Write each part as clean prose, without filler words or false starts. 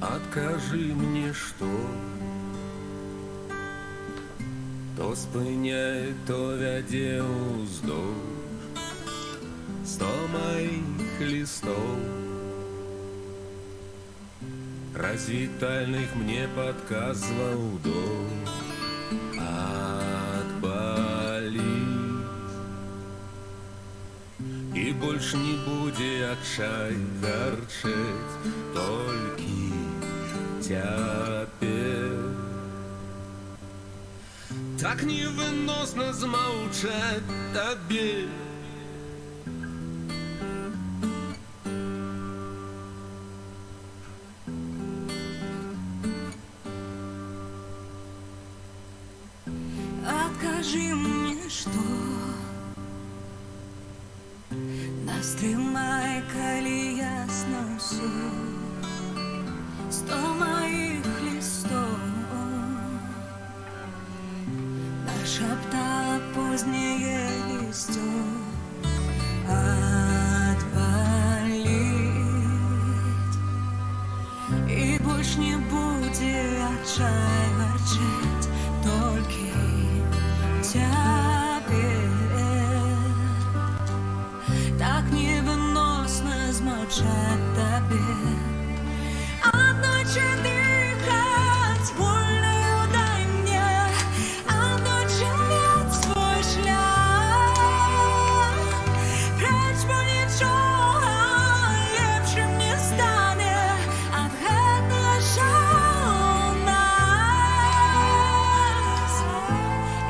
Адкажы мне, што то спыняе, то вядзе ўздоўж 100 маіх лістоў развітальных мне падказваў дом адбаліць. І больш не будзе адчай гарчэць толькі цяпер. Так невыносна змаўчаць табе. Откажи мне, что нас трымай, калі ясна ўсё. 100 моих листов нашептала позднее листьё отвалить. И больше не будет отчай ворчать только теперь. Так невыносно змолчать тебе. Одночі дихать вольною дай мне, одночі мець свой шлях. Преч, бо нічога лепшим не стане ад гэтага жалу нас.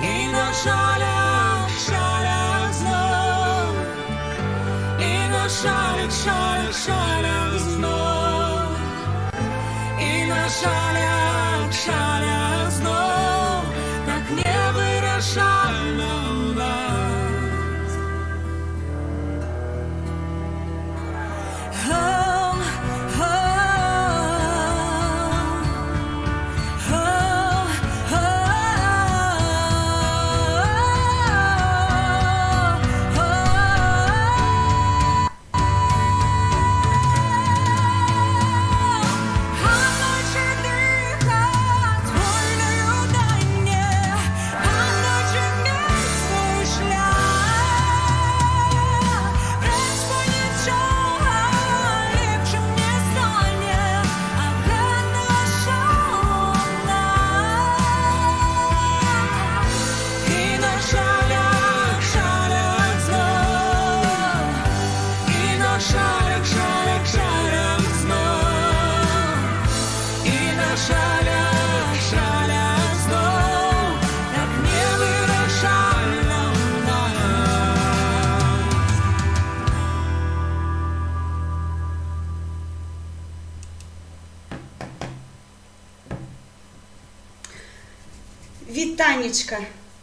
І на шалях, шалях знов, і на шалях, шалях, шалях знов. Шалях, шалях знов, так невырашальна ў нас.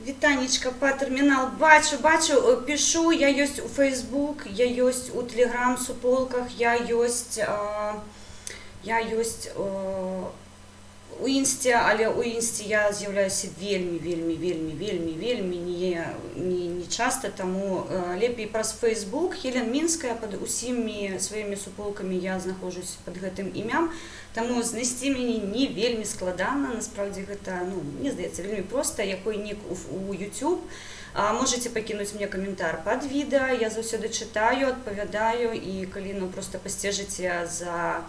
Вітанечка по тэрмінал. Бачу, пишу, я ёсць у Facebook, я ёсць у Telegram суполках, я ёсць у Інсце, але у Інсце я з'яўляюся вельмі не часто, таму лепей праз Facebook. Елена Мінская, пад усімі сваімі суполкамі я знаходжусь пад гэтым імям, таму знайсці мяне не вельмі складана. Насправді гэта, мне здаецца, вельмі проста, якой нік у YouTube. Можете пакінуць мне каментар пад відэа, я заўсёды чытаю, адпавядаю, і калі просто пасцежыце за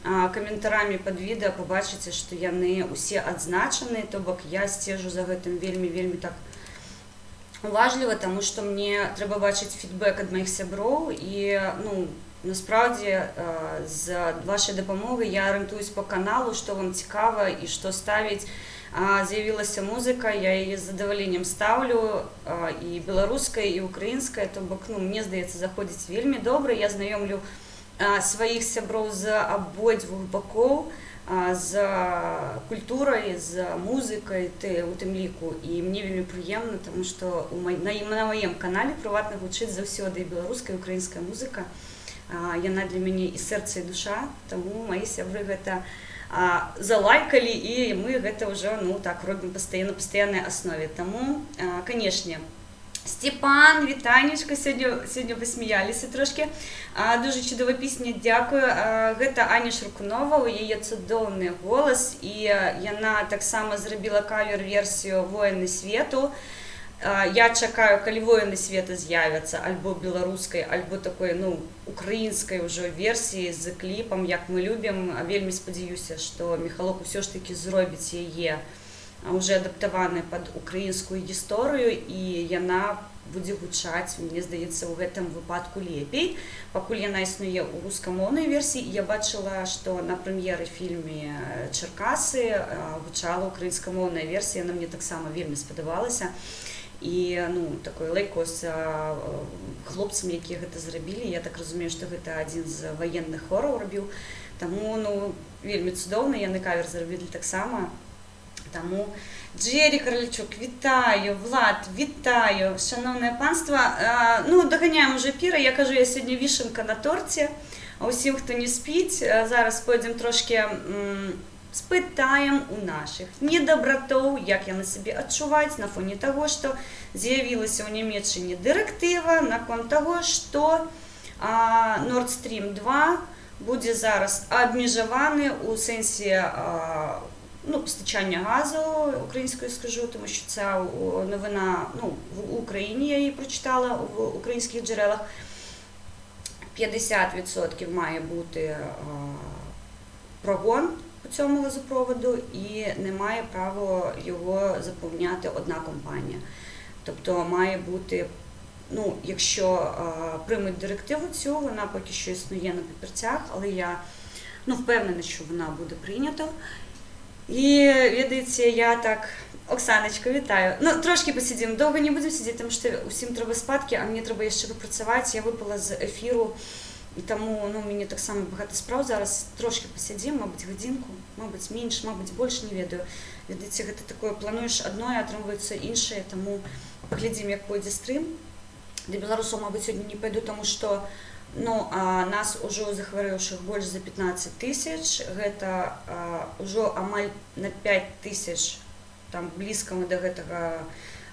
каментарамі пад відэа, пабачыце, што яны усе адзначаны, то бок я сцежу за гэтым вельмі так уважліва, таму што мне трэба бачыць фідбэк ад маіх сяброў, і насправді з вашай дапамогай я арыентуюсь по каналу, што вам цікава і што ставіць. З'явілася музыка, я яе з задаваленнем ставлю, і беларуская, і украінская, то бок, мне здаецца, заходзіць вельмі добра. Я знаёмлю сваіх сяброў з абодвух бакоў, з культурай, з музыкай, у тым ліку, і мне вельмі прыемна, таму што на маім канале прыватна гучыць заўсёды і беларуская, і украінская музыка. Яна для мяне і сэрца, і душа, таму мои сябры гэта залайкалі, і мы гэта ўжо так робім на пастаяннай аснове. Таму, канешне, Степан, вітанечка, сьогодні посміялися трошки. Дуже чудова пісня, дякую. Гэта Аня Шуркунова, у яе цудоўны голас, і яна таксама зрабіла кавер-версію «Воіны свету». Я чакаю, калі «Воіны свету» з'явяцца альбо беларускай, альбо такой, украінскай ўжо версіі з кліпам, як мы любім. Вельмі спадзяюся, што Міхалок усё ж такі зробіць яе уже адаптаваны пад украінскую гісторыю, і яна будзе гучаць, мне здаецца, у гэтым выпадку лепей. Пакуль яна існуе ў рускамоўнай версіі, я бачыла, што на прэм'еры фільме «Чэркасы» гучала украінскамоўная версія, яна мне таксама вельмі спадабалася. І такой лайкос хлопцам, якія гэта зрабілі. Я так разумею, што гэта адзін з ваенных хораў рабіў. Таму вельмі цудоўна, яны кавер зрабілі таксама. Таму Джері Каральчук, вітаю, Влад, вітаю, шановне панство. Доганяем уже піра, я кажу, я сьогодні вішенка на торті, а усім, хто не спить, зараз пойдем трошки спитаем у наших недобротов, як яны себе адчуваюць на фоне того, што з'явілася ў Нямецчыне дырэктыва наконт того, што Nord Stream 2 будзе зараз абмежаваны ў сэнсе постачання газу українською, скажу, тому що ця новина в Україні, я її прочитала в українських джерелах. 50% має бути прогон по цьому газопроводу і не має права його заповняти одна компанія. Тобто має бути, якщо приймуть директиву цю, вона поки що існує на папірцях, але я впевнена, що вона буде прийнята. І, ведаеце, я так, Оксаночка, вітаю. Трошки посидим, довго не будемо сидіти, тому що усім треба спадки, а мені треба ще попрацювати. Я випала з ефіру, і тому мені так само багато справ зараз. Трошки посидим, мабуть, годинку, мабуть, менше, мабуть, більше, не ведаю. Ведаеце, гэта такое, плануєш одно, а атрымліваецца іншае, тому поглядим, як пойдзе стрим. До беларусаў, мабуть, сьогодні не пойду, тому що нас ужо захварэўшых больш за 15 тысяч, гэта ўжо амаль на 5 тысяч, там блізка мы до гэтага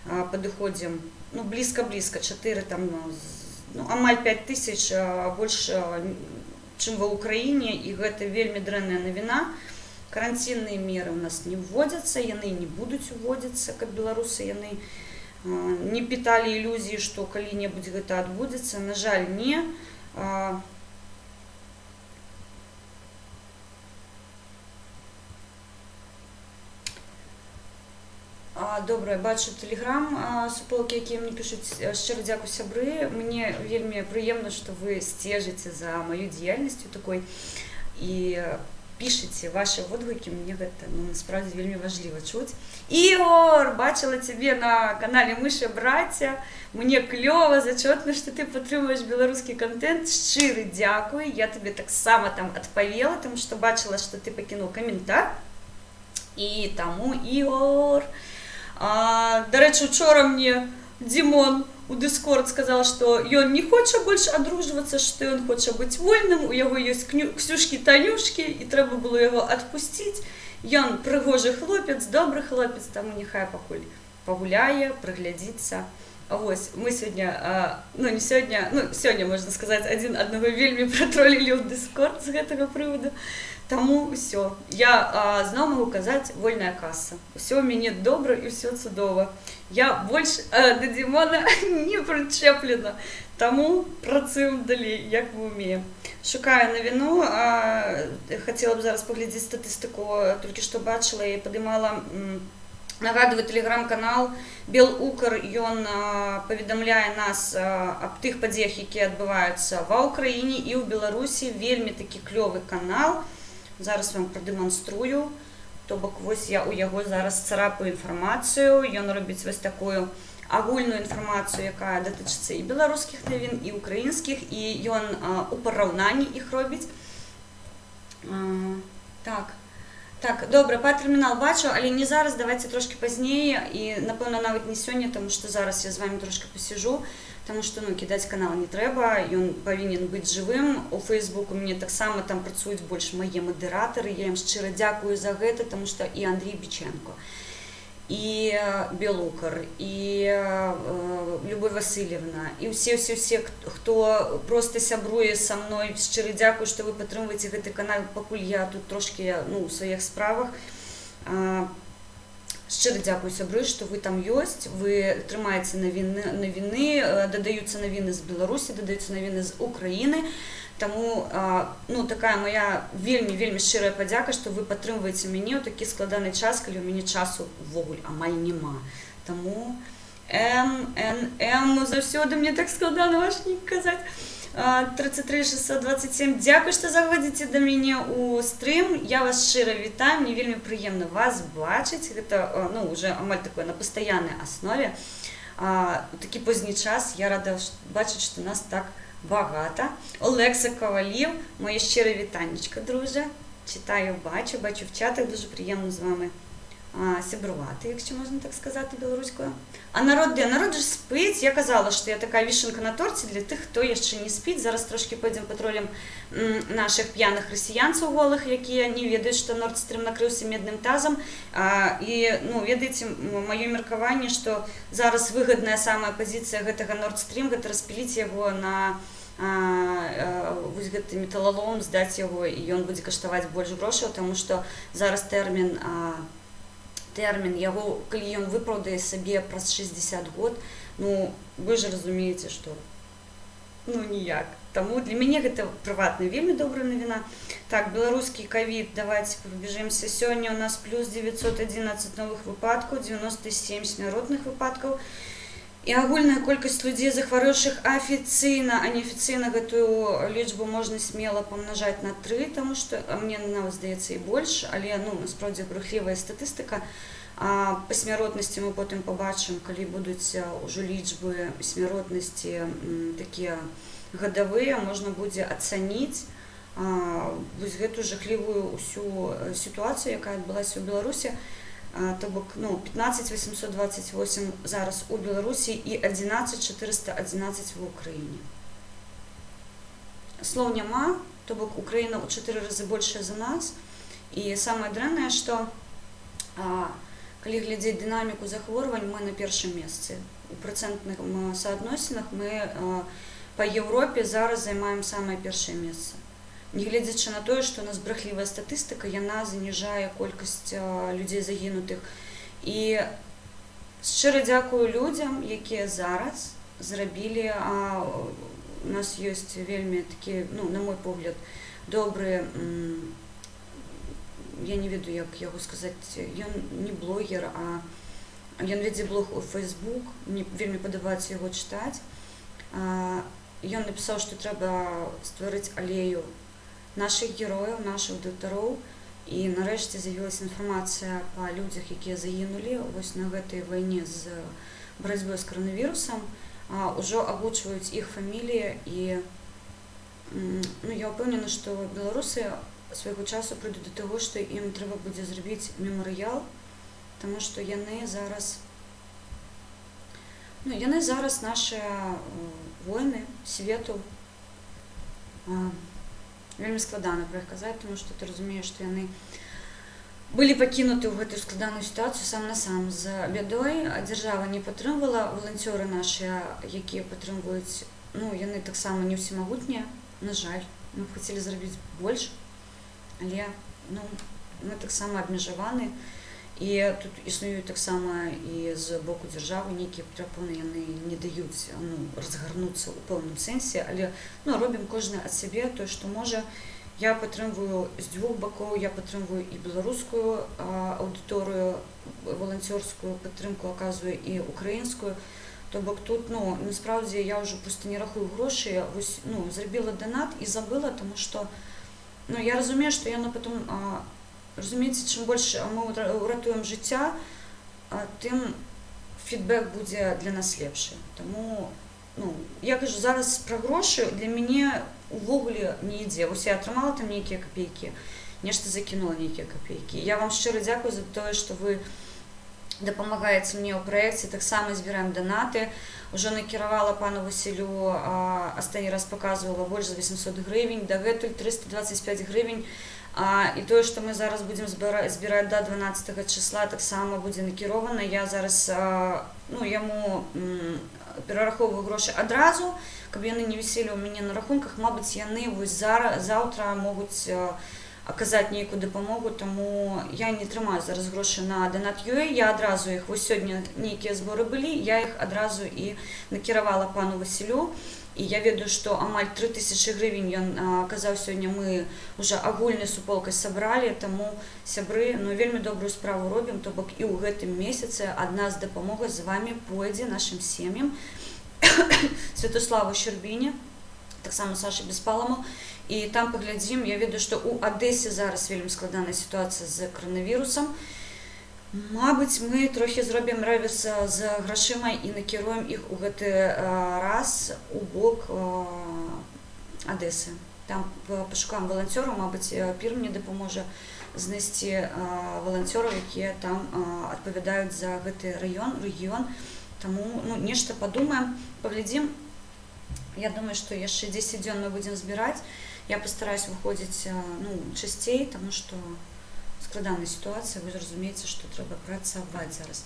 падыходзім, блізка-блізка, 4 там, амаль 5 тысяч больш, чым ва Ўкраіне, і гэта вельмі дрэнная навіна. Карантинныя меры у нас не вводзяцца, яны не будуць уводзіцца, каб беларусы яны не піталі ілюзіі, што калі-небудзь гэта адбудзецца. На жаль, не. Добре, бачу телеграм суполки, які мені пишуть. Щиро дякую, сябри. Мені вельми приємно, що ви стежите за моєю діяльністю такою і пишете ваші відгуки. Мені це насправді вельми важливо чути. Ігор, бачила тебе на каналі Миші Браття. Мені кльово, зачетно, що ти підтримуєш білоруський контент. Щиро дякую. Я тобі так само там відповіла, тому що бачила, що ти покинув коментар. І тому, Ігор, до речі, вчора мені Дімон у Discord сказав, що він не хоче більше одружуватися, що він хоче бути вольним, у його є ксюшки-танюшки, і треба було його відпустити. Він пригожий хлопець, добрий хлопець, тому нехай погуляє, приглядиться. Ось, ми сьогодні, не сьогодні, сьогодні, можна сказати, одного вельми протролили у Discord з цього приводу. Тому все. Я знову можу казати, вольна каса. Все у мене добре і все чудово. Я більше до Дімона не причеплена. Тому працюємо далі, як ми вміємо. Шукаю новину. Хотіла б зараз поглядіти статистику. Тільки що бачила і підіймала. Нагадую, телеграм-канал Белукр, ён паведамляе нас аб тых падзеях, якія адбываюцца ва Ўкраіне і ў Беларусі. Вельмі такі клёвы канал. Зараз вам прадэманструю. То бок вось я у яго зараз царапаю інфармацыю. Ён робіць вось такую агульную інфармацыю, якая датычыцца і беларускіх навін, і украінскіх, і ён у параўнанні іх робіць. Так, добре, па-тэрмінал бачу, але не зараз, давайте трошки пазней, і, напэўна, нават не сёння, тому што зараз я з вами трошки посижу, тому што, кідаць канал не трэба, ён павінен быць жывым. У Фейсбуку мне таксама там працуюць больш мае мадэратары, я ім шчыра дзякую за гэта, тому што і Андрій Біченко, і Белукар, і Любов Васильівна, і ўсе, хто проста сябруе са мной. Шчыры дзякую, што вы падтрымваеце гэты канал, пакуль я тут трошкі у сваіх справах. Шчыра дзякую, сябры, што вы там ёсць, вы трымаеце навіны, дадаюцца навіны з Беларусі, дадаюцца навіны з Украіны. Таму такая моя вельмі шчырая падзяка, што вы падтрымваеце мяне ў такі складаны час, калі ў мяне часу ўвогуле амаль няма. Таму заўсёды мне так складана ваш нік казаць. 33 627. Дзякуй, што заходзіце да мяне ў стрым. Я вас шчыра вітаю, мне вельмі прыемна вас бачыць. Гэта уже амаль такое на пастаяннай аснове. У такі позні час я рада бачыць, што нас так багата. Олекса Ковалів, моє щире вітаннячко, друже. Читаю, бачу в чатах, дуже приємно з вами сябрувати, якщо можна так сказати білоруською. А народ де? Народ же спить. Я казала, що я така вішенка на торті для тих, хто ще не спить. Зараз трошки пойдемо патрулем наших п'яних росіянців голих, які не ведають, що Nord Stream накрився медним тазом. І, ведаеце, моє меркаванне, що зараз вигідна сама позиція гэтага Nord Stream, гэта распіліць яго на вось гэты металлолом, здаць яго, і ён будзе каштаваць больш грошаў, таму што зараз тэрмін яго, калі ён выпраўдае сабе праз 60 год, вы ж разумееце, што ніяк. Таму для мяне гэта прыватная вельмі добрая навіна. Так, беларускі ковід, давайте пробежимся. Сёння у нас плюс 911 новых выпадкаў, 97 смяротных выпадкаў. І агульная колькасць людзей, захварэўшых афіцыйна, а неафіцыйна гэтую лічбу можна смела памнажаць на 3, таму што, мне нават здаецца і больш, але, насправді, брухлівая статыстыка. Па смяротнасці мы потым пабачым, калі будуць ужо лічбы смяротнасці такія гадавыя, можна будзе ацаніць вось гэтую жахлівую ўсю сітуацыю, якая адбылася ў Беларусі. То бок, 15 828 зараз у Беларусі і 11 411 в Украіне. Слоў няма, то бок Украіна ў 4 разы большая за нас. І самае дрэннае, што калі глядзець дынаміку захворвань, мы на першым месцы. У працэнтных соадносінах мы па Еўропе зараз займаем самае першае месца. Нягледзячы на тое, што у нас брахлівая статыстыка, яна заніжае колькасць людзей загінутых. І шчыра дзякую людзям, якія зараз зрабілі, у нас ёсць вельмі такі, на мой погляд, добры, я не ведаю, як яго сказаць, ён не блогер, а ён вядзе блог у Facebook, мне вельмі падабаецца яго чытаць. Ён напісаў, што трэба стварыць алею наших герояў, наших дактароў, і нарэшце з'явілася інфармацыя па людзях, якія загінулі вось на гэтай вайне з барацьбой з каранавірусам, ужо агучваюць іх фаміліі, і я ўпэўнена, што беларусы свайго часу прыйдуць да таго, што ім трэба будзе зрабіць мемарыял, таму што яны зараз нашыя воіны свету. Вельмі складана пра іх казаць, тому што ты разумееш, што яны былі пакінуты ў гэтую складаную сітуацыю сам на сам з бядой. Дзяржава не падтрымвала, валанцёры нашыя, якія падтрымваюць, яны таксама не ўсемагутнія, на жаль. Мы б хацелі зрабіць больш, але мы таксама абмежаваны. І тут існуюць таксама і з боку дзяржавы нейкія перапоны, яны не даюць разгарнуцца ў пэўным сэнсе, але робім кожны ад сябе тое, што можа. Я падтрымваю з дзвюх бакоў, я падтрымваю і беларускую аўдыторыю, валанцёрскую падтрымку аказваю і украінскую. То бок тут, насправді, я ўжо проста не рахую грошы, вось, зрабіла донат і забыла, тому што, я разумею, што яно потом, разумееце, чым больш мы ўратуем жыцця, тым фідбэк будзе для нас лепшы. Таму, я кажу, зараз пра грошы для мяне увогуле не ідзе. Вось я атрымала там нейкія капейкі, нешта закінула нейкія капейкі. Я вам шчыра дзякую за тое, што вы дапамагаеце мне ў праекце, таксама збіраем донаты. Ужо накіравала пану Васілю, астатні раз паказвала больш за 800 гривень, дагэтуль 325 гривень І тое, што мы зараз будзем збіраць до 12 числа, таксама будзе накірована. Я зараз яму перарахоўваю грошы адразу, каб яны не віселі ў мяне на рахунках. Мабыць, яны вось заўтра могуць аказаць нейкую дапамогу, таму я не трымаю зараз грошы на Donat.ua, я адразу іх, вось сёння нейкія зборы былі, я іх адразу і накіравала пану Васілю. І я ведаю, што амаль 3000 гривень ён казаў сёння, мы уже агульнай суполкай сабралі, таму сябры, вельмі добрую справу робім, то бок і ў гэтым месяцы ад нас дапамога з вами пойдзе нашым сем'ям. Святославу Щербіні, таксама Сашы Беспаламу, і там паглядзім. Я ведаю, што ў Адэсе зараз вельмі складаная сітуацыя з коронавірусам. Мабыць, мы трохі зробім рэверс з грашыма і накіруем іх у гэты раз у бок Адэсы. Там пашукаем валанцёраў, мабыць, Пір мне дапаможа знайсці валанцёраў, якія там адпавядаюць за гэты рэгіён. Таму нешта падумаем, паглядзім. Я думаю, што яшчэ 10 дзён мы будзем збіраць. Я пастараюсь выходзіць часцей, таму што складаная сітуацыя, вы разумееце, што трэба працаваць зараз.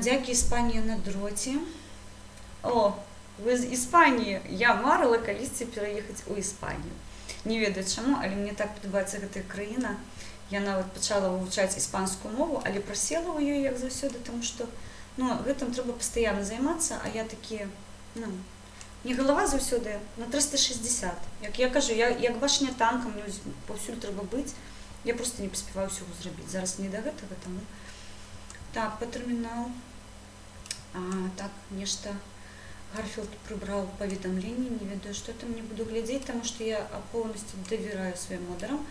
Дзякі Іспанія на дроце. О, вы з Іспаніі. Я марыла калісьці пераехаць у Іспанію. Не ведаю чаму, але мне так падабаецца гэтая краіна. Я нават пачала вывучаць іспанскую мову, але прасела ў ёй, як заўсёды, таму што гэтым трэба пастаянна займацца, а я такі, не галава заўсёды, на 360. Як я кажу, як башня танка, мне паўсюль трэба быць. Я просто не паспяваю ўсяго зрабіць. Зараз не да гэтага, таму. Так, па тэрмінал. Так, нешта Гарфілд прыбраў паведамленні, не ведаю, што там не буду глядзець, таму што я поўнасцю давераю сваім модарам.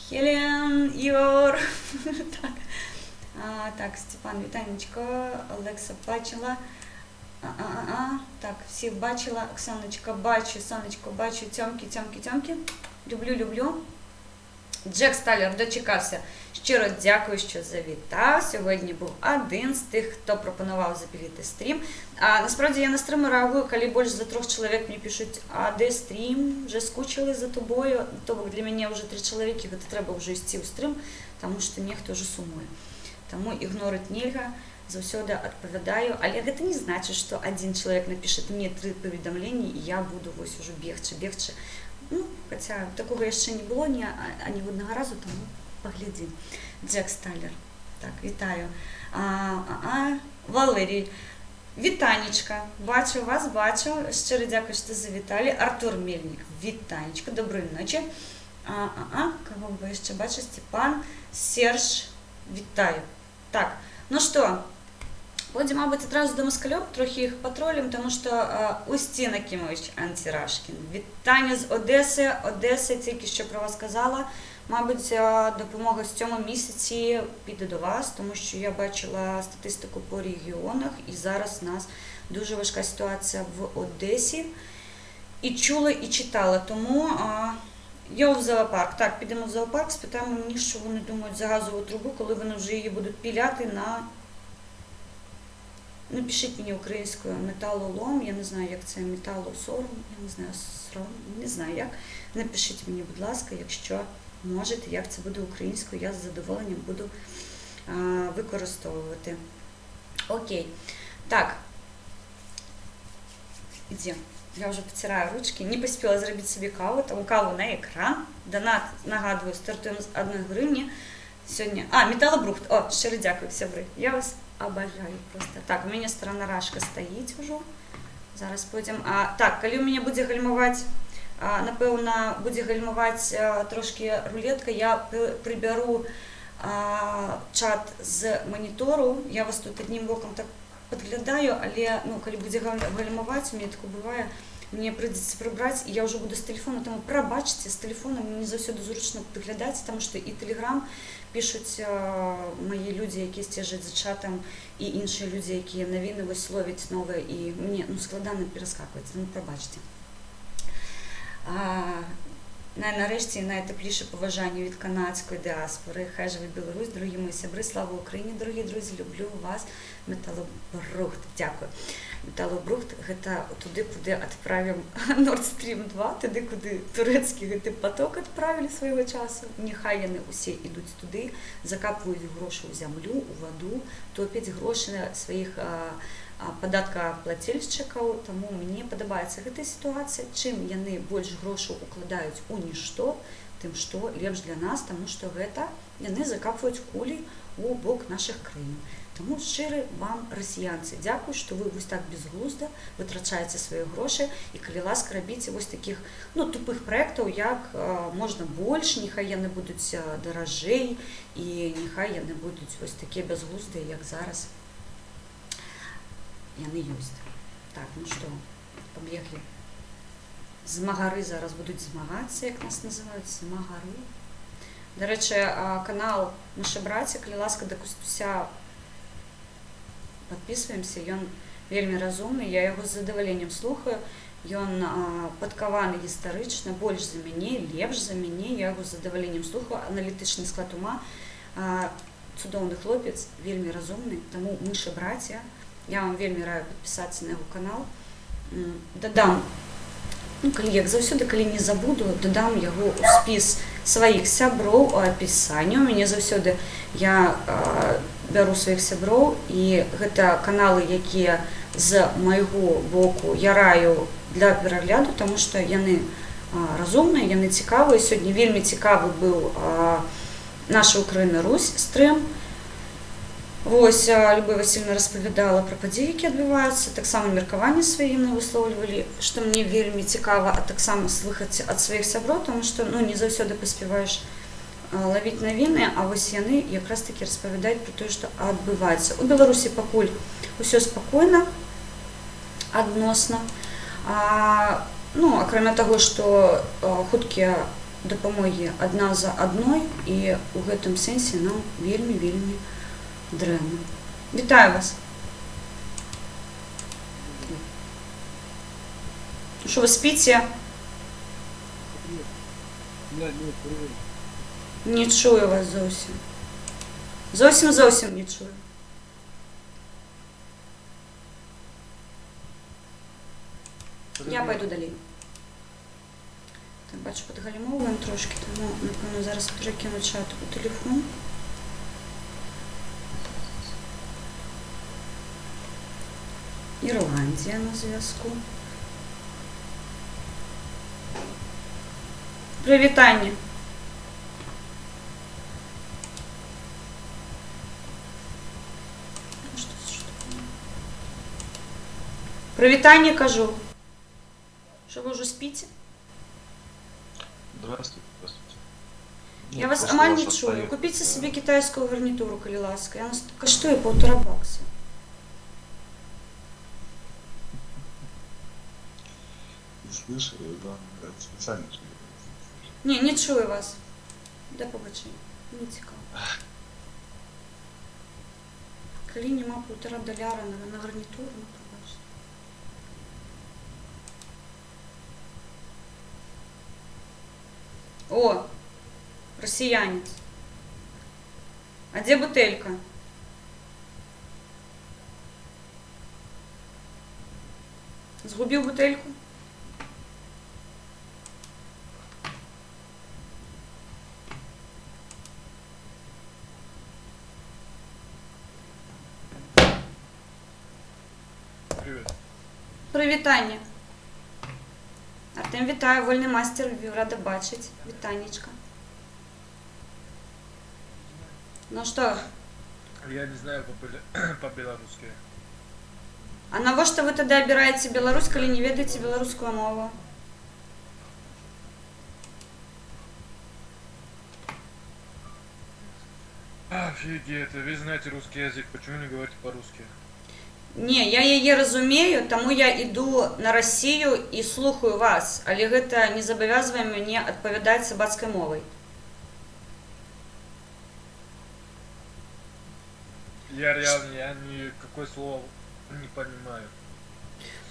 Хелен, Ігор. Так, Степан, вітанечка, Олекса бачила. Так, всіх бачила. Оксаночка бачу, Сонечко бачу, Тьомки. Люблю. Джек Сталер дочекався. Щиро дякую, що завітав. Сьогодні був один з тих, хто пропонував запілити стрім. Насправді я на стріми реагую, коли більше за 3 чоловік мені пишуть, а де стрім? Вже скучили за тобою. Тобто для мене вже 3 чоловіки, то треба вже йти у стрім, тому що ніхто вже сумує. Тому ігнорить нельга, завсёды відповідаю. Але це не значить, що один чоловік напише мені 3 повідомлення, і я буду ось уже бігче. Хоча такого ще не було ані одного разу, тому поглядім. Джек Сталер. Так, вітаю. Валерій. Вітанечка. Бачу вас, бачу. Щиро дякую, що завітали. Артур Мельник. Вітанечка. Доброї ночі. Кого ви ще бачите? Степан. Серж. Вітаю. Так, ну що, пойдем, мабуть, одразу до москальов, трохи їх патролім, тому що Устін Акимович Антирашкін. Вітання з Одеси. Одеса, тільки що про вас казала. Мабуть, допомога в цьому місяці піде до вас, тому що я бачила статистику по регіонах, і зараз у нас дуже важка ситуація в Одесі. І чула, і читала, тому я в зоопарк. Так, підемо в зоопарк, спитаємо мені, що вони думають за газову трубу, коли вони вже її будуть піляти на... Напишіть мені українською металолом, я не знаю, як це, металосором, я не знаю, сром, не знаю як. Напишіть мені, будь ласка, якщо можете, як це буде українською, я з задоволенням буду використовувати. Окей. Так. Ідемо. Я вже потираю ручки, не поспіла зробити собі каву, тому каву на екран. Донат, нагадую, стартуємо з 1 гривні. Сьогодні... металобрухт. О, щиро дякую, сябри. Я вас обожаю просто. Так, у мене сторона рашка стоїть вже. Зараз пойдемо. Так, коли у мене буде гальмувати, напевно, буде гальмувати трошки рулетка, я приберу чат з монітору. Я вас тут одним боком так підглядаю, але коли буде гальмувати, у мене таке буває, мені прийдеться прибрати, і я вже буду з телефону, тому пробачте, з телефону мені завжди зручно підглядати, тому що і Телеграм пишуть мої люди, які стежать за чатом, і інші люди, які новини ось ловлять нове, і мені складно перескакувати, тому пробачте. Нарешті найтепліше побажання від канадської діаспори. Хай живе Білорусь, дорогі мої сябри, слава Україні, дорогі друзі, люблю вас, металобрухт. Дякую. металобрухт гэта туды, куды адправім Nord Stream 2, туды, куды турэцкі гэты поток адправілі свайго часу. Няхай яны ўсе ідуць туды, закапваюць грошы ў зямлю, у ваду, топяць грошы сваіх падаткаплацельшчыкаў. Таму мне падабаецца гэтая сітуацыя. Чым яны больш грошаў укладаюць у нішто, тым што лепш для нас, таму што гэта яны закапваюць кулі у бок нашых краін. Таму шчыры вам, расіянцы, дзякуй, што вы вось так безглузда вытрачаеце свае грошы, і калі ласка, рабіце вось такіх тупых праектаў, як можна больш, няхай яны будуць даражэй, і няхай яны будуць вось такія бязглуздыя, як зараз яны ёсць. Так, ну што, пабеглі. Змагары зараз будуць змагацца, як нас называюць, змагары. Дарэчы, канал «Нашы браці», калі ласка, дакуся подписываемся, ён вельмі разумны, я яго з задаваленнем слухаю, ён падкаваны гістарычна, больш за мяне, лепш за мяне, я яго з задаваленнем слухаю, аналітычны склад ума, цудоўны хлопец, вельмі разумны, таму «Нашы браці», я вам вельмі раю падпісацца на яго канал. Дадам, як заўсёды, калі не забуду, дадам яго ў спіс сваіх сяброў у апісанні. У мяне заўсёды я бяру сваіх сяброў, і гэта каналы, якія з майго боку я раю для перагляду, таму што яны разумныя, яны цікавыя. Сёння вельмі цікавы быў «Наша Украіна Русь» стрым. Вось, Любовь Васильевна распавядала пра падзеі, якія адбываюцца, таксама меркаванні свае яны выслоўлівалі, што мне вельмі цікава, а таксама слыхаць ад сваіх сяброў, таму што не заўсёды паспяваеш лавіць навіны, а вось яны якраз такі распавядаюць пра тое, што адбываецца. У Беларусі пакуль усё спакойна, адносна. Акрамя таго, што хуткія дапамогі адна за адной, і ў гэтым сэнсе нам вельмі дрэнна. Вітаю вас. Што вы спіце? Не чую вас зовсім. Зовсім не чую. Я пойду далей. Так, бачу, падгалімоўваем трошки, таму, напэўна, зараз перакіну чат у тэлефон. Ірландія на зв'язку. Прывітанне. Прывітанне, кажу. Что, вы уже спите? Здравствуйте. Я вас амаль не чую. Купите себе китайскую гарнитуру, калі ласка. Она коштує $1,5. Слышали, да? Специально. Не чую вас. Да побачення. Не цікаво. Калі нема $1,5 на гарнитуру, ну побачите. О, россиянец. А где бутылька? Згубил бутыльку? Привет. Привітання. Артем, вітаю, вольний мастер, рада бачить. Вітанечка. Ну что? Я не знаю по-белорусски. А навошта вы тогда обираете Беларусь, калі не ведаеце беларускую мову? Офигеть, вы знаете русский язык, почему не говорите по-русски? Не, я яе разумею, таму я іду на Расію і слухаю вас, але гэта не забавязвае мяне адпавядаць сабацкай мовай. Я реально, никакое слово не понимаю.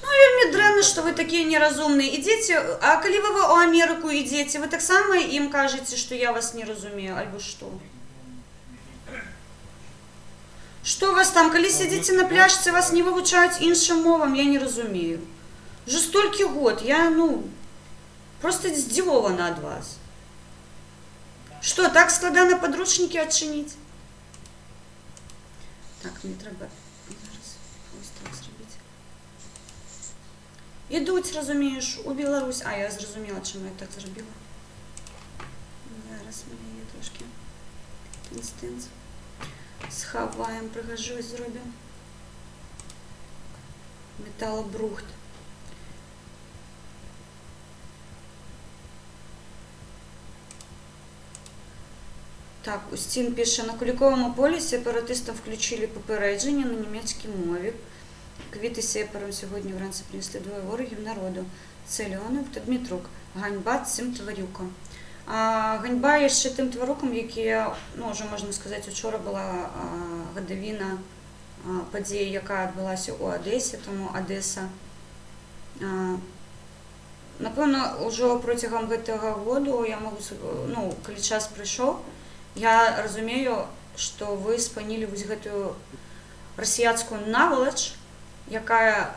Ну, вельмі дрэнна, што вы такія неразумныя. Ідзеце, а калі вы ў Амерыку ідзеце, вы таксама ім кажаце, што я вас не разумею, альбо што? Що у вас там, коли сидите на пляжці, вас не вивчають іншим мовам, я не розумію. Вже стільки год, я, просто здивована від вас. Що, так складно подручники відчинити? Так, мені треба зараз ось так зробити. Ідуть, розумієш, у Білорусь. А, я зрозуміла, чому я так зробила. Зараз мені є трошки інстинкт. Сховаємо, пригожусь, зробимо. Металобрухт. Так, Устін пише, на Куликовому полі сепаратистам включили попередження на німецькій мові. Квіти сепарам сьогодні вранці принесли двоє ворогів народу. Це Леонов та Дмитрук. Ганьба цим тварюкам. Ганьба є ще тим тварюкам, які, вже можна сказати, вчора була годовина події, яка відбулася у Одесі, тому Одеса. Напевно, вже протягом цього року, я можу, коли час прийшов, я розумію, що ви спинили ось цю росіянську наволоч, яка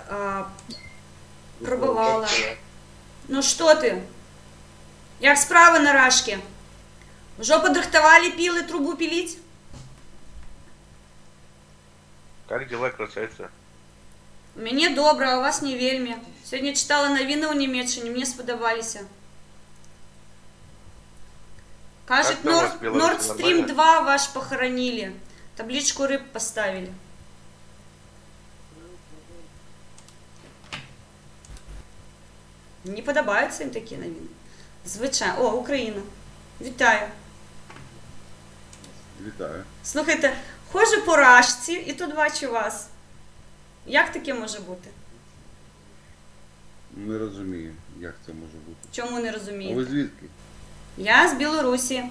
пробувала. Ну що ти? Як справи на Рашки? Вже подрихтували, піли, трубу пилить? Как дела, красавица? Мені добре, а у вас не вельми. Сьогодні читала новини у Німеччині, мені сподобалися. Кажуть, Как там у вас в Беларуси, Nord Stream нормально? 2 ваш похоронили. Табличку рыб поставили. Не подобаються їм такі новини. Звичайно. О, Україна. Вітаю. Вітаю. Слухайте, ходжу по Рашці і тут бачу вас. Як таке може бути? Не розумію, як це може бути. Чому не А ви розумієте? звідки? Я з Білорусі.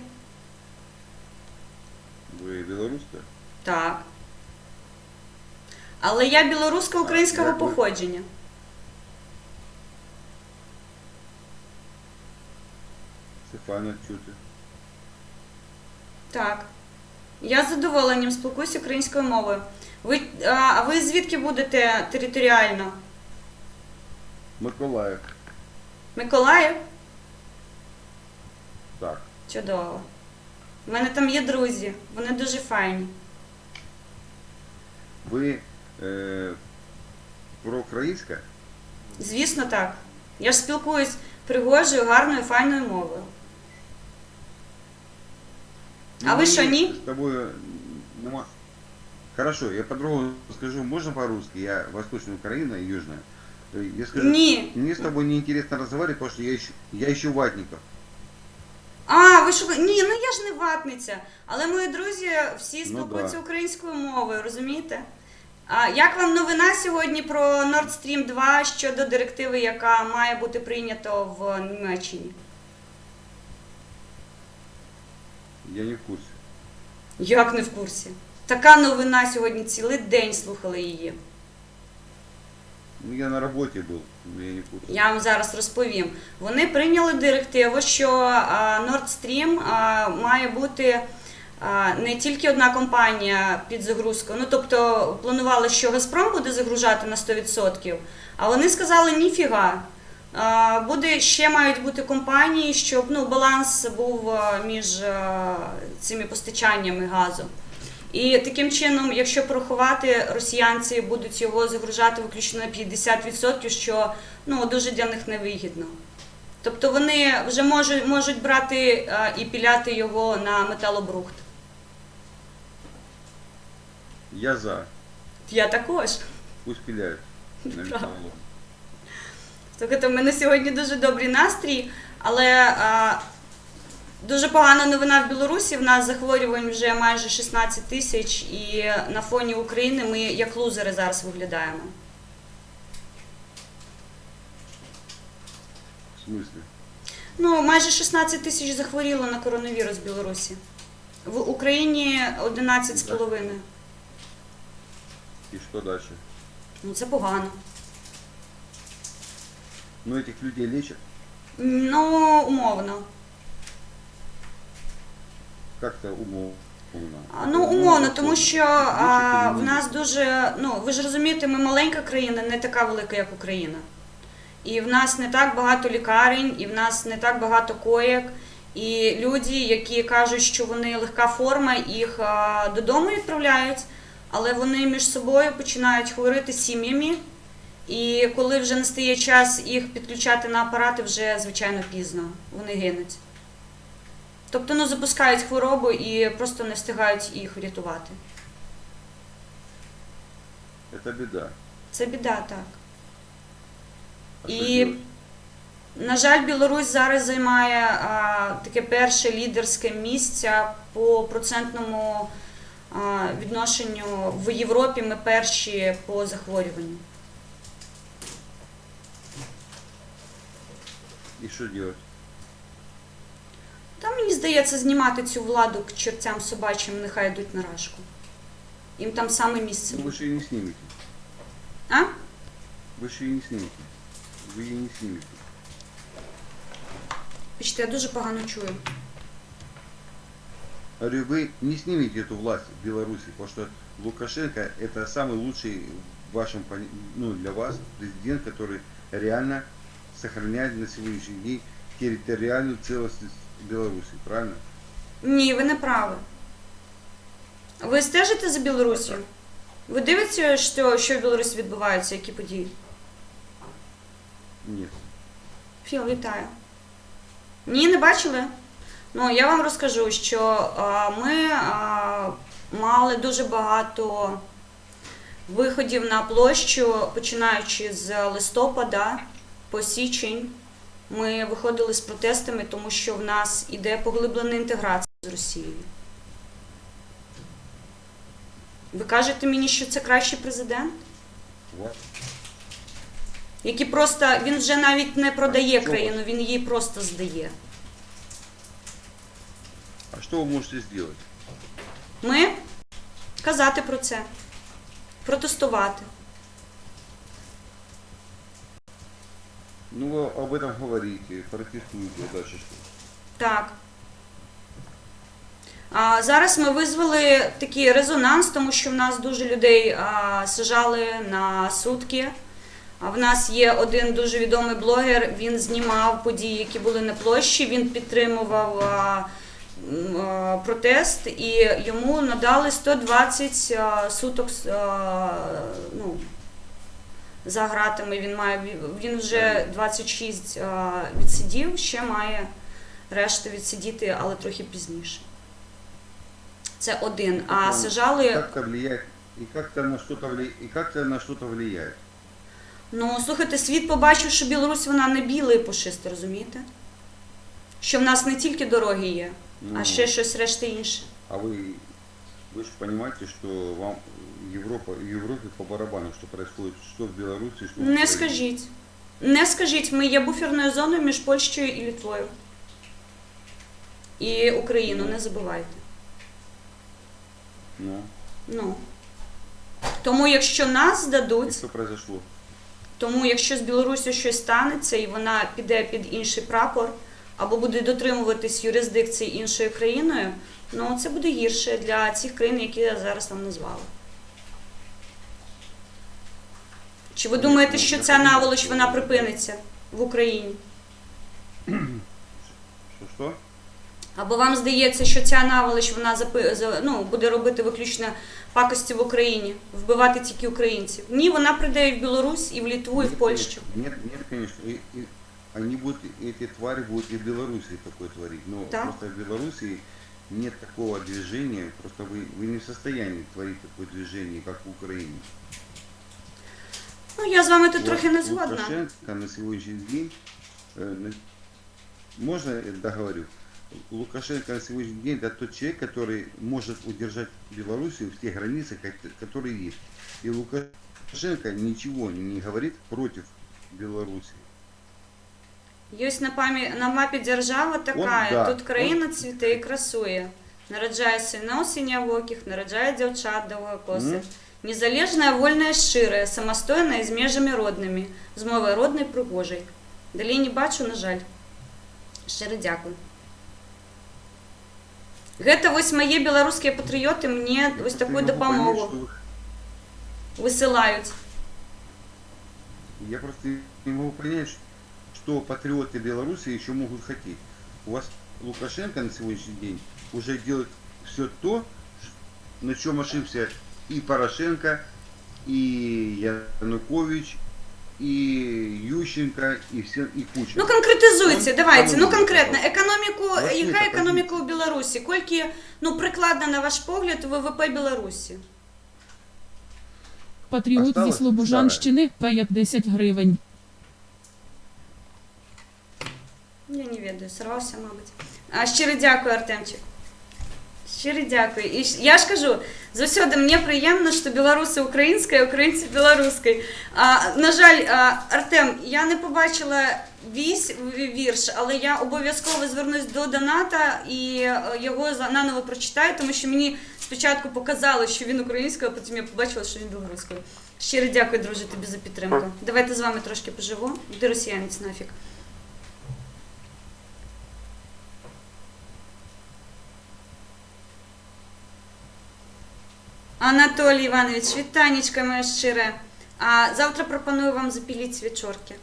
Ви білоруска? Так. Але я білорусько-українського Як ви? походження. Це файно чути. Так. Я з задоволенням спілкуюся українською мовою. А ви звідки будете територіально? Миколаїв. Миколаїв? Так. Чудово. У мене там є друзі, вони дуже файні. Ви проукраїнська? Звісно, так. Я ж спілкуюсь пригожою, гарною, файною мовою. А ви що, ні? З тобою нема. Хорошо, я по-другому скажу, можно по-русски? Я Восточная Украина и Южная. Я скажу, Ні. мне с тобой неинтересно разговаривать, потому что я ищу ватников. А, ви що? Ні, я ж не ватниця. Але мої друзі всі спілкуються да. українською мовою, розумієте? А як вам новина сьогодні про Nord Stream 2 щодо директиви, яка має бути прийнята в Німеччині? Я не в курсе. Як не в курсі? Така новина сьогодні, цілий день слухали її. Ну, я на работе был, но я не в курсе. Я вам зараз розповім. Вони прийняли директиву, що Nord Stream має бути не тільки одна компанія під загрузкою. Ну, тобто, планували, що Газпром буде загружати на 100%, а вони сказали, ніфіга. Ще мають бути компанії, щоб баланс був між цими постачаннями газу. І таким чином, якщо порахувати, росіянці будуть його загружати виключно на 50%, що дуже для них невигідно. Тобто вони вже можуть брати і піляти його на металобрухт. Я за. Я також. Пусть пиляют. На Правда. металлолом. Слухайте, в мене сьогодні дуже добрий настрій, але дуже погана новина в Білорусі. В нас захворювань вже майже 16 тисяч, і на фоні України ми як лузери зараз виглядаємо. В смысле? Майже 16 тисяч захворіло на коронавірус в Білорусі. В Україні 11,5. И что дальше? Це погано. Ну, этих людей лечат? Умовно. Как-то умов. умовно. Ну, умовно, тому що в Більше нас дуже, ну, ви ж розумієте, ми маленька країна, не така велика, як Україна. І в нас не так багато лікарень, і в нас не так багато коєк. І люди, які кажуть, що вони легка форма, їх додому відправляють, але вони між собою починають хворіти сім'ями. І коли вже настає час їх підключати на апарати, вже, звичайно, пізно. Вони гинуть. Тобто, ну, запускають хворобу і просто не встигають їх врятувати. Це біда. Це біда, так. А що І, делать? на жаль, Білорусь зараз займає таке перше лідерське місце по процентному відношенню. В Європі ми перші по захворюванню. І що делать? Та мені здається, знімати цю владу к чертям собачим, нехай йдуть на рашку. Їм там саме місце. Ну, ви ж її не знімете. А? Ви ж її не знімете. Ви її не знімете. Бачите, я дуже погано чую. Говорю, вы не снимете эту власть в Беларуси, потому что Лукашенко это самый лучший в вашем, ну, для вас президент, который реально сохраняет на сегодняшний день территориальную целостность Беларуси, правильно? Ні, ви не праві. Ви стежите за Білоруссю? Ви дивитеся, що в Білорусі відбувається, які події? Нет. Філ, вітаю. Ні, не бачили? Ну, я вам розкажу, що ми мали дуже багато виходів на площу, починаючи з листопада по січень. Ми виходили з протестами, тому що в нас іде поглиблена інтеграція з Росією. Ви кажете мені, що це кращий президент? Вот. Який просто, він вже навіть не продає країну, він її просто здає. А что вы можете сделать? Ми казати про це, протестувати. Ну, вы об этом говорите, протестуете, а дальше что? Так. Зараз ми визвали такий резонанс, тому що в нас дуже людей сажали на сутки. В нас є один дуже відомий блогер, він знімав події, які були на площі, він підтримував протест і йому надали 120 суток ну, за ґратами. Він вже 26 відсидів, ще має решту відсидіти, але трохи пізніше. Це один. А сажали... Как-то влияет, и как-то на что-то влияет, и как-то на что-то влияет. Ну, слухайте, світ побачив, що Білорусь, вона не біла і пушиста, розумієте? Що в нас не тільки дороги є, а ще щось решта інше. А вы же понимаете, что вам Европе по барабану, что происходит, что в Беларуси, что в Не Украине. скажіть. Не скажіть, ми є буферною зоною між Польщею і Литвою. І Україну, не забувайте. Ну, Ну. Тому якщо нас и здадуть, что произошло? тому якщо з Білоруссю щось станеться і вона піде під інший прапор, або буде дотримуватись юрисдикції іншою країною, ну це буде гірше для цих країн, які я зараз вам назвала. Чи ви думаєте, що ця наволоч, вона припиниться в Україні? Что? Або вам здається, що ця наволоч, вона буде робити виключно пакості в Україні, вбивати тільки українців? Ні, вона прийде і в Білорусь, і в Литву, і в Польщу. Нет, конечно. И они будут, эти твари будут и в Беларуси такое творить. Но Да. просто в Беларуси нет такого движения, просто вы не в состоянии творить такое движение, как в Украине. Ну, я з вами тут Вот трохи не згодна. Лукашенко на сегодняшний день, можно я договорю? Лукашенко на сегодняшний день это тот человек, который может удержать Белоруссию в тех границах, которые есть. И Лукашенко ничего не говорит против Беларуси. Ось на мапі держава така, да, тут країна цвіте і красує. Народжає синов синявоких, народжає дівчат довгокосих. Незалежная, вольная, ширая, самостойная, з межами родними, з мовою родної пригожий. Далі не бачу, на жаль. Щиро дякую. Гэта вось мае беларускія патрыёты мне вось такую Не могу понять, дапамогу что вы- высылаюць. Я просто не могу понять, что патриоты Беларуси еще могут хотеть. У вас Лукашенко на сегодняшний день уже делает все то, на чем ошибся и Порошенко, и Янукович, и Ющенко, и все, и Куча. Ну конкретизуйте, Он давайте, ну экономику конкретно, сказал. економіку, У вас є яка така економіка у Білорусі? Кольки, ну прикладно на ваш погляд, ВВП Білорусі? Патріот зі Осталось Слобожанщини, 50 гривень. Я не ведаю, сорвався, мабуть. Щиро дякую, Артемчик. Щиро дякую. І я ж кажу, завсёды мені приємно, що білоруси українською, а українці білоруською. На жаль, Артем, я не побачила весь вірш, але я обов'язково звернусь до Доната і його наново прочитаю, тому що мені спочатку показало, що він українською, а потім я побачила, що він білоруською. Щиро дякую, друже, тобі за підтримку. Давайте з вами трошки поживу. Ти росіянець нафіг. Анатолій Іванович, вітанечко моє щире. А завтра пропоную вам запілити свічорки.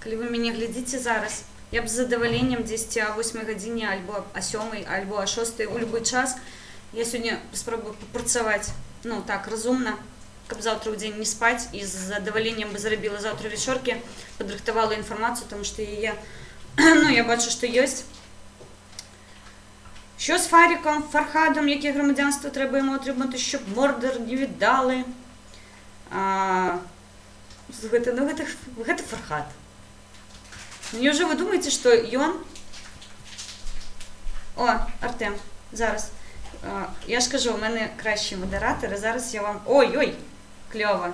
Коли ви мене глядите зараз, я б з задоволенням десь о 8 годині, або о 7, або о 6, у будь-який час. Я сьогодні спробую попрацювати, ну так, розумно, щоб завтра в день не спати, і з задоволенням би зробила завтра вечірки, підрихтувала інформацію, тому що її, ну, я бачу, що є. Що з Фаріком, Фархадом, яке громадянство треба йому отримати, щоб Мордор не віддали? Слухайте, ну гэта Фархад. Неужели ви думаєте, що ён... О, Артем, зараз. Я ж кажу, у мене кращі модератори, зараз я вам... Ой-ой, кльово.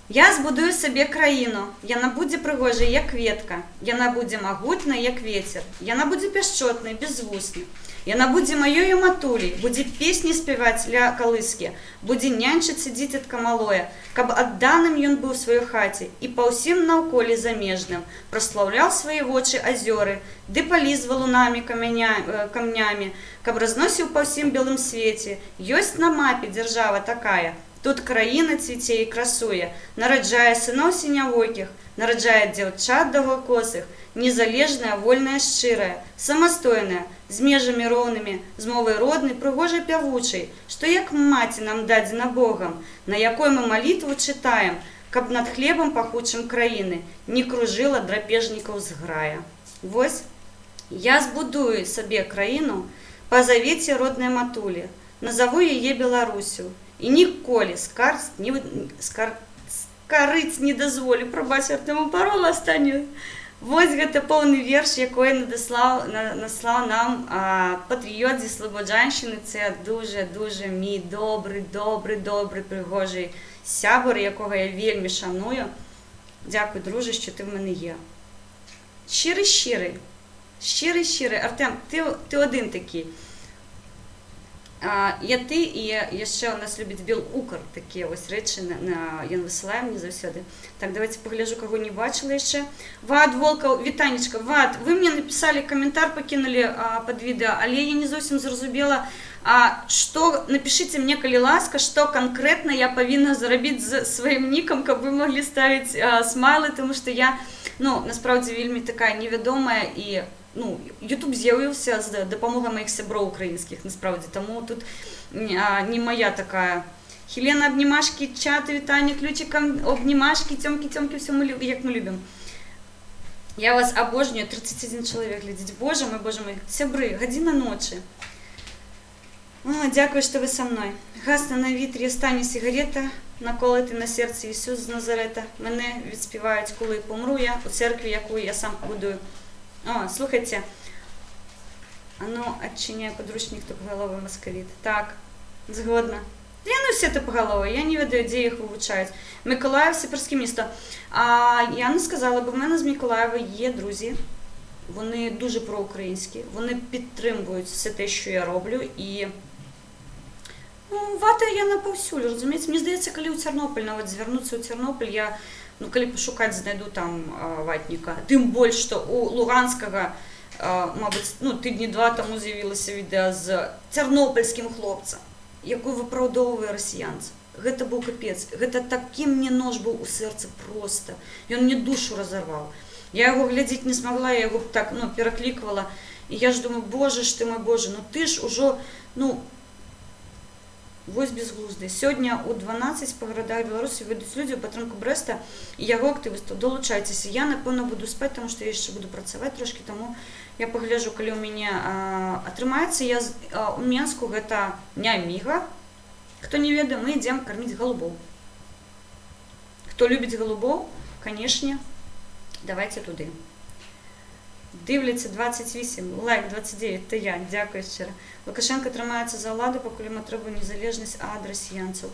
Я збудую собі країну, яна буде пригожа, як кветка, яна буде могутна, як ветер, яна буде пяшчотна, безвусна. Яна будзе маёю матуляй, будзе песні спяваць ля калыскі, будзе нянчыцца дзіцятка малое, каб адданым ён быў сваёй хаце і па ўсім наўколе замежным праслаўляў свае вочы азёры, ды палізваў лунамі камнямі, каб разносіў па ўсім белым свеце. Ёсць на мапе дзяржава такая, тут краіна цвіце і красуе, нараджае сыноў сінявокіх, нараджае дзяўчат даўгакосых, незалежная, вольная, шчырая, самастойная, з межамі роўнымі, з мовай роднай, прыгожай пявучай, што як маці нам дадзена Богам, на якой мы малітву чытаем, каб над хлебам пахучым краіны не кружыла драпежнікаў зграя. Вось, я збудую сабе краіну па завеце роднай матулі, назаву яе Беларусю, і ніколі скарыць не дазволю, прабач, Артему парола астаннюю. Вось гэта поўны верш, якой наслаў нам патрыёт зі Слободжанщини. Це дуже мій добрий, пригожий сябар, якого я вельми шаную. Дякую, друже, що ти в мене є. Щирий. Артем, ти один такий. Є ти, і ще у нас любить Білукр, такі ось речі, він висилає мені завсюди. Так, давайте погляжу, кого не бачила ще. Вад Волков, вітанечка, Вад, ви мені написали коментар, покинули під відео, але я не зовсім зрозуміла, що, напишіть мені, коли ласка, що конкретно я повинна зробити з своїм ніком, щоб ви могли ставити смайли, тому що я, ну, насправді, вельми така невідома і... Ну, YouTube з'явився з допомогою моїх сябров українських, насправді, тому тут не моя така. Хелена, обнімашки, чати, вітання, ключиком, обнімашки, тьомки, все, як ми любимо. Я вас обожнюю, 31 чоловік глядить. Боже мой, сябри, година ночі. О, дякую, що ви со мною. Гасна на вітрі останні сигарета, наколити на серці Ісус з Назарета. Мене відспівають, коли помру я у церкві, яку я сам будую. О, слухайте. Ану, отчиняй подручник тупоголовый московит. Так, згодна. Я не все тупоголові, я не ведаю, де їх вивчають. Миколаїв, Сіперське місто. Я не сказала, бо в мене з Миколаєва є друзі. Вони дуже проукраїнські, вони підтримують все те, що я роблю. І ну, вата я на повсюль, розумієте? Мені здається, коли у Тернопіль, навіть звернутися у Тернопіль, я... Ну, коли пошукати, знайду там ватника. Тим більше, що у Луганського мабуть, ну, тижні-два тому з'явилося відео з тернопільським хлопцем, який виправдовує росіянців. Гэта быў капец. Гэта такі мне нож быў у сэрцы просто. Ён мне душу разорваў. Я яго глядзець не смогла, я яго так, ну, перакліквала. І я ж думаю, боже ж ты мой боже, ну ты ж ужо, ну, вось безглузды. Сёння у 12 па гарадах Беларусі выйдуць людзі ў падтрымку Брэста і яго актывістаў. Долучайцеся. Я, напэўна, буду спаць, таму што я яшчэ буду працаваць трошкі, таму я пагляджу, калі ў мяне атрымаецца. Я у Менску, гэта Няміга. Хто не ведае, мы ідзем карміць голубоў. Хто любіць голубоў, канешне, давайте туды. Дивляться 28, лайк 29, то я, дякую щиро. Лукашенко тримається за владу, поки йому треба незалежність ад росіянців.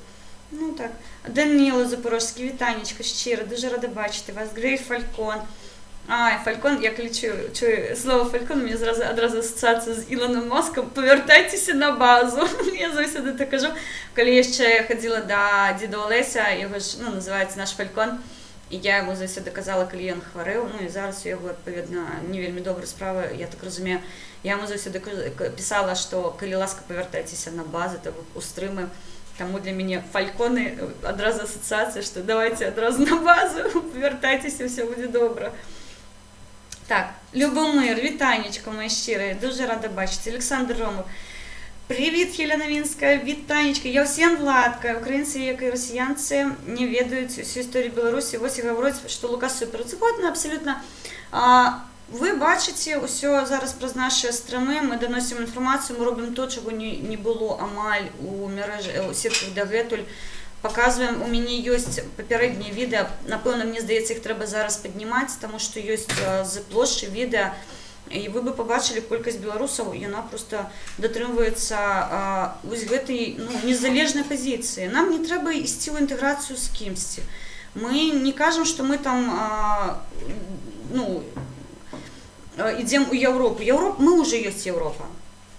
Ну так. Данило Запорожський, вітанечко, щиро, дуже рада бачити вас. Грей Фалькон. Ай, Фалькон, я чую слово Фалькон, мені одразу асоціація з Ілоном Маском. Повертайтеся на базу. Я завжди так кажу. Коли я ще ходила до діда Олеся, його ж, ну, називається наш Фалькон. І я йому завжди казала, коли він хворів, ну і зараз у його, відповідно, не вельми добра справа, я так розумію. Я йому завжди писала, що коли ласка повертайтеся на базу, то устримуємо. Тому для мене фалькони одразу асоціація, що давайте одразу на базу, повертайтеся, все буде добре. Так, Любомир, вітанечко моє щире, дуже рада бачити. Олександр Ромов. Привіт, Єлена Мінська, вітанечка. Я всім Владка. Українці, як і росіянці, не ведають всю історію Білорусі. Ось і говорять, що Лука супер. Це абсолютно. Ви бачите, усе зараз про наші стріми, ми доносимо інформацію, ми робимо то, чого не було амаль у мережі, у сітках дагетуль. Показуємо, у мене є попередні відео, напевно, мені здається, їх треба зараз піднімати, тому що є з площі відео. І ви б побачили кількість білорусів, вона просто дотримується ось гэтай, ну, незалежної позиції. Нам не треба йти в інтеграцію з кимось. Ми не кажемо, що ми там, ну, йдемо у Європу. Ми вже є Європа.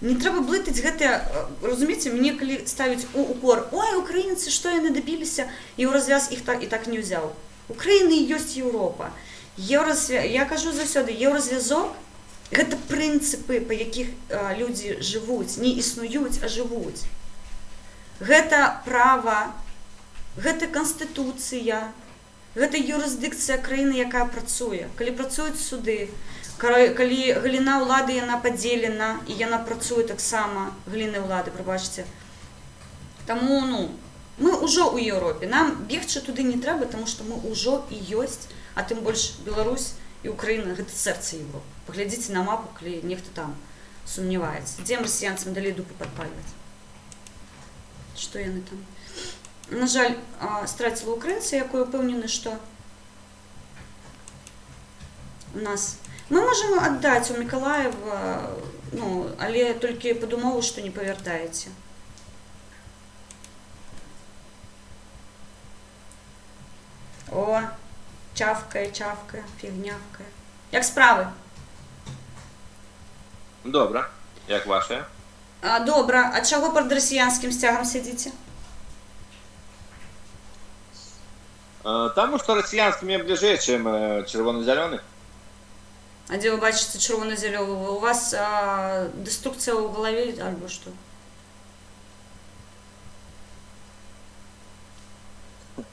Не треба блитати гэта, розумієте, мені коли ставить укор, ой, українці, що вони добилися, і у розв'яз їх так, і так не взяв. Україна є Європа. Я кажу завжди, єврозв'язок, гэта прынцыпы, па якіх людзі жывуць, не існуюць, а жывуць. Гэта права, гэта канстытуцыя, гэта юрысдыкцыя краіны, якая працуе. Калі працуюць суды, калі галіна ўлады яна падзелена, і яна працуе таксама, галіны ўлады, прабачце. Таму, ну, мы ўжо ў Еўропе, нам бегчы туды не трэба, таму што мы ўжо і ёсць, а тым больш Беларусь і Украіна, гэта сэрца Европы. Паглядзіце на мапу, калі нехто там сумняваецца. Дзе расіянцам далі дупы падпальваць? Што яны там? На жаль, страціла украінца, якой упэўнены, што у нас... Мы можам аддаць у Мікалаева, ну, але толькі пад умову, што не павяртаеце. О, чавкає, фігнявкає. Як справи? Добре. Як ваше? Добре. А чого під росіянським стягом сидите? Тому що росіянський мені ближче, ніж червоно-зелений. А де ви бачите червоно-зеленого? У вас деструкція у голові або що?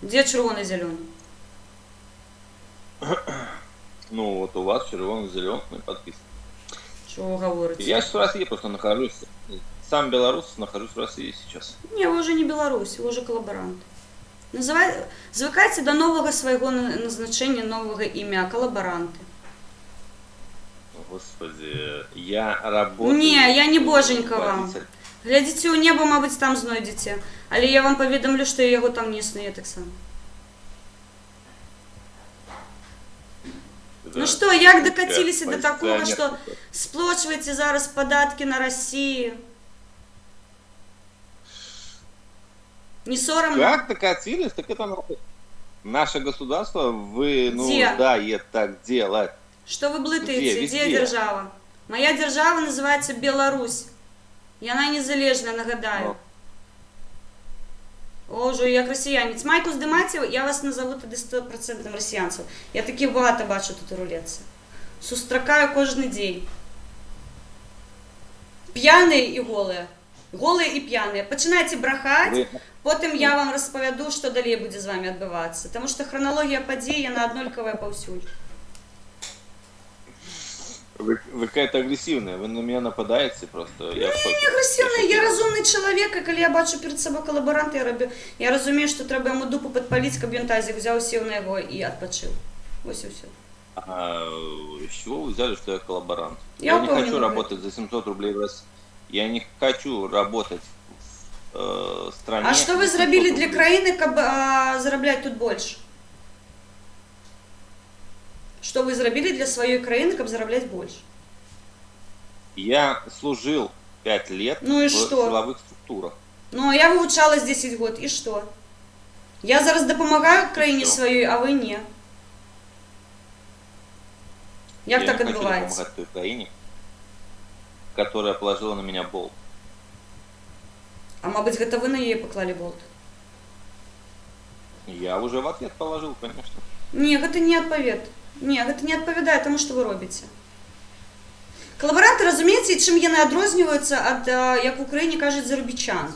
Де червоно-зеленый? Ну, вот у вас червоно-зеленый подписан. Чего говорите? Я сейчас в России просто нахожусь. Сам белорус, нахожусь в России сейчас. Не, вы уже не Беларусь, вы уже коллаборант. Звыкайте до нового своего назначения, нового имя, коллаборанты. Господи, я работаю... Не, я не боженька вам. Глядите у неба, мабуть, там знойдете. Але я вам повідомлю, що його там не існує так само. Да. Ну что, як докатились до такого, что сплачиваете зараз податки на Россию? Не соромно? Как докатились? Так это наше государство вынуждает так делать. Что вы блытаете? Где держава? Моя держава называется Беларусь. И она незалежная, нагадаю. О, уже як росіянець. Майку здимайте, я вас назову тоді 100% росіянців. Я таких багато бачу тут у рулетці. Сустракаю кожен день. П'яні і голі. Голі і п'яні. Починайте брехати, потім я вам розповіду, що далі буде з вами відбуватися. Тому що хронологія подій, вона однолькова повсюдь. Вы какая-то агрессивная, вы на меня нападаете просто. Я в шоке. Не агресивний, я розумний чоловік, і коли я бачу перед собою колаборанта, я розумію, що треба йому дупу підпалити, щоб він тазик взяв, сів на його і відпочив. Ось і все. А с чего вы взяли, что я коллаборант? Я Я не помню, хочу говорит. работать за 700 рублей в России. Я не хочу работать в стране. А що ви за 700 зробили для рублей. країни, щоб заробляти тут більше? Что вы зробили для своей країни, щоб заробляти більше? Я служил 5 лет Ну и в что? силовых структурах. Ну, а я вивчалась 10 років, і що? Я зараз допомагаю країні що? своїй, а ви ні. Як Я так не хочу відбувається? помогать той Украине, которая положила на меня болт. А мабуть, гэта ви на її поклали болт? Я уже в ответ положил, конечно. Ні, гэта не відповідь. Ні, гэта не відповідає тому, що ви робите. Колаборанти, розумієте, чим вони відрізняються від, як в Україні кажуть, заробітчан.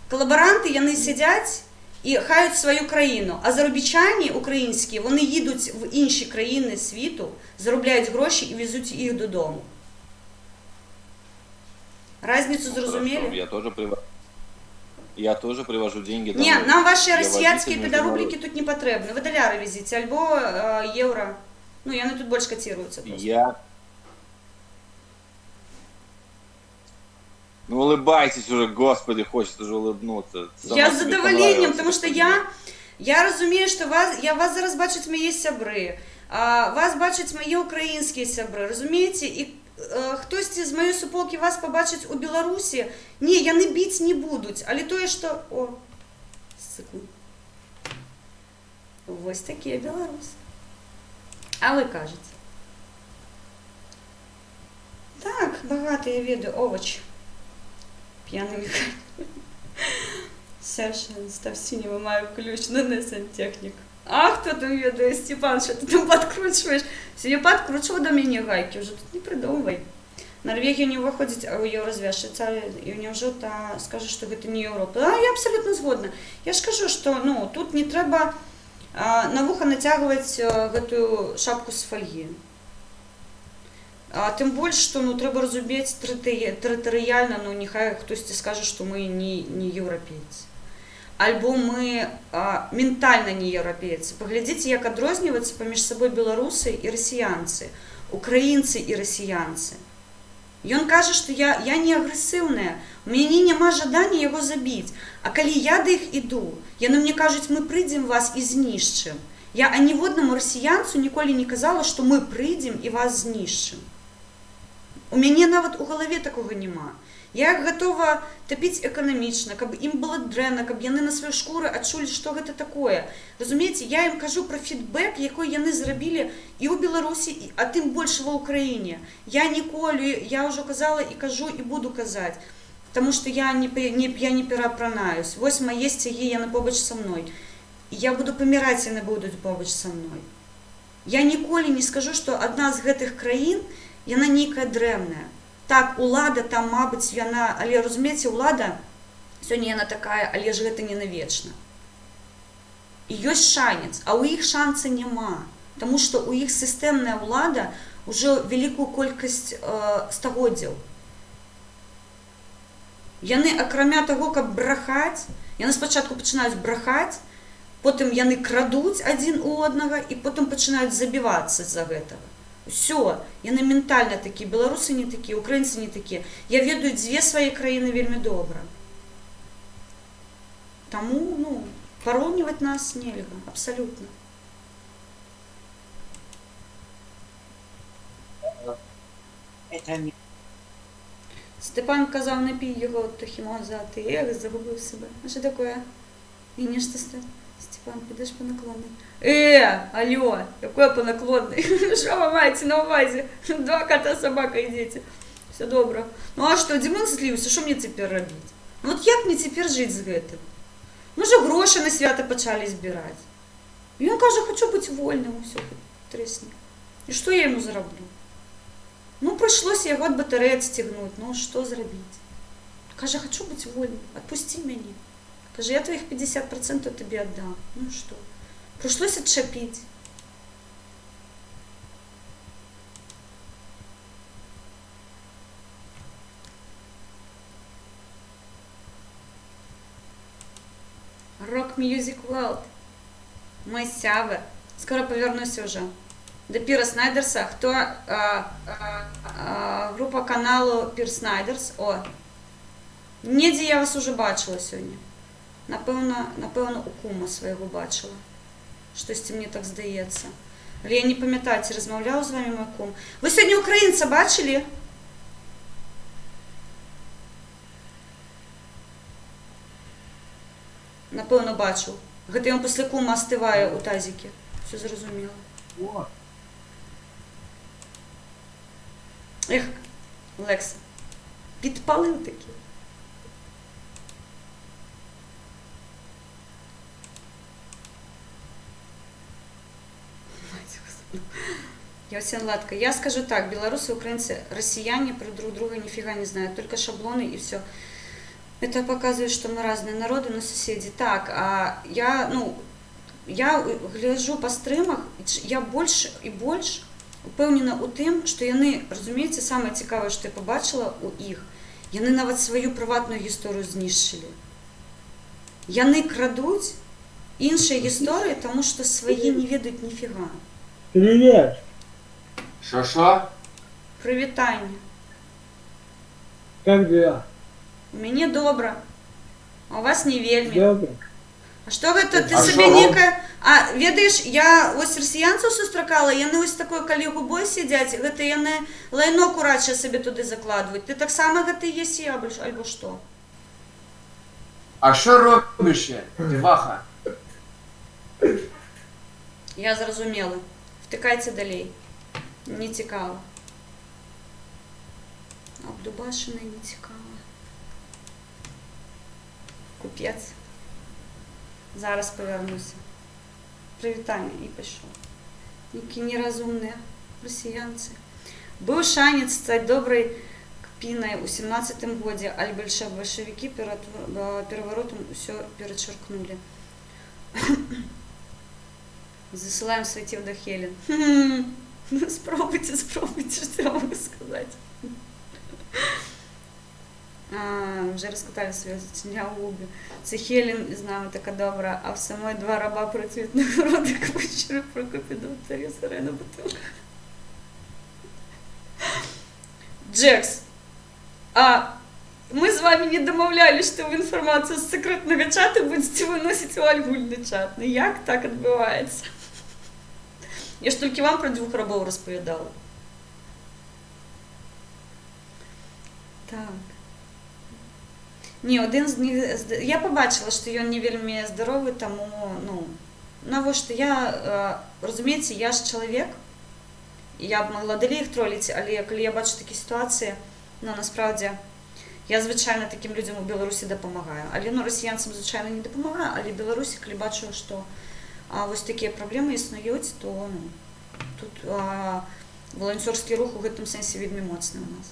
Колаборанти, вони сидять і хають свою країну, а заробітчані українські, вони їдуть в інші країни світу, заробляють гроші і везуть їх додому. Разницю Ну, зрозуміли? хорошо, я тоже привожу деньги домой. Ні, нам ваші Я росіянські водитель підорубліки тут не потрібні. Ви доляри везіть, або євро. Ну, і вони тут більше котируються просто. Я... Ну улыбайтесь уже, господи, хочется уже улыбнуться. Сама Я з себе задоволенням, понравилась, тому що господи. я розумію, що вас зараз бачать мої сябри, вас бачать мої українські сябри, розумієте? І хтось з моєї суполки вас побачить у Білорусі, ні, я не бить не будуть, але то, що... О, секунду. Ось такі білоруси. А ви кажете? Так, багато я веду, овочі. П'яний Михайло. Совершенно став синего маю ключ на сантехник. А хто там ведає, Степан, що ти там подкручуєш? Сьогодні подкручував до мене гайки, вже тут не придумывай. Норвегия не выходит, а у Еврозвяз, Швейцария, и неужели та скажет, что это не Европа. А я абсолютно згодна. Я ж кажу, що ну, тут не треба на вуха натягивать эту шапку з фольги. Тим більше, що ну, треба розуміти територіально, ну нехай хтось скаже, що ми не європейці. Альбо ми ментально не європейці. Поглядіть, як відрізняються поміж собою білоруси і росіянці, українці і росіянці. І він каже, що я не агресивна, у мене нема жадання його забити. А коли я до їх іду, вони мені кажуть, ми прийдемо вас і знищимо. Я аніводному росіянцю ніколи не казала, що ми прийдемо і вас знищимо. У мяне нават у галаве такого няма. Я іх гатова тапіць эканамічна, каб ім было дрэнна, каб яны на сваёй шкуры адчулі, што гэта такое. Разумееце, я ім кажу пра фідбэк, якой яны зрабілі і ў Беларусі, а тым больш ва Ўкраіне. Я ніколі, я ўжо казала і кажу і буду казаць, таму што я не пераапранаюсь. Вось мае сцягі, яны побач са мной. І я буду паміраць, яны будуць побач са мной. Я ніколі не скажу, што адна з гэтых краін яна нейкая дрэнная. Так, улада там, мабыць, яна, але разумееце, улада, сёння яна такая, але ж гэта не навечна. І ёсць шанец, а ў іх шанца няма, таму што ў іх сістэмная ўлада ўжо вялікую колькасць стагоддзяў. Яны, акрамя таго, каб брахаць, яны спачатку пачынаюць брахаць, потым яны крадуць адзін у аднага і потым пачынаюць забівацца з-за гэтага. Все, яны ментальна такія, беларусы не такія, украінцы не такія. Я ведаю дзве свае краіны вельмі добра. Таму, ну, параўніваць нас нельга, абсалютна. Степан казав, не пій його тохімозати. Ех, загубив себе. А що таке? І нічто Степан, підеш по наклонной. Алло, какой по наклонной? Что вы маете на увазі? Два кота, собака и дети. Все добре. Ну а что, Димон злився, що мені тепер робити? Ну от як мені тепер жити з гэтым? Ми же гроші на свято почали збирати. І він каже, хочу бути вольним, все, тресні. І що я йому зроблю? Ну, прийшлося його від батареї відстігнути. Ну, що зробити? Каже, хочу бути вольним, відпусти мене. Каже, я твоїх 50% тобі віддам. Ну що? Прийшлося відчепити. Rock Music World. Мой сявер. Скоро повернусь уже. До Піра Снайдерса. Хто група каналу Пір Снайдерс. О. Ніде я вас уже бачила сьогодні. Напевно, у кума свого бачила. Щось мені так здається. Але я не пам'ятаю, чи розмовляла з вами мой кум. Ви сьогодні українця бачили? Напевно, бачу. Говорить, він після кума остиває у тазіки. Все зрозуміло. Ех, Лекса, підпалив таки. Ясен Ладка. Я скажу так, белорусы, украинцы, россияне про друг друга нифига не знают, только шаблоны и все. Это показывает, что мы разные народы, но соседи. Так, а я гляжу по стримах, я більше і більше впевнена у тим, що вони, розумієте, саме цікаве, що я побачила у їх, вони навіть свою приватну історію знищили. Вони крадуть інші історії, тому що свої не ведуть ніфіга. Привіт! Що? Привітання. Як дела? Мені добре, а у вас не вельми. Добре. А що гэта ти А собі що? нека... А, ведаєш, я ось росіянців сустракала, яны ось такою калігубой сидять, гэта яны лайно кураче собі туди закладывают. Ти так само гэта єсі, або що? А що робиш, діваха? Я зрозуміла. Втикайте далей. Не цікаво. Обдубашений не цікаво. Купець. Зараз повернуся. Привітання і пішов. Які нерозумні росіянці. Был шанец стать доброй кпиной у 17-м годе, аль большевики переворотом все перечеркнули. Засылаем святив до Хелен. Ну, спробуйте, что я могу сказать. Вже розкатали свої зачиня у Лубі. Це Хелен, з нами така добра, а в самої два раба процвітних родик вечора Прокопі до Вікторії Сарена бутилка. Джекс, мы с вами не домовлялись, что вы информацию с секретного чата будете выносить в альгульный чат. Ну як так відбувається? Я ж тільки вам про двох рабов розповідала. Так. Ні, один з них... Я побачила, що він не вельми здоровий, тому, навіщо я, розумієте, я ж чоловік, і я б могла далі їх тролити, але коли я бачу такі ситуації, насправді, я, звичайно, таким людям у Білорусі допомагаю. Але, росіянцям, звичайно, не допомагаю, але в Білорусі, коли бачу, що ось такі проблеми існують, то, тут волонтерський рух у гэтым сенсі вельми моцний у нас.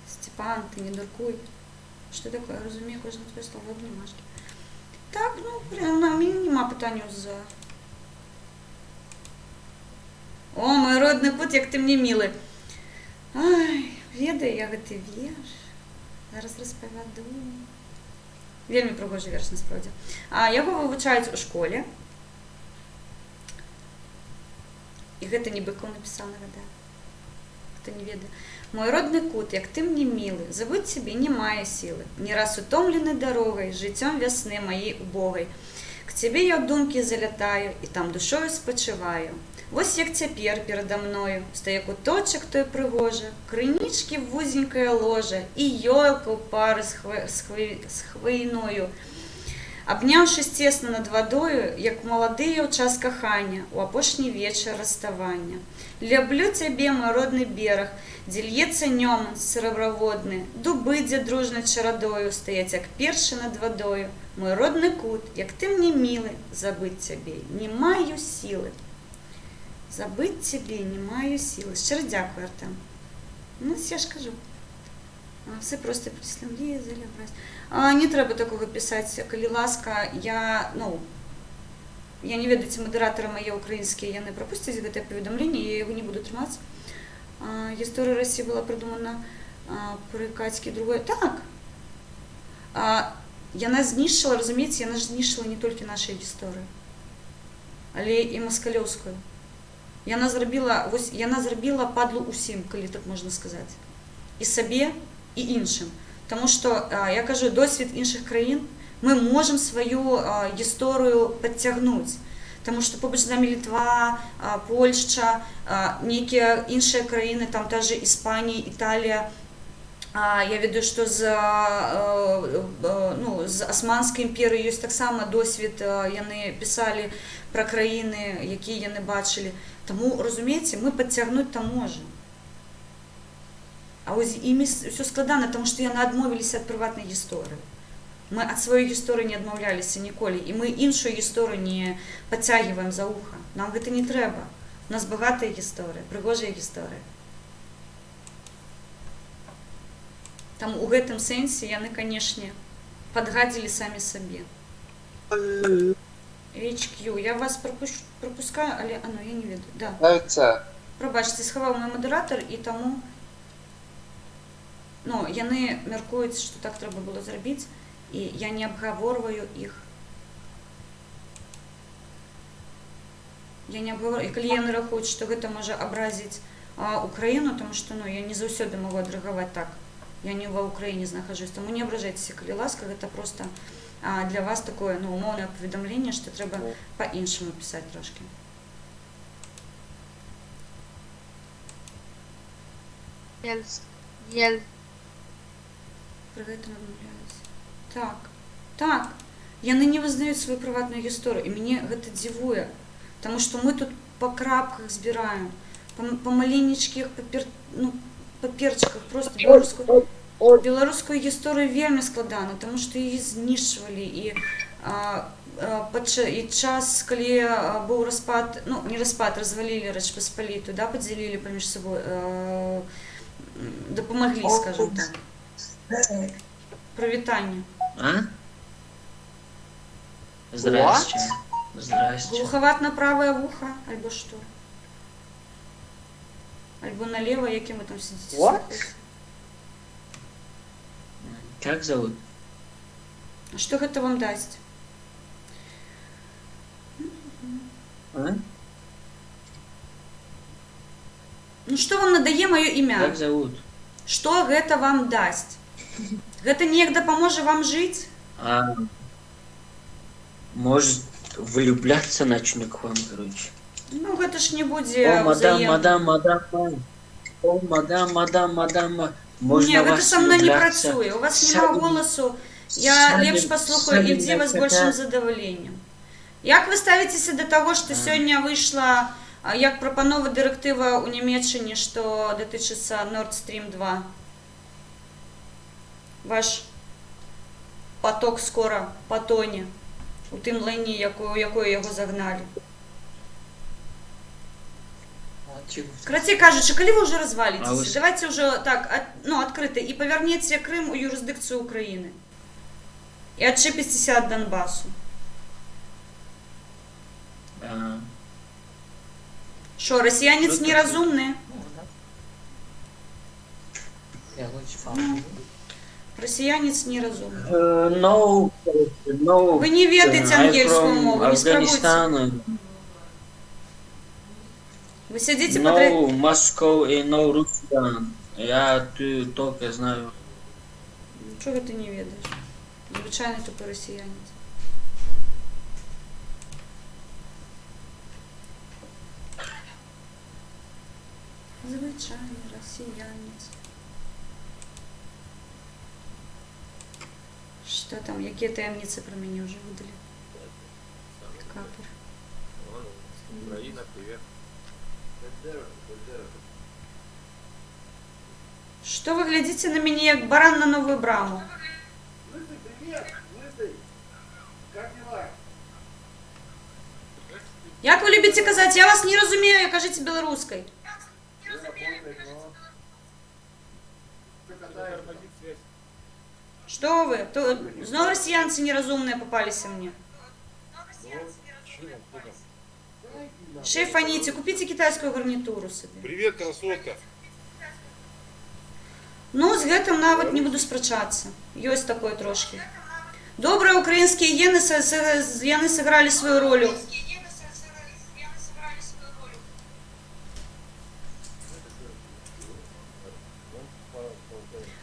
Степан, ты не дуркуй. Что такое? Я розумію, кожен твоє слово обнімашки. Так, на мені нема питань за... О, мой родний пут, як ти мені милий. Ай, ведаю, я гэты вірш. Зараз розповіду. Вельми пригожий вірш, насправді. Його вивчають у школі. І гэта не Быков написал, нагадаю. Хто не ведає. Мой родный кут, як ты мне милый, забыть тебе не мая силы, не раз утомленный дорогой, життям весны моей убогой. К тебе я в думки залятаю, і там душою спочиваю. Ось як цяпер передо мною стає куточок той пригоже, кринички вузенькое ложе і ёлка у пари з хвойною. Обнявшись тесно над водою, як молодые у час кохання, у апошній вечір розставання. Люблю тебе, мой родний берег, дзе льецца нём срэбраводны, дубы, дзе дружна чарадою стаяць, як першы над вадою. Мой родны кут, як ты мне мілы, забыць цябе не маю сілы. Забыць цябе не маю сілы. Шчыра дзякую, Артем. Ну, я ж кажу. Все просто приславлі, залябраць. Не трэба такога пісаць, калі ласка, я не ведаю, ці мадэратары мае украінскія, яны прапусцяць гэтае паведамленне, я яго не буду трымаць. Гісторыя Расіі была прыдумана пры Кацькі другой. Так. Яна знішчыла, разумееце, яна ж знішчыла не толькі нашай гісторыі, але і маскалёўскую. Яна зрабіла падлу ўсім, калі так можна сказаць. І сабе, і іншым. Таму што, я кажу, досвед іншых краін, мы можам сваю гісторыю падцягнуць. Таму што побач з намі Літва, Польшча, нейкія іншыя краіны, там та же Іспанія, Італія. Я ведаю, што з Асманскай імперыі ёсць таксама досвед, яны пісалі пра краіны, якія яны бачылі. Таму, разумееце, мы падцягнуць там можам. А вось імі ўсё складана, таму што яны адмовіліся ад прыватнай гісторыі. Мы ад сваёй гісторыі не адмаўляліся ніколі, і мы іншую гісторыю не падцягваем за уха. Нам гэта не трэба. У нас багатая гісторыя, прыгожая гісторыя. Там у гэтым сэнсе яны, канешне, падгадзілі самі сабе. HQ, я вас пропускаю, але я не ведаю. Да. Прабачце, схаваў мой мадэратар, і таму яны мяркуюць, што так трэба было зрабіць, і я не абгаворваю іх. І калі яны рахуюць, што гэта можа абразіць Украіну, таму што я не заўсёды магу адрэагаваць так. Я не ва Ўкраіне знахажусь, таму не абражайцеся, калі ласка, гэта проста для вас такое умоўнае паведамленне, што трэба па-іншаму пісаць трошкі. Пры гэтым адмаўляюся. Так. Яны не вызнаюць сваю прыватную гісторыю, і мяне гэта дзівуе, таму што мы тут па крапках збіраем, па маленечкіх паперчыках, просто беларускую гісторыю вельмі складана, таму што яе знішчвалі, і час, калі быў распад, не распад, развалілі Рэч Паспалітую, падзялілі паміж сабой, дапамаглі, скажам так. Прывітанне. Здрасте. Глухават на правае вуха, альбо што? Альбо налево, яким вы там сидите? Как зовут? А что это вам даст? Что вам надае мое имя? Как зовут? Что это вам даст? Это неяк дапаможа вам жить? Может, влюбляться начну к вам, короче. Гэта ж не будзе мадам. Можно гэта вас са мной не влюбляться. працуе. У вас няма голасу. Я лепш паслухаю і дзе вас большим задаваленнем. Як вы ставіцеся да таго, што сёння выйшла як прапанова дырэктыва ў Нямецчыне, што датычыцца Nord Stream 2? Ваш поток скора патоне у тым лайне, якое яго загналі. Карацей кажучы, калі вы ўжо разваліцеся, давайте ўжо так, адкрыта, і павярнеце Крым у юрысдыкцыю Украіны. І адчэпіцеся ад Донбасу. Шо, расіянец неразумны? Расіянец неразумны. Вы не ведаеце ангельскую мову, не спрабуйце. Вы сидите No Moscow и no Russian. Я только знаю. Чего ты не ведаешь? Звычайный тупой россиянец. Звычайный россиянец. Что там? Какие таємниці про меня уже выдали? Капер. Украина, привет. Что вы глядите на меня, как баран на новую браму? Як вы любите казать? Я вас не разумею, кажите белорусской. Что вы? То, снова россиянцы неразумные попались мне. Шеф, фаните, купите китайскую гарнитуру себе. Привет, красотка. Ну, з гэтым нават не буду спрачацца. Ёсць такое трошки. Добрыя украінскія гены яны сыгралі сваю ролю.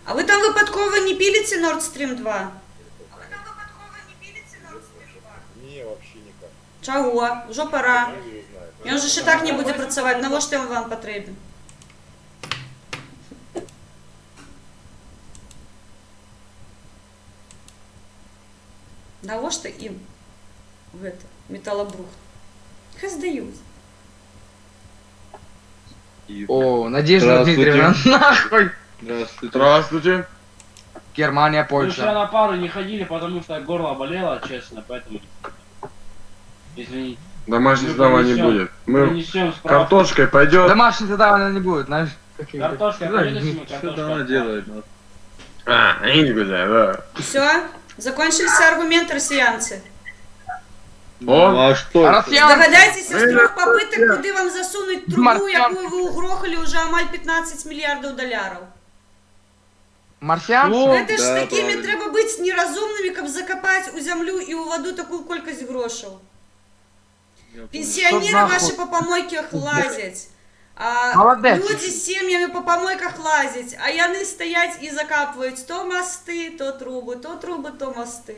А вы там выпадкова не піліце Nord Stream 2? Не, вообще никак. Чаго? Ужо пора. Ён же і так не будзе працаваць. Навошта ён вам патрэбен? Навошта ім гэта металлобрух? Хай здаюць. О, Надежда Дмитриевна, нахуй! Здравствуйте. Здравствуйте. Германия, Мы вчера Польша. на пару не ходили, потому что горло болело, честно, поэтому... Извините. Домашнего Мы задания не принесем- будет. Мы Принесем справку. картошкой пойдет. Домашнего задания не будет, знаешь. Картошка, принесем и картошка. делает? А, я не буду, да. Все? Закончились все аргументы, россиянцы. О, А что? Россиян! Здогадайтесь з трьох попиток, куди вам засунуть трубу, Марсіан. яку ви угрохали вже амаль 15 мільярдів доларів. Марсианцы? Гэта ж да, такими правильно. треба бути неразумними, каб закопати у землю і у воду таку кількість грошей. Пенсионеры Что нахуй? ваши по помойках лазять. А Молодець. люди з сім'ями по помойках лазять, а яны стоять і закапують то мости, то труби, то мости.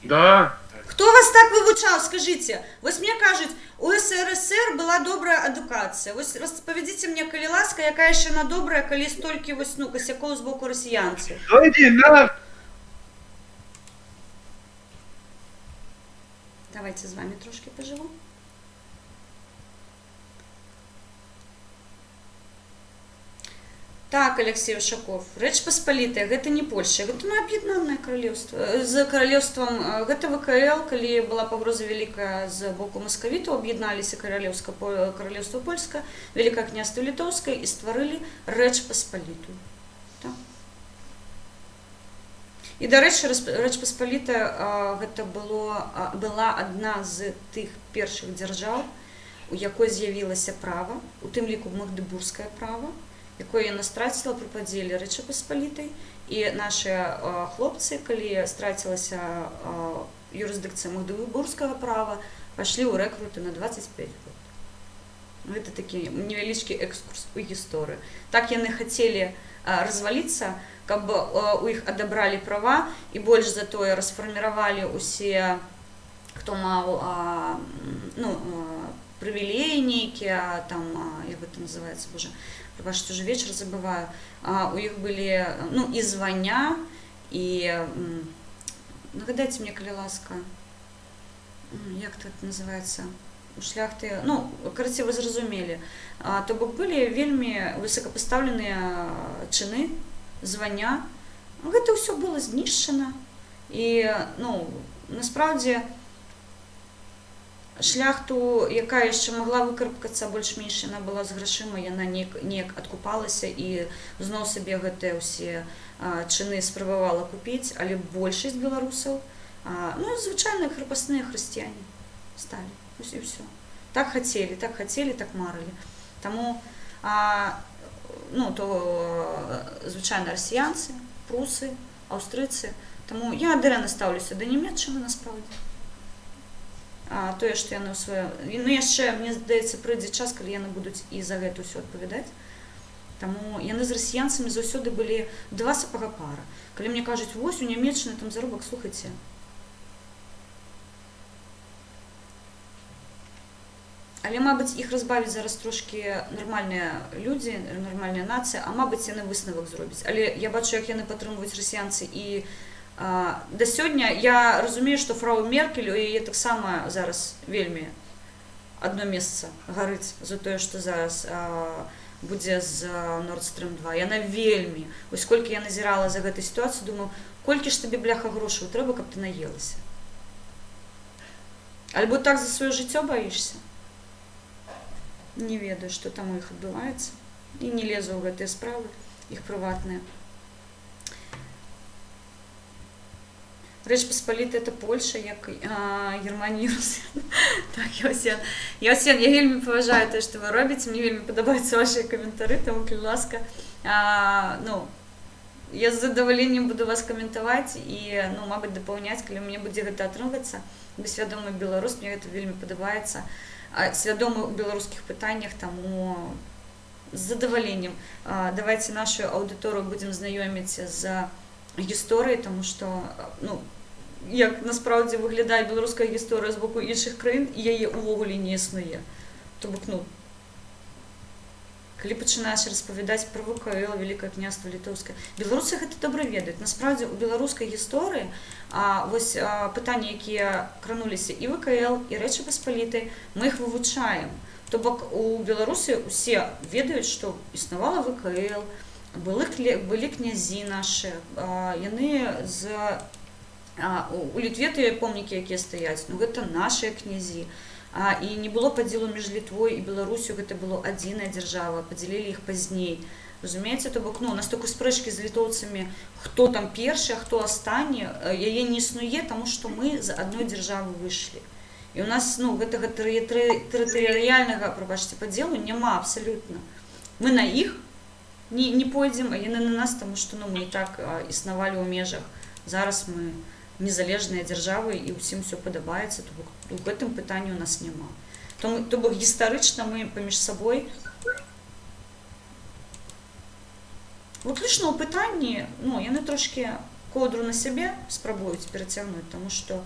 да. Хто вас так вивчав, скажіть? Ось мені кажуть, у СРСР була добра едукація. Ось розповідіть мені, коли ласка, яка ще на добра, коли стільки ось, ну, косяков з боку росіянців. Давайте з вами трошки поживу. Так, Алексей Ушаков, Рэч Паспалітая, гэта не Польша, гэта ну, аб'яднанае каралеўства. З каралеўствам, гэта ВКЛ, калі была пагроза вялікая з боку маскавітаў, аб'ядналіся каралеўства польскае, Вялікае княства літоўскае і стварылі Рэч Паспалітую. Так. І, дарэчы, Рэч Паспалітая гэта была адна з тых першых дзяржаў, у якой з'явілася права, у тым ліку магдебургскае права, якое яна страціла пры падзеле Рэчы Паспалітай, і нашыя хлопцы, калі страцілася юрысдыкцыя магдебургскага права, пайшлі ў рэкруты на 25 год. Гэта такі невялічкі экскурс у гісторыю. Так яны хацелі разваліцца, каб у іх адабралі права і больш за тое расфарміравалі усе, хто маў прывілеі нейкія, там, як гэта называецца, боже, прабачце, уже вечер забываю, у іх былі, ну, і звання, і, нагадайце мне, калі ласка, як это называецца, у шляхты, ну, караце, вы зразумелі, то бок былі вельмі высокапастаўленыя чыны, звання, гэта ўсё было знішчана, і, ну, насправді, шляхту, якая яшчэ магла выкарпкацца больш-менш, яна была з грашыма, яна неяк адкупалася і зноў сабе гэтыя ўсе чыны спрабавала купіць, але большасць беларусаў, ну, звычайныя крапасныя хрысціяне сталі, і ўсё. Так хацелі, так марылі. Таму, ну, то звычайна расіянцы, прусы, аўстрыйцы, таму я дрэнна стаўлюся да Нямецчыны насправді. Тое, што яны ў сваё... Ну, яшчэ, мне здаецца, прыйдзе час, калі яны будуць і за гэта ўсё адпавядаць. Таму яны з расіянцамі заўсёды былі два сапага пара. Калі мне кажуць, вось, у Нямецчыны там заробак, слухайце. Але, мабыць, іх разбавіць зараз трошкі нармальныя людзі, нармальная нацыя, а, мабыць, яны высновак зробяць. Але я бачу, як яны падтрымліваюць расіянцы і да сёння я разумею, што фрау Меркель, у яе таксама зараз вельмі адно месца гарыць за тое, што зараз будзе з Nord Stream 2. Яна вельмі. Вось колькі я назірала за гэтай сітуацыю, думаю, колькі ж табе, бляха, грошаў трэба, каб ты наелася. Альбо так за сваё жыццё баішся? Не ведаю, што там у іх адбываецца. І не лезу ў гэтыя справы, іх прыватныя. Рэч Паспаліта — это Польша, як Германія і Русія. Так, Яўсен, я вельмі паважаю тое, што вы робіце, мне вельмі падабаюцца вашыя каментары, таму, калі ласка, я з задаваленнем буду вас каментаваць і, мабыць, дапаўняць, калі мне будзе гэта атрымвацца. Вы свядомы беларус, мне гэта вельмі падабаецца. Свядомы ў беларускіх пытаннях, таму з задаваленнем. Давайце нашу аўдыторыю будзем знаёміць з гісторыі, таму што, як насправдзе выглядае беларуская гісторыя з боку іншых краін, і яе ўвогуле не існуе. То бок, калі пачынаеш распавядаць пра ВКЛ, Вялікае княства Літоўскае, беларусы гэта добра ведаюць. Насправдзе, у беларускай гісторыі вось пытанні, якія крануліся і ВКЛ, і Рэчы Паспалітай, мы іх вывучаем. То бок, у Беларусі ўсе ведаюць, што існавала ВКЛ, былі князі нашы, яны у Літве тыя помнікі, якія стаяць, гэта нашыя князі. І не было падзелу між Літвой і Беларусю, гэта было адзіная дзяржава, падзялілі іх пазней. Разумееце, то бок, у нас такой спрэчкі з літоўцамі, хто там першы, а хто астанні, яе не існуе, таму што мы з адной дзяржавы выйшлі. І у нас, гэтага тэрытарыяльнага, прабачце, падзелу няма абсалютна. Мы на іх не пойдзем, а яны на нас, таму што мы і так існавалі ў межах. Зараз мы незалежныя дзяржавы і ўсім усё падабаецца, то бок у гэтым пытанні у нас няма. То бок гістарычна мы паміж сабой выключна ў пытанні, яны трошкі коўдру на сябе спрабуюць перацягнуць, таму што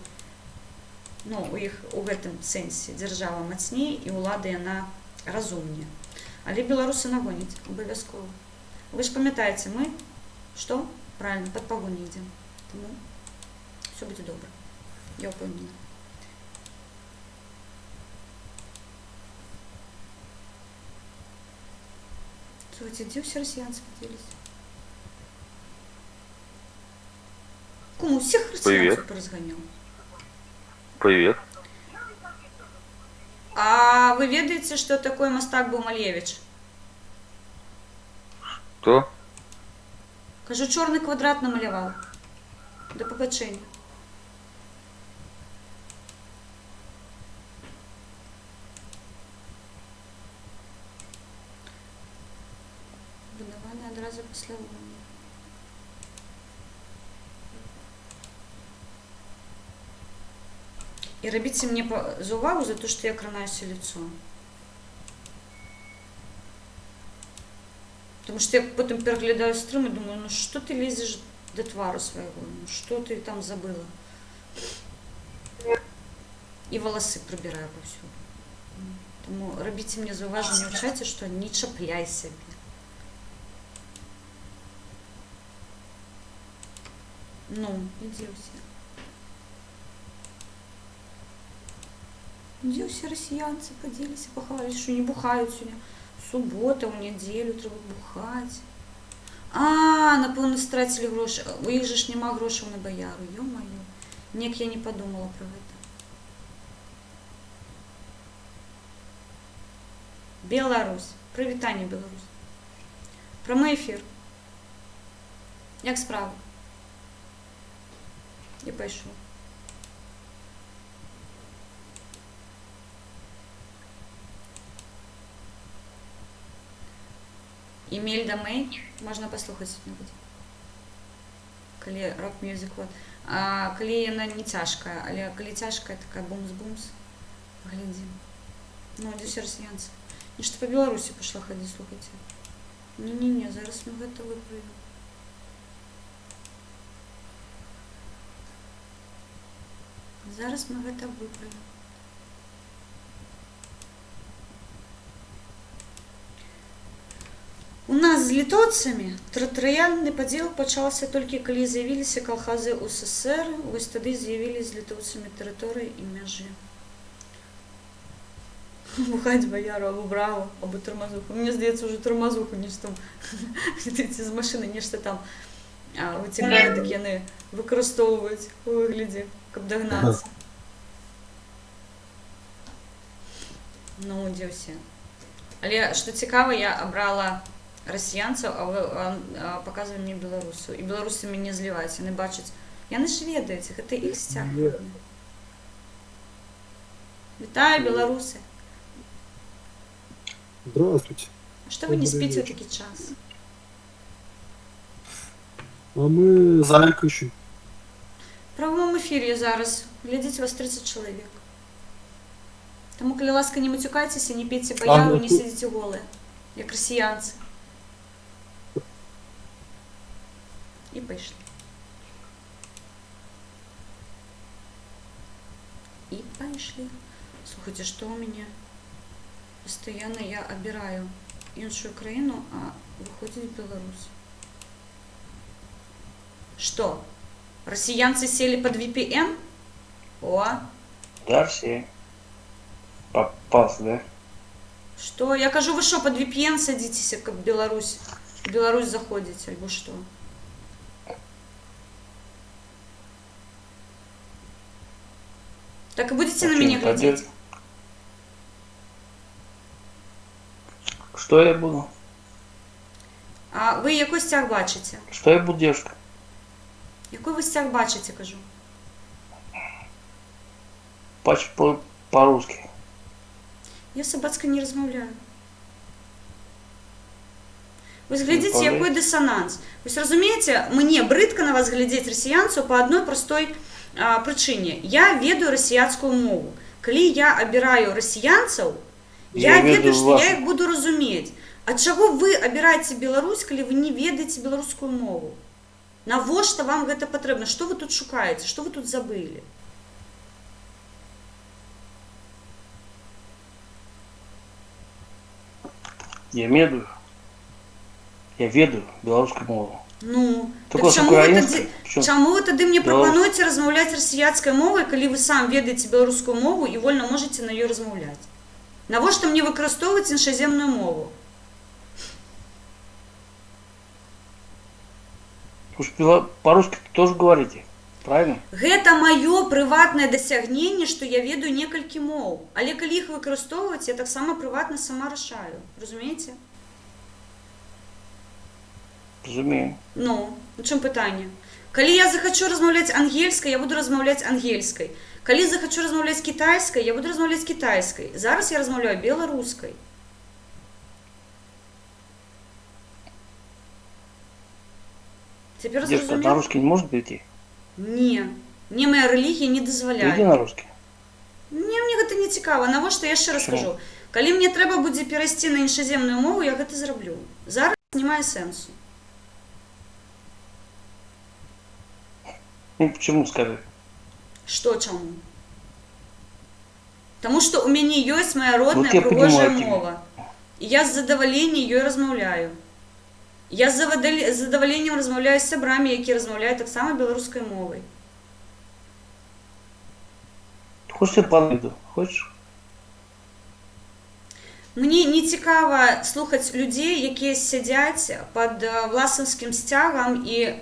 у іх у гэтым сэнсе дзяржава мацней і ўлада яна разумнее. Але беларусы нагоняць абавязкова. Вы ж памятаеце, мы што? Правильно, пад пагоні ідзем. Таму все будзе добра. Я ўпэўнена. Слухайте, где все россиянцы поделись? Кому всех россиянцев поразгонял? Привет. А вы ведаете, что такое мастак был Малевич? Что? Кажу, чорний квадрат намалював. До побачення. Будування одразу після війни. І робіть мені за увагу за те, що я кранаюся лицом. Потому что я потом переглядаю стрим и думаю, ну что ты лезешь до твару своего, ну что ты там забыла? И волосы пробираю повсюду. Тому робите мне зауважение в чате, что не чапляй себе. Ну, иди все. Где все россиянцы поделись, похвалились, что не бухают сегодня. Субота, у неділю треба бухати. Напевно, стратили гроші. У їх же ж нема грошей на бояру. Ё-моё. Ніяк я не подумала про это. Беларусь. Привітання, Беларусь. Прямий ефір. Як справа? І пішов. Емель Дамей, можна послухати сьогодні. Коли рок-мюзик, вот. Коли вона не тяжкая, але коли тяжкая, така бумс-бумс, поглядим. Ну, десь росіянці. Я ж по Білорусі пішла ходити, слухайте. Не-не-не, зараз ми гэта виправимо. Зараз ми гэта виправимо. У нас з літоўцамі тэрытарыяльны падзел пачаўся толькі калі з'явіліся калхазы УССР, вось тады з'явіліся з літоўцамі тэрыторыі і мяжы. Бухать бояру або браво, або тормозуху. Мені здається, вже тормозуху, ніж там летить з машини, ніж це там витікає, так яни використовують у вигляді, щоб догнатися. Ну, де всі. Але, що цікаво, я обрала росіянців, а показує мені білорусу. І білоруси мені зливаються, не бачать. Я не шведи цих, це їх стяг. Вітаю, білоруси. Здравствуйте. А что вы не спите в такой час? А мы зайка еще. В правовому ефірі зараз. Глядіть, вас 30 чоловік. Тому, коли ласка, не матюкайтеся, не пейте бояру, не сидите голые, як росіянці. І пішли. И пошли. Слушайте, что у меня? Постоянно я обираю иншую краину, а выходит Беларусь. Что? Россиянцы сели под VPN? О! Да, все. Попался, да? Что? Я кажу, вы что, под VPN садитесь, как в Беларусь? В Беларусь заходите, или что? Так и будете на меня глядеть? Что я буду? А ви який стяг бачите? Что я буду, девушка? Який ви стяг бачите, кажу? По-русски. Я собацька не розмовляю. Ви зглядите, який дисонанс. Ви розумієте, мені бридко на вас глядеть росіянцю по одной простой причині. Я ведаю російську мову. Коли я обираю росіянців, я ведаю, що я їх буду розуміти. А чого ви обираєте Білорусь, коли ви не ведаєте білоруську мову? Навошта вам це потрібно? Що ви тут шукаєте? Що ви тут забили? Я ведаю белорусскую мову. Ну, так чому ви тоді мені пропонуєте розмовляти російською мовою, коли ви сам ведаєте білоруську мову і вольно можете на неї розмовляти? Навошта мені використовувати іншоземну мову? По-русски тоже говорите, правильно? Гэта маё прыватнае дасягненне, што я ведаю некалькі моў. Але калі іх выкарыстоўваць, я таксама прыватна сама рашаю. Разумееце? Разумею. Ну, у чым пытанне? Калі я захачу размаўляць ангельскай, я буду размаўляць ангельскай. Калі захачу размаўляць кітайскай, я буду размаўляць кітайскай. Зараз я размаўляю беларускай. Цяпер Девушка, на русский не может перейти? Не. Мне моя рэлігія не дазваляе. Перейди на русский. Мне гэта не цікава. Навошта я яшчэ раз кажу? Калі мне трэба будзе перайсці на іншаземную мову, я гэта зраблю. Зараз не мае сэнсу. Ну, почему, скажи? Что чаму? Таму што ў мяне ёсць моя родная прыгожая мова. І я з задаваленнем ёй размаўляю. Я з задаваленнем размаўляю з сябрамі, якія размаўляюць таксама беларускай мовай. Хочешь, я подойду? Хочешь? Мне не цікава слухаць людзей, якія сядзяць пад власаўскім сцягам і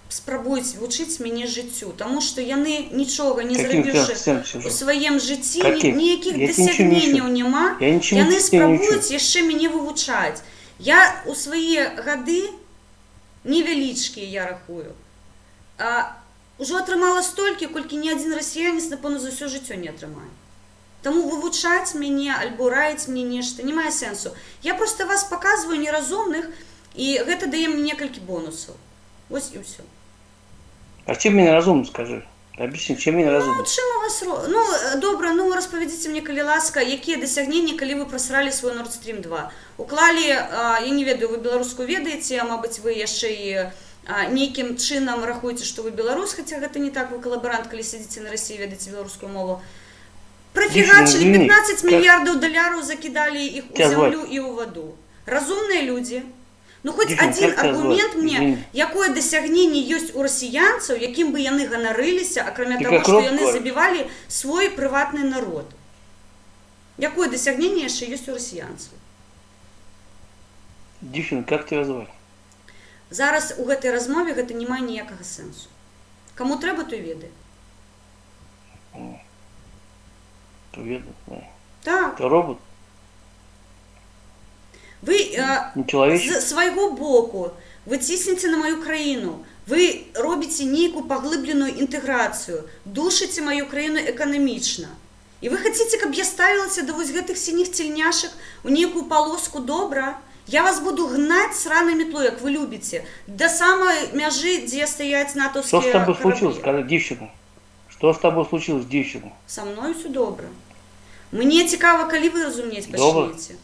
спрабуюць вучыць мяне жыццю, таму што яны нічога не зрабіўшы у сваім жыцці, ніякіх дасягненняў няма, яны спрабуюць яшчэ мяне вывучаць. Я у свае гады невялічкія, я рахую, ужо атрымала столькі, колькі ні адзін расіянец, напэўна, за ўсё жыццё не атрымае. Таму вывучаць мяне альбо раіць мне нешта не мае сэнсу. Я проста вас паказваю неразумных, і гэта дае мне некалькі бонусаў. Вось і ўсё. А чем мне разумно, скажи? Объясни, чем мне разумно? Ну, чым у вас... Ну, добра, ну, распавядзіце мне, калі ласка, якія дасягненні, калі вы прасралі свой Nord Stream 2. Уклалі, я не ведаю, вы беларускую ведаеце, а, мабыць, вы яшчэ і нейкім чынам рахуеце, што вы беларус, хаця гэта не так, вы калабарант, калі сядзіце на Расіі, ведаеце беларускую мову. Профігачылі 15 мільярдаў даляраў, закідалі іх у зямлю і ў ваду. Разумныя людзі. Ну, хоць адзін аргумент мне, якое дасягненне ёсць у расіянцаў, якім бы яны ганарыліся, акрамя таго, што яны забівалі свой прыватны народ. Якое дасягненне яшчэ ёсць у расіянцаў? Дівчина, как тебя звать? Зараз у гэтай размове гэта не мае ніякага сэнсу. Каму трэба, той ведае. Привет, да. Так. Ты робот? Вы Не человечек? з свайго боку вы цісніце на маю краіну, вы робіце нейкую паглыбленую інтэграцыю, душыце маю краіну эканамічна. І вы хацеце, каб я ставілася да вось гэтых сініх цельняшак у нейкую палоску добра? Я вас буду гнаць сраной метлой, як вы любіце, да самай мяжы, дзе стаяць натаўскія Что с тобой случилось, караблі. скажи, девчина? Что с тобой случилось, девчина? Са мною ўсё добра. Мне цікава, калі вы разумець Добра. пачнеце.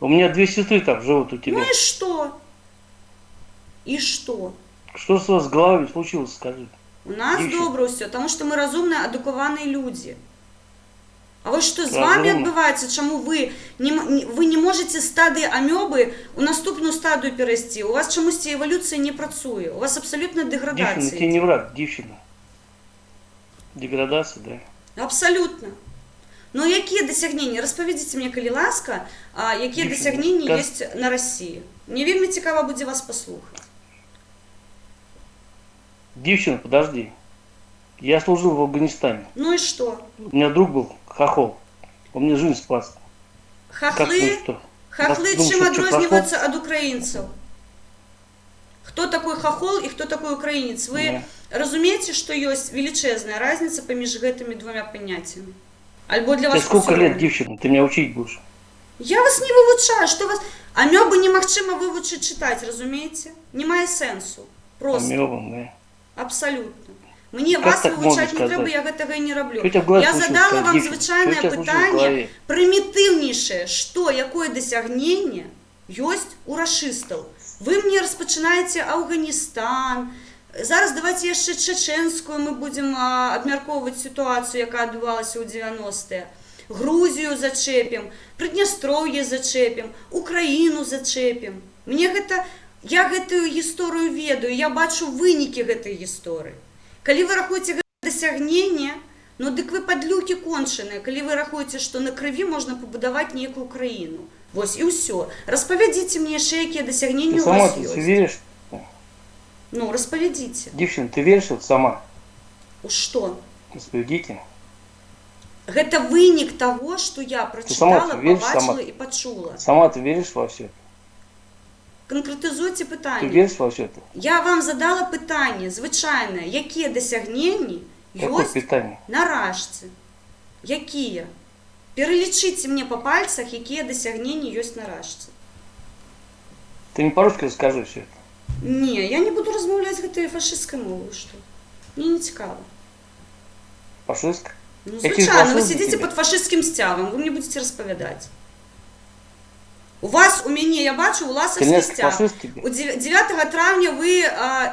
У меня 2 сестры там живут у тебя. Ну і што? І што? Что с вас с головой случилось, скажи? У нас Дівчина. добра ўсё, таму што мы разумныя, адукаваныя людзі. А вось што з вами Разумна. адбываецца, чаму вы не можаце з стадыі амёбы ў наступную стадыю перайсці? У вас чамусьці эвалюцыя не працуе, у вас абсалютная Девчина, дэградацыя. ты не враг, девчина. Деградация, да? Абсалютна. Ну якія дасягненні? Распавядзіце мне, калі ласка, якія Дівчина, дасягненні сказ- ёсць на Расіі. Мне вельмі цікава будзе вас паслухаць. Девчина, подожди. Я служил в Афганистане. Ну і што? У меня друг был хохол. Он мне жизнь спас. Как, ну Хахлы? что? Хахлы Думаешь, чым что, адрозніваюцца ад украінцаў? Хто такой хахол і хто такой украінец? Вы разумееце, што ёсць велічэзная разніца паміж гэтымі двумя паняццямі? Альбо для Тебе вас сколько усё лет, роўна? девчина? Ты меня учить будешь? Я вас не вывучаю, што вас... Амёбы немагчыма вывучыць чытаць, разумееце? Не мае сэнсу. Просто. Амёбом, да. Абсалютна. Мне Как вас так вывучаць можна не трэба, сказаць? я гэтага і не раблю. Що тебе в голові Я случилось, задала вам дівчина? звычайнае Що тебе случилось в пытанне, голові? прымітыўнейшае, што, якое дасягненне ёсць у рашыстаў. Вы мне распачынаеце Афганістан. Зараз давайте яшчэ чачэнскую мы будзем абмяркоўваць сітуацыю, якая адбывалася ў 90-е. Грузію зачэпім, Прыднястроўе зачэпім, Украіну зачэпім. Мне гэта, я гэтую гісторыю ведаю, я бачу вынікі гэтай гісторыі. Калі вы рахуеце гэта дасягненне, ну дык вы падлюкі кончаныя, калі вы рахуеце, што на крыві можна пабудаваць нейкую краіну. Вось і ўсё. Распавядзіце мне яшчэ, якія дасягненні Ты у сама вас ты ёсць. веришь? Ну, распавядзіце. Девчина, ты веришь вот сама? У што? Распорядите. Гэта вынік таго, што я сама прачытала, ты вериш пабачыла сама? і пачула. Сама ты веришь во все это? Канкрэтызуйце Ты пытанне. веришь во все это? Я вам задала пытанне звычайнае, якія дасягненні Какое ёсць питание? на рашцы. Якія? Пералічыце мне па пальцах, якія дасягненні ёсць на рашцы. Ты не по-русски расскажи все это. Не, я не буду размаўляць гэтай фашысцкай мовай, што? Мне не цікава. Фашистка? Ну, Эти звычайно, вы фашисты сидите тебе. под фашистским стягом, вы мне будете распавядаць. У вас, у мяне, я бачу, уласавскі Конечно, сцяг. фашист тебе. У 9 травня вы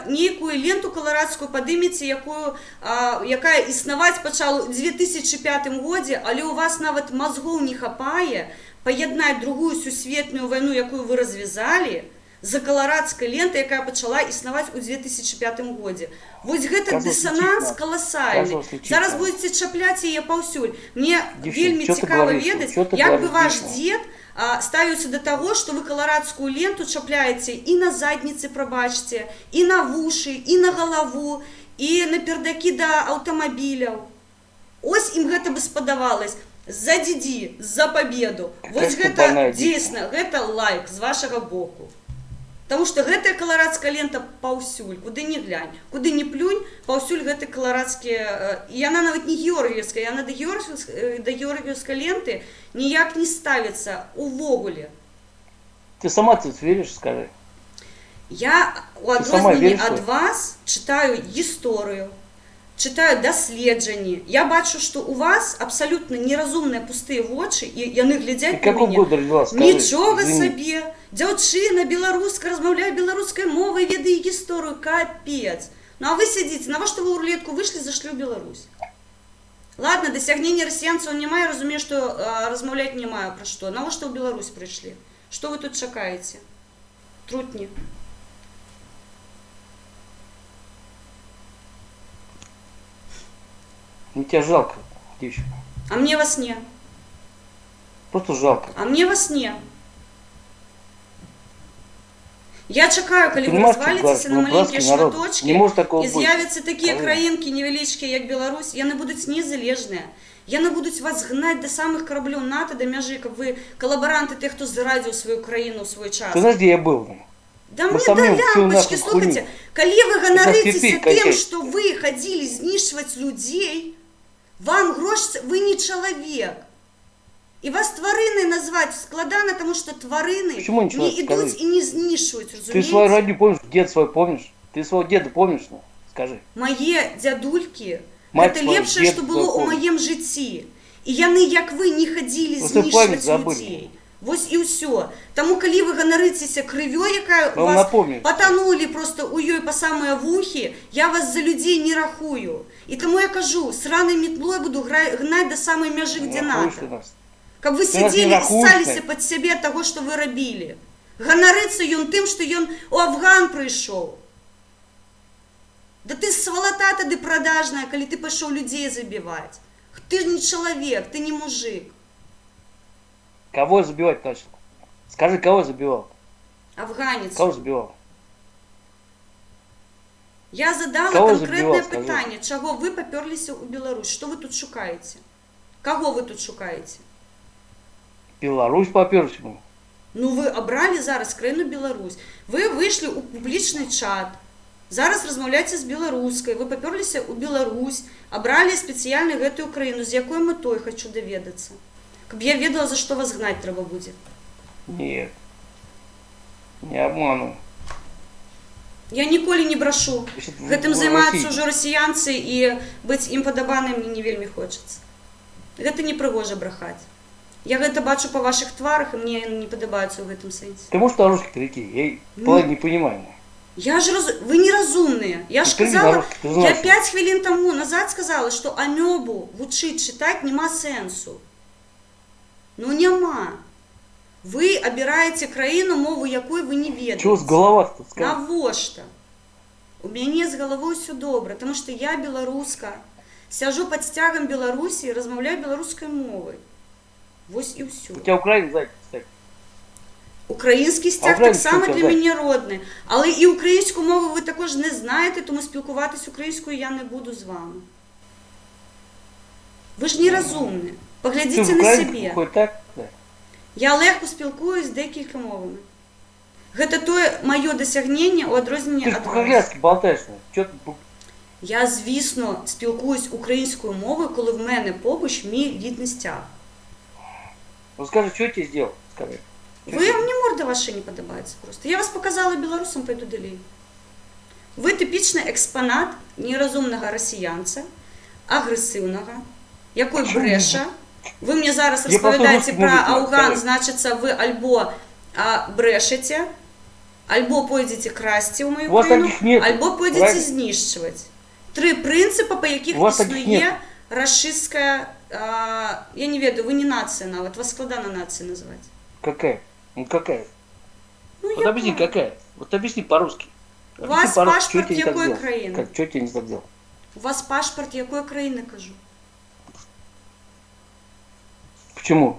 нейкую ленту каларадскую падымеце, якая існаваць пачала ў 2005 годзе, але у вас нават мазгоў не хапае паяднаць другую сусветную вайну, якую вы развязалі, за каларадскай лентай, якая пачала існаваць у 2005 годзе. Вось гэта Как вас дысананс лечить каласальны. Как вас лечить Зараз надо? будзеце чапляць яе паўсюль. Мне Девчина, вельмі что ты цікава говоришь? ведаць, Что ты як бы говоришь, ваш девчина? дзед ставіўся да таго, што вы каларадскую ленту чапляеце і на задніцы, прабачце, і на вушы, і на галаву, і на пердакі да аўтамабіляў. Ось ім гэта бы спадавалось. За дзідзі, за победу. Вось ты больная, гэта дзейсна, гэта лайк з вашага боку. Таму што гэтая каларадская лента паўсюль, куды не глянь, куды не плюнь, паўсюль гэты каларадскія, і яна нават не георгіевская, яна да георгіевскай ленты ніяк не ставіцца увогуле. Ты сама тут веришь, скажи? Я у Ты сама адрозненні вериш, ад што? вас чытаю гісторыю, чытаю даследжанні. Я бачу, што у вас абсалютна неразумныя пустыя вочы, і яны Ты глядзяць на какого мяне. года родилась, скажи? Нічога Извини. сабе! Дзяўчына беларуска размаўляе беларускай мовай, ведае гісторыю, капец. Ну а вы сядзіце, навошта вы ў рулетку выйшлі, зашлі ў Беларусь? Ладно, дасягнення расіянцаў няма, я разумею, што размаўляць не маю пра што. Навошта ў Беларусь прыйшлі? Што вы тут чакаеце? Трутні. Мне тебя жалко, девчина. А мне вас не. Просто жалко. А мне вас не. Я чакаю, калі Ты вы понимаешь, разваліцеся что на ну, маленькія братский народ. шматочки, Не может такого і быть. з'являться такія Скажи. країнки невялічкія, як Беларусь, яны будуць незалежныя. Яны будуць вас гнаць да самых караблёў НАТО, да мяжы, каб вы калабаранты тых, хто зрадзіў сваю краіну ў свой час. Ты знаешь, где я был? Да Мы мне самим да всю лямпочки, нашу слухайте, хуйню. калі вы ганарыцеся терпеть тым, кончать. што вы хадзілі знішчваць людзей, вам грош, вы не чалавек. І вас тварынай назваць складана, таму што тварыны Почему не не человек, ідуць скажи? і не знішчваюць, Ты свою разумееце? родню помнишь? Дед свой помнишь? Ты своего деда помнишь? Ну? Скажи. Мае дзядулькі, Мать гэта твою, лепшае, дед што твой было ў помніць. маім жыцці. І яны, як вы, не хадзілі Просто памяць знішчваць забылі. людзей. Вось і ўсё. Таму, калі вы ганарыцеся крывёй, якая у Вам вас напомню. патанулі просто у ёй па самыя вухі, я вас за людзей не рахую. І таму я кажу, сранай метлой буду гнаць да самай мяжы, дзе Рахуешь ты надо. нас. Каб вы Ты нас не сидзелі і рахуеш, ссаліся ты. пад сябе таго, што вы рабілі. Ганарыцца ён тым, што ён у Афган прыйшоў. Да ты свалата тады продажная, калі ты пайшоў людзей забіваць. Ты ж не чалавек, ты не мужик. Кого забивать начал? Скажи, кого забивал? Афганец. Кого забивал? Я задала Кого канкрэтнае забіваў, скажи? пытанне, чаго вы папёрліся ў Беларусь, што вы тут шукаеце? Каго вы тут шукаеце? Беларусь попёрся. Ну вы абралі зараз краіну Беларусь. Вы выйшлі ў публічны чат. Зараз размаўляеце з беларускай, вы папёрліся ў Беларусь, абралі спецыяльна гэтую краіну, з якой мэтой хочу даведацца. Каб я ведала, за што вас гнаць трэба будзе. Нет. Не обману. Я ніколі не брашу. Значит, Гэтым в займаюцца России. ўжо расіянцы і быць ім падабаным мне не вельмі хочацца. Гэта не прыгожа брахаць. Я гэта бачу па вашых тварах, і мне яны не падабаюцца ў гэтым сэнсе. Ты можешь по-русски перейти? Я половину не понимаю. Я ж вы неразумныя. Я ж Ты не сказала, на-русски, ты я знаешь. 5 хвілін таму назад сказала, што амёбу вучыць чытаць няма сэнсу. Ну няма. Вы абіраеце краіну, мову якой вы не ведаеце. Чего с голова-то? Скажи. Навошта? У мяне з галавой ўсё добра, таму што я беларуска. Сяжу пад сцягам Беларусі і размаўляю беларускай мовай. Вось і ўсё. У тебя Украина сзади, кстати. Український стяг український так само для казати? мене родний. Але і українську мову ви також не знаєте, тому спілкуватись українською я не буду з вами. Ви ж нерозумні. Ты Поглядіть в на Украине себе. хоть так? Да. Я легко спілкуюсь з декількома мовами. Гэта тое моє досягнення у адрозненні Ты же від вас. по-хряски болтаешь. Чё ты... Я, звісно, спілкуюсь українською мовою, коли в мене побуч мій рідний стяг. Ну скажи, что я тебе сделал? Скажи. Ви, мені морда ваша не подобається просто. Я вас показала білорусам, пойду далі. Ви типічний експонат нерозумного росіянця, агресивного, який бреше. Ви мені зараз Я розповідаєте просто про русский Афган, музыку, значиться ви альбо брешете, альбо пойдете красти у мою У вас країну, таких нет, альбо пойдете правильно? знищувати. Три принципи, по яких У вас таких існує нет. рашистська, я не ведаю, ви не нація навіть, вас складно нація називати. Какая? Ну какая? Ну, Вот объясни, яка? какая? Вот объясни по-русски. У вас паспорт якої країни? Что я тебе не так сделал? У вас паспорт якої країни, кажу? Почему?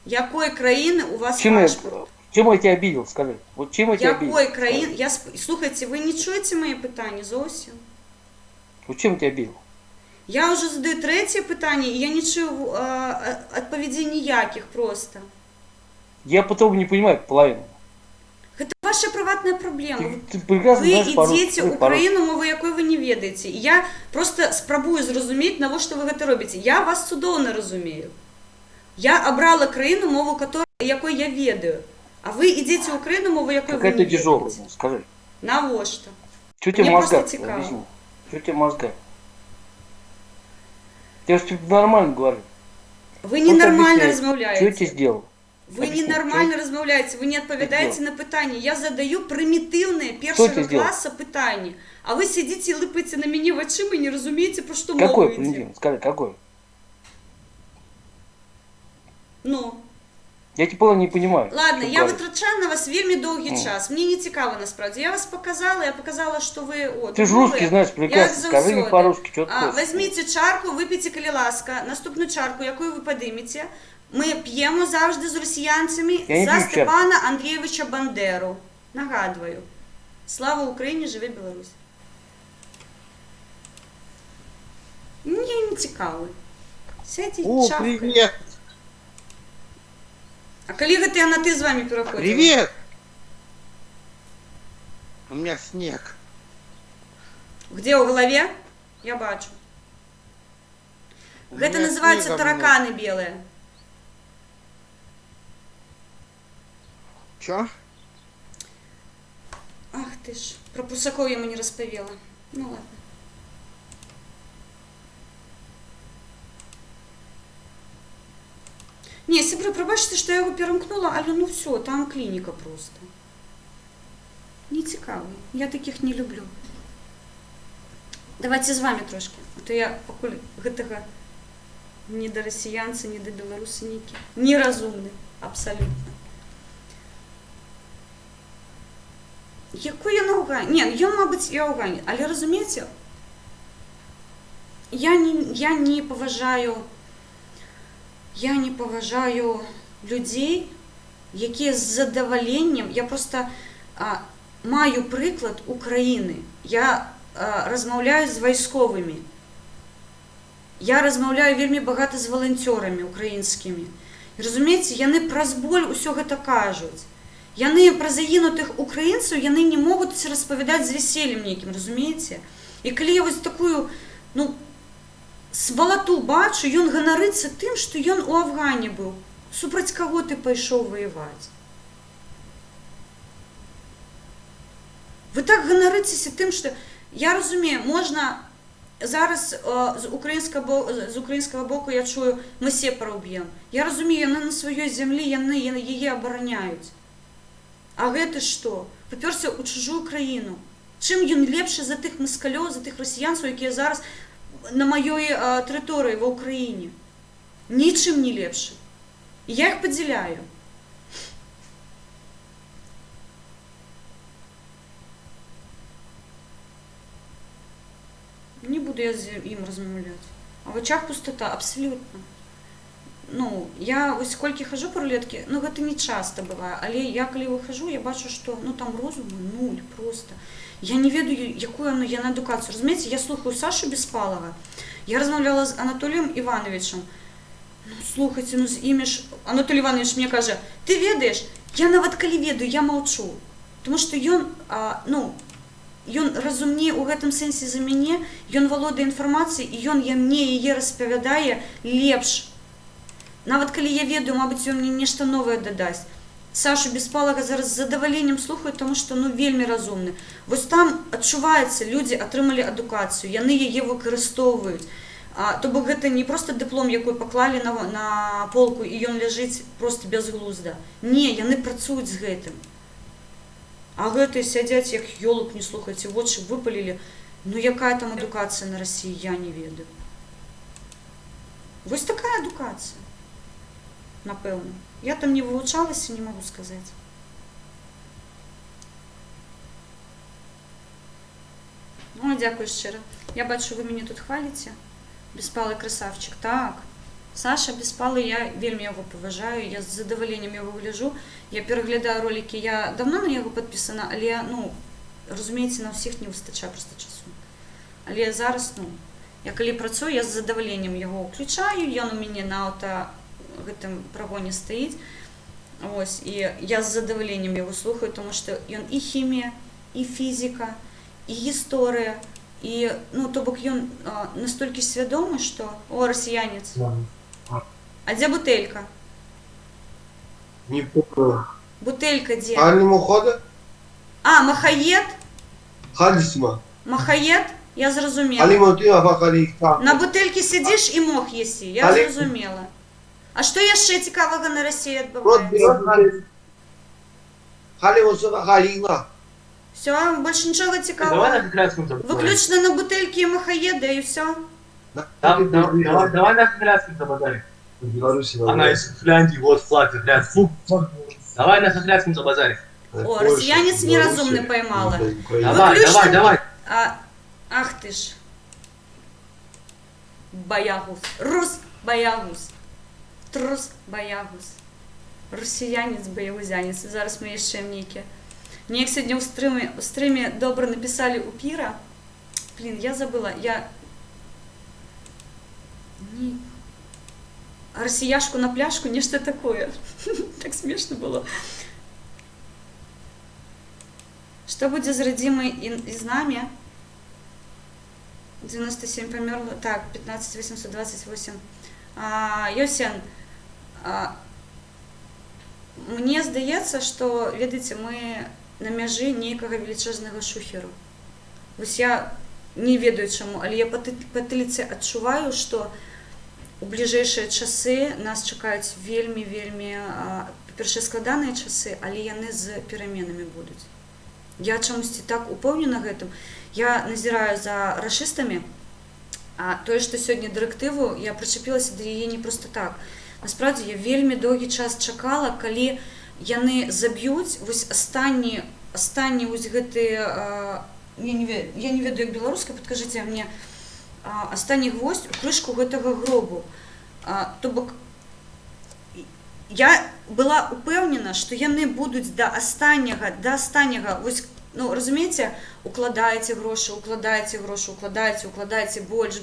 Якої країни у вас Чем я, паспорт? чем я тебя обидел, скажи? Вот чем я тебя обидел? Якої країни? Слухайте, ви не чуєте мої питання зовсім? Вот чем я тебя обидел? Я вже задаю третє питання, і я не чую відповідей ніяких просто. Я по-тому не понимаю половину. Це ваша приватна проблема. Ты прекрасно Ви знаешь по-русски. ідете говори у по-русски. країну, мову якої ви не ведаєте. І я просто спробую зрозуміти, навіщо ви це робите. Я вас судово не розумію. Я обрала країну, мову якої я ведаю. А ви йдете у країну, мову якої ви не Какая ты тяжелая, ведаєте. скажи. Навошта? Что тебе Мне мозга? просто цікаво. Объясни. Что тебе мозга? Я же тебе нормально говорю. Ви ненормально Что я тебе розмовляєте. сделал? Ви Объясни, ненормально розмовляєте, ви не відповідаєте на питання. Я задаю примітивне Що першого ти зробив? класу питання. А ви сидите і липаєте на мені в очима і не розумієте, про що Какой мова йде. примитивный? Скажи, какой? Ну, Я тебя половину не понимаю. ладно, что я говоришь. витрачаю на вас вельми довгий Ну. час. Мені не цікаво насправді. Я вас показала, я показала, що ви... От, Ты же ну, русский ви, знаешь як прекрасно. Скажи мне завсёди. по-русски, что ты хочешь. Візьміть чарку, випийте, коли ласка, наступну чарку, яку ви подимете, Ми п'ємо завжди з росіянцями Я не за п'ю чай. Степана Андрійовича Бандеру. Нагадую. Слава Україні, живе Білорусь. Мені не цікаво. Сядь О, чавкай. привет! А коли ти на ти з вами переходила? Привет! У меня снег. Где у голове? Я бачу. У Гэта меня называется снега тараканы белые. Чё? Ах ты ж, про Прусаков я ему не розповіла. Ну ладно. Не, сябры, пробачте, що я його перемкнула, але ну все, там клініка просто. Не цікаво, я таких не люблю. Давайте з вами трошки, а то я покуль гэтага ні до росіянця, ні до білоруса нікі. Неразумний, абсолютно. Яку я на Угані? Ні, я, мабуть, я Угані, але розумієте, я не поважаю людей, які з задоволенням, я просто маю приклад України. Я розмовляю з військовими. Я розмовляю вельми багато з волонтерами українськими. Розумієте, яны праз боль усё гэта кажуць. Яны пра загінутых украінцаў, яны не могуць распавядаць з весельем нейкім, разумееце? І калі я вось такую, ну, свалату бачу, ён ганарыцца тым, што ён у Афгане быў. Супраць каго ты пайшоў воеваць? Вы так ганарыцеся тым, што я разумею, можна зараз з українського боку я чую, ми сепара уб'ем. Я розумію, яны на сваёй зямлі, яны яе абараняюць. А гэты што? Папёрся ў чужую краіну. Чым ён лепшы за тых москалёў, за тых расіянцаў, якія зараз на маёй тэрыторыі ва Ўкраіне? Нічым не лепшы. І я іх падзяляю. Не буду я з ім размаўляць. А в очах пустота, абсолютно. Ну, я вось колькі хожу по рулетке, ну гэта не часто бывае, але я калі выхожу, я бачу, што ну там розуму нуль просто. Я не ведаю, якую яна адукацыю. Разумееце, я слухаю Сашу Беспалова. Я размаўляла з Анатоліем Івановичем. Ну, слухайте, ну з імі ж Анатолій Іванович мне кажа: "Ты ведаеш, я нават калі ведаю, я маўчу". Тому што ён, ён разумнее у гэтым сэнсе за мяне, ён валодае інфармацыяй, і ён мне яе распавядае лепш. Нават калі я ведаю, мабыць, ён мне нешта новае дадасць. Сашу Беспалага зараз з задаваленнем слухаю, таму што ну вельмі разумны. Вось там адчуваецца, людзі атрымалі адукацыю, яны яе выкарыстоўваюць. То бок гэта не проста дыплом, якой паклалі на полку, і ён ляжыць проста безглузда. Не, яны працуюць з гэтым. А гэтыя сядзяць, як ёлук, не слухайце, вочы выпалілі. Ну якая там адукацыя на Расіі, я не ведаю. Вось такая адукацыя. Напэўна. Я там не вывучалася, не могу сказаць. Ну, дзякую шчыра. Я бачу, вы мяне тут хваліце. Беспалы красавчык. Так. Саша Беспалы, я вельмі яго паважаю, я з задаваленнем яго гляджу. Я пераглядаю ролікі, я давно на яго падпісана, але, ну, разумееце, на ўсіх не выстачае проста часу. Але зараз, ну, я калі працую, я з задаваленнем яго ўключаю, ён у мяне на гэтым прагоне стаіць. Ось, і я з задаваленнем яго слухаю, тому што ён і хімія, і фізіка, і гісторыя, і, ну, то бок ён настолькі свядомы, што... О, расіянец. А дзе бутэлька? Не помню. Бутэлька дзе? Алимухода? А, Махаед? Халисма. Махаед? Я зразумела. Алимутина Фахалихта. На бутэлькі сядзіш і мох есі, я зразумела. А што яшчэ цікавага на Расіі адбываецца? Халимусина Халина. Все, больше нічога цікавага? Выключна на бутэлькі і Махаеда, і все? Давай на Хохляцком забазарим. Она из Финляндии, вот флаг, блядь, фу. Давай на Хохляцком забазарим. О, россиянец неразумный поймала. Давай. Ах ты ж. Боягуз. Рус боягуз. трус баягус. Росіянець баягузянець. Зараз ми ще нейкі. Мне як сьогодні у стрімі добре написали у Піра. Блін, я забыла. Росіяшку на пляшку, нечто такое. Так смешно было. Что будет с родимой и с нами? 97 померло. Так, 15828. Йосен, мне здаецца, што, ведаеце, мы на мяжы нейкага велічэзнага шухеру. Вось я не ведаю чаму, але я па тыліцы адчуваю, што у бліжэйшыя часы нас чакаюць вельмі, па-першае, складаныя часы, але яны з пераменамі будуць. Я чамусьці так упэўнена гэтым. Я назіраю за рашыстамі, а тое, што сёння дырэктыву, я прычапілася да яе не проста так. Насправді, я вельмі доўгі час чакала, калі яны заб'юць вось астанні вось гэты, я не ведаю, як беларускай, падкажыце мне, астанні гвоздь у крышку гэтага гробу. То бок, я была упэўнена, што яны будуць да астанняга, вось, ну, разумееце, укладаеце грошы, укладаеце больш,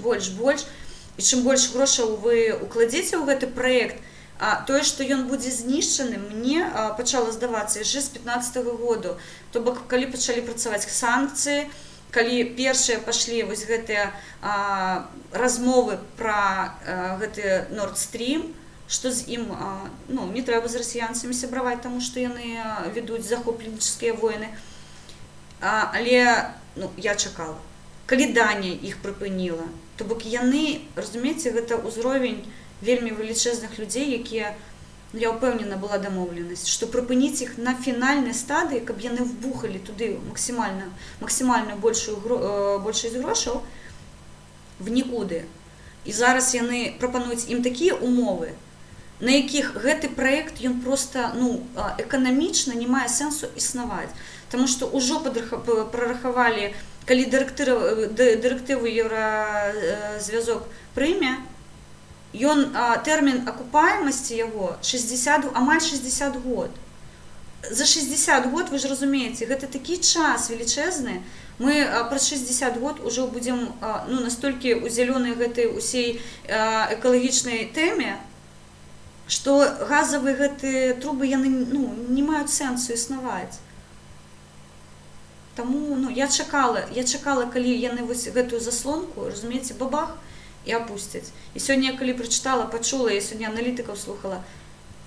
і чым больш грошаў вы укладзеце ў гэты праект, тое, што ён будзе знішчаны, мне пачала здавацца яшчэ з 15-го году. То бок, калі пачалі працаваць санкцыі, калі першыя пашлі вось гэтыя размовы пра гэты Nord Stream, што з ім, ну, не трэба з расіянцамі сябраваць, таму што яны ведуць захопленческія войны. Але, ну, я чакала. Калі Данія іх прыпыніла, то бок яны, разумееце, гэта ўзровень вельмі велічэзных людзей, якія, ну, я ўпэўнена, была дамоўленасць, што прыпыніць іх на фінальнай стадыі, каб яны вбухалі туды максімальную большасць грошаў в нікуды. І зараз яны прапануюць ім такія умовы, на якіх гэты праект, ён проста, ну, эканамічна не мае сэнсу існаваць. Таму што ўжо прарахавалі, калі дырэктыву Еўразвязок прыме, тэрмін акупаемасці яго амаль 60 год. За 60 год, вы ж разумееце, гэта такі час велічэзны, мы праз 60 год ўжо будзем, ну, настолькі ў зялёнай гэтай усей экалагічнай тэме, што газавыя гэтыя трубы, яны, ну, не маюць сэнсу існаваць. Таму, ну, я чакала, калі яны вось гэтую заслонку, разумееце, бабах, і апусцяць. І сёння, калі прачытала, пачула, я сёння аналітыкаў слухала,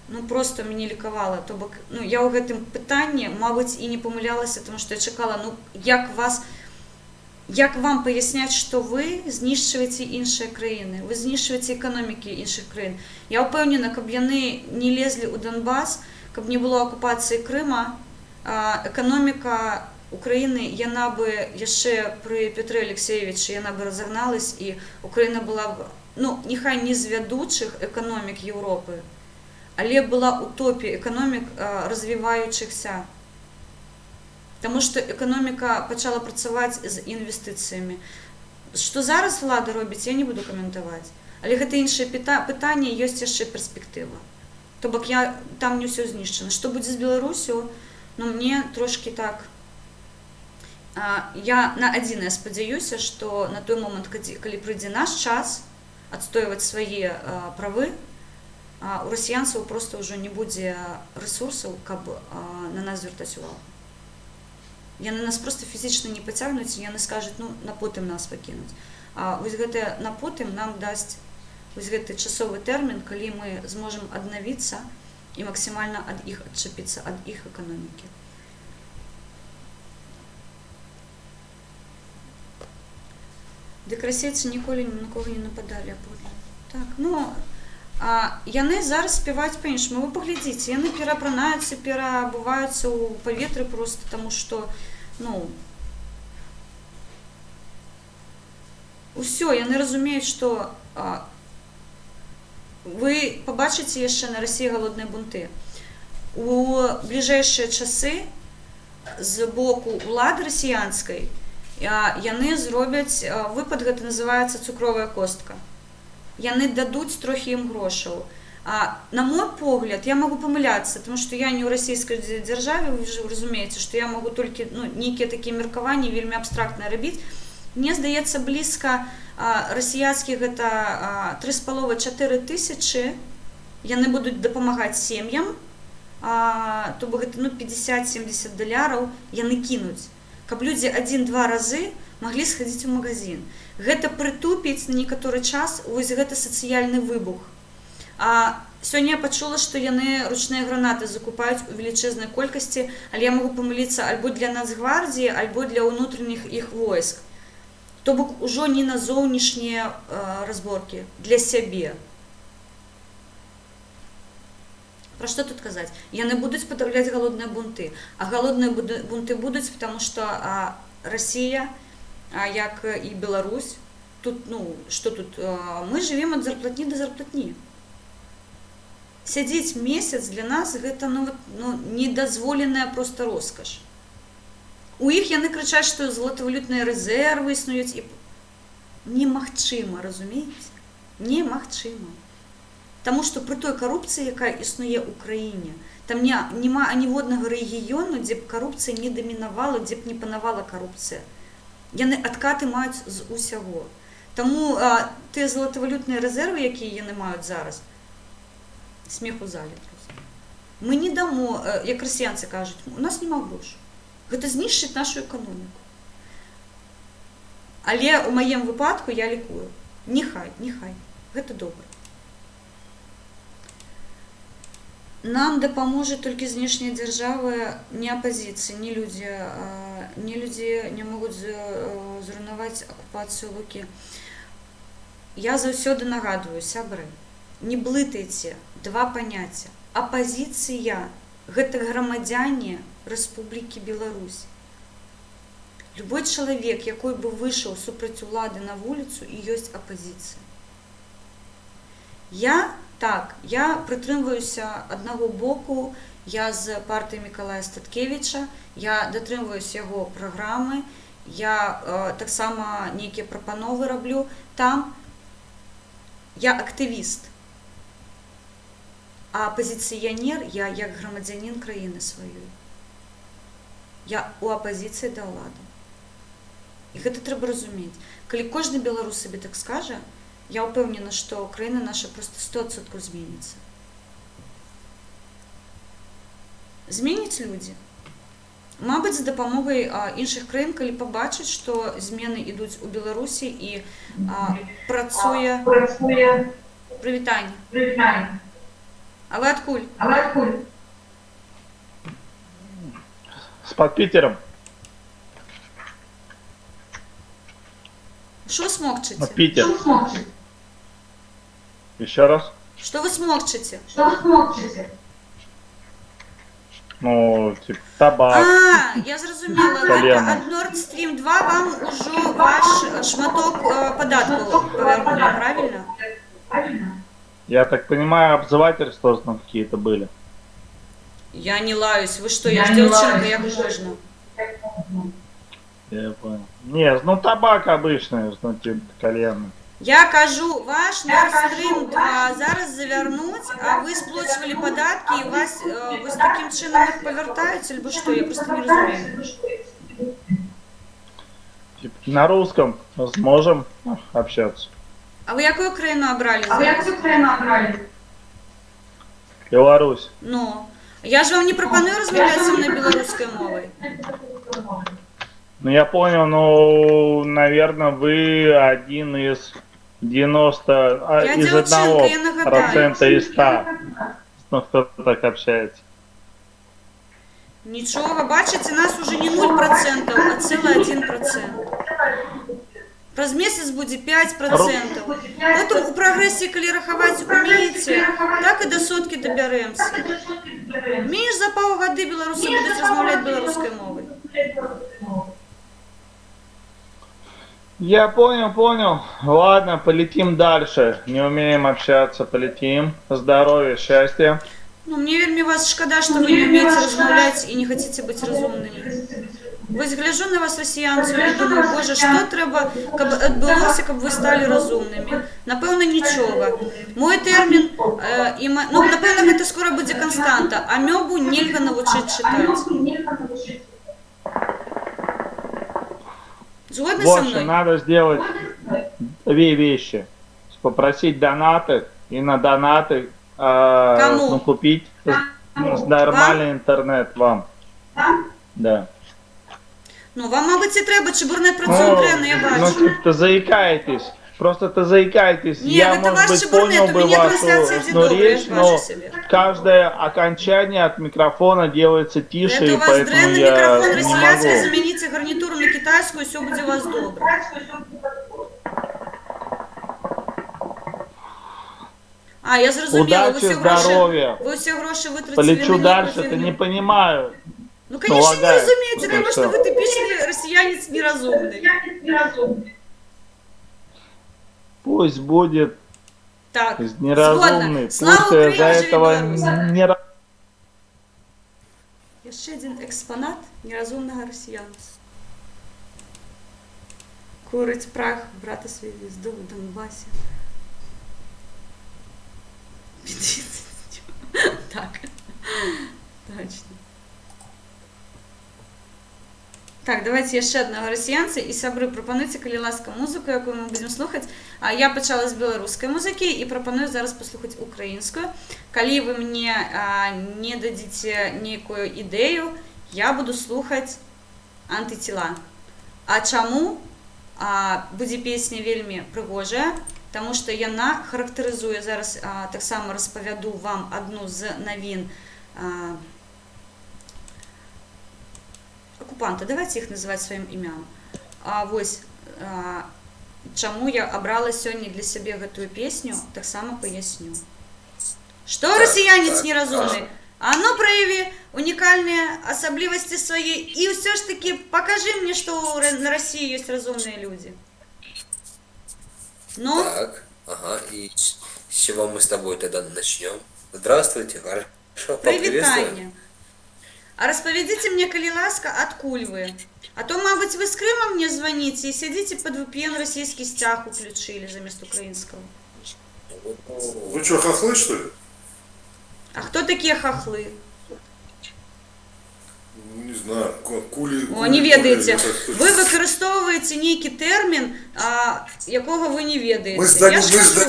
ну, просто мяне лікавала. То бок, ну, я ў гэтым пытанні, мабыць, і не памылялася, таму што я чакала, ну, як вам паясняць, што вы знішчваеце іншыя краіны, вы знішчваеце эканомікі іншых краін. Я ўпэўнена, каб яны не лезлі ў Донбас, каб не было акупацыі Крыма, эканоміка Украіны, яна бы яшчэ пры Петры Алексеевічы, яна бы разагналась, і Украіна была б, ну, няхай не з вядучых эканомік Еўропы, але была ў топе эканомік развіваючыхся. Таму што эканоміка пачала працаваць з інвестыцыямі. Што зараз ўлада робіць, я не буду каментаваць. Але гэта іншае пытанне, ёсць яшчэ перспектыва. То бок, там не ўсё знішчана. Што будзе з Беларусю, ну, мне трошкі так... Я на адзінае спадзяюся, што на той момант, калі прыйдзе наш час адстойваць свае правы, у расіянцаў проста ўжо не будзе рэсурсаў, каб на нас звяртаць увагу. Яны нас проста фізічна не пацягнуць, яны скажуць, ну, на потым нас пакінуць. А вось гэтае на потым нам дасць вось гэты часовы тэрмін, калі мы зможам аднавіцца і максімальна ад іх адчапіцца, ад іх эканомікі. Дык расейцы ніколі ні на кого не нападалі апошні. Так, ну, яны зараз спяваюць па-іншаму. Вы паглядзіце, яны пераапранаюцца, пераабуваюцца ў паветры проста, таму што, ну, усё, яны разумеюць, што вы пабачыце яшчэ на Расіі галодныя бунты. У бліжэйшыя часы з боку ўлады расіянскай яны зробяць, выпад гэта называецца цукровая костка. Яны дадуць трохі ім грошаў. На мой погляд, я могу помыляться, потому что я не ў расійскай дзяржаве, вы же разумееце, што я могу толькі нейкія такія меркаванні вельмі абстрактна рабіць. Мне здаецца, блізка расіянскіх гэта 3,5-4 тысячы, яны будуць дапамагаць сем'ям, то бок гэта $50-70 яны кінуць, каб людзі 1-2 разы маглі схадзіць у магазин. Гэта прытупіць на некаторы час вось гэты сацыяльны выбух. Сёння я пачула, што яны ручныя гранаты закупаюць у велічэзнай колькасці, але я магу памыліцца альбо для Нацгвардіі, альбо для ўнутраных іх войск. То бок ужо не на зоўнішнія разборкі, для сябе. Пра што тут казаць? Яны будуць падаўляць галодныя бунты. А галодныя бунты будуць, потому што Расія, як і Беларусь, тут, што тут, мы жывем ад зарплатні да зарплатні. Сядзець месяц для нас гэта недазволеная проста роскаш. У іх яны крычаць, што златавалютныя рэзервы існуюць, і немагчыма, разумееце? Немагчыма. Таму што пры той карупцыі, якая існуе ў краіне, там няма аніводнага рэгіёну, дзе б карупцыя не дамінавала, дзе б не панавала карупцыя. Яны адкаты маюць з усяго. Таму тыя златавалютныя рэзервы, якія яны маюць зараз, смех у зале проста. Мы не дамо, як расіянцы кажуць, у нас няма грошай. Гэта знішчыць нашу эканоміку. Але ў маім выпадку я лікую. Нехай, гэта добра. Нам дапаможа толькі знешняя дзяржава, не апазіцыя, не людзі не могуць зруйнаваць акупацыю Лукі. Я заўсёды нагадваю, сябры, не блытайце два паняцця. Апазіцыя – гэта грамадзяне Рэспублікі Беларусь. Любой чалавек, якой бы выйшаў супраць улады на вуліцу, і ёсць апазіцыя. Я прытрымваюся аднаго боку, я з партыі Мікалая Статкевіча, я датрымваюся яго праграмы, я таксама нейкія прапановы раблю. Там я актывіст, а апазіцыянер я як грамадзянін краіны сваёй. Я ў апазіцыі да ўлады. І гэта трэба разумець. Калі кожны беларус сабе так скажа, я ўпэўнена, што краіна наша проста 100% зменіцца. Зменяць людзі. Мабыць, з дапамогай іншых краін, калі пабачыць, што змены ідуць у Беларусі і працуе... Прывітанне. А вы адкуль? З-пад Питером. Что смокчете? Питер. Еще раз. Что вы смокчете? Ну, типа табак. Я зразумела. От Nord Stream 2 вам ужо ваш шматок податков повернули, правильно? Я так понимаю, обзывательства там какие-то были. Я не лаюсь. Вы что, я ж девчонка, як можно? Я понял. Не, ну табак обычный, ну типа кальянный. Я кажу, ваш Nord Stream 2 зараз завернуть, а вы сплачивали податки, и у вас вы с таким чином их повертаете, либо что? Я просто не разумею. Типа, на русском сможем общаться. А вы какую краину обрали? Беларусь. Ну, я же вам не пропоную размовлять со мной белорусской мовой. Ну, я понял, ну, наверное, вы один из 90, я из 1% из 100. Ну, кто так общается. Ничего, бачите, нас уже не 0%, а целый 1%. Праз месяц будет 5%. Поэтому у прогрессии, коли раховать умеете, так и до сотки доберемся. Меньше за полгода белорусы будут размовлять белорусской мовой. Я понял. Ладно, полетим дальше. Не умеем общаться, полетим. Здоровья, счастья. Ну, мне вельми вас шкода, что вы не умеете размовлять и не хотите быть разумными. Вось гляджу на вас, расіянців, і думаю, боже, што трэба, каб адбылося, каб вы сталі разумнымі? Напэўна, нічога. Мой тэрмін, напэўна, гэта скора будзе канстанта, амёбу нельга навучыць чытаць. Згодны со мной? Надо сделать две вещи. Попросить донаты и на донаты купить нормальный интернет вам. Да. Ну, вам, мабуть, і треба, чебурнет працює древно, я бачу. Ну, ты заикаетесь. Просто ты заикаетесь. Нет, я, это может ваш быть, чебурнет, понял у бы меня вашу трансляция дедовая, речь, я но бачу себе. каждое окончание от микрофона делается тише, Это и у вас поэтому древний я микрофон не россиянский, могу. замените гарнитуру на китайскую, все будет у вас добро. А, я зрозуміла, Удачи, здоровья. ви всі гроші витратили Полечу на дальше, некую ты не фигню. понимаю. Ну, конечно, не лагает. разумеете, потому Ну, что всё. вы типичный россиянец неразумный. Пусть будет Так, неразумный, Слава пусть Україні, за живі этого Білорусь. не Я ще один експонат неразумного росіянця. Курить прах брата звізду в Донбасі. Так, точно. Так, давайте яшчэ аднаго расіянца і сябры, прапануйце, калі ласка, музыку, якую мы будзем слухаць. Я пачала з беларускай музыкі і прапаную зараз паслухаць украінскую. Калі вы мне не дадзіце нейкую ідэю, я буду слухаць антыцела. А чаму? Будзе песня вельмі прыгожая, таму што яна характарызуе, зараз таксама распавяду вам адну з навін оккупанта, давайте их называть своим именем. Вось, чаму я абрала сёння для сябе гэтую песню, так само поясню. Что россиянец неразумный? А ну прояви уникальные особливости свои и все ж таки покажи мне, что на России есть разумные люди. Ну? Так, ага, и с чего мы с тобой тогда начнем? Здравствуйте, хорошо, Привитание. А распавядзіце мне, калі ласка, адкуль вы? А то, мабуть, вы з Крыма мне звоните и сидите под VPN российский стяг уключили замест украинского. Вы что, хохлы, что ли? А кто такие хохлы? Не знаю, кулі... О, не ведаеце. Ви використовуєте нейкий термін, якого ви не ведаєте. Ми з Донецька.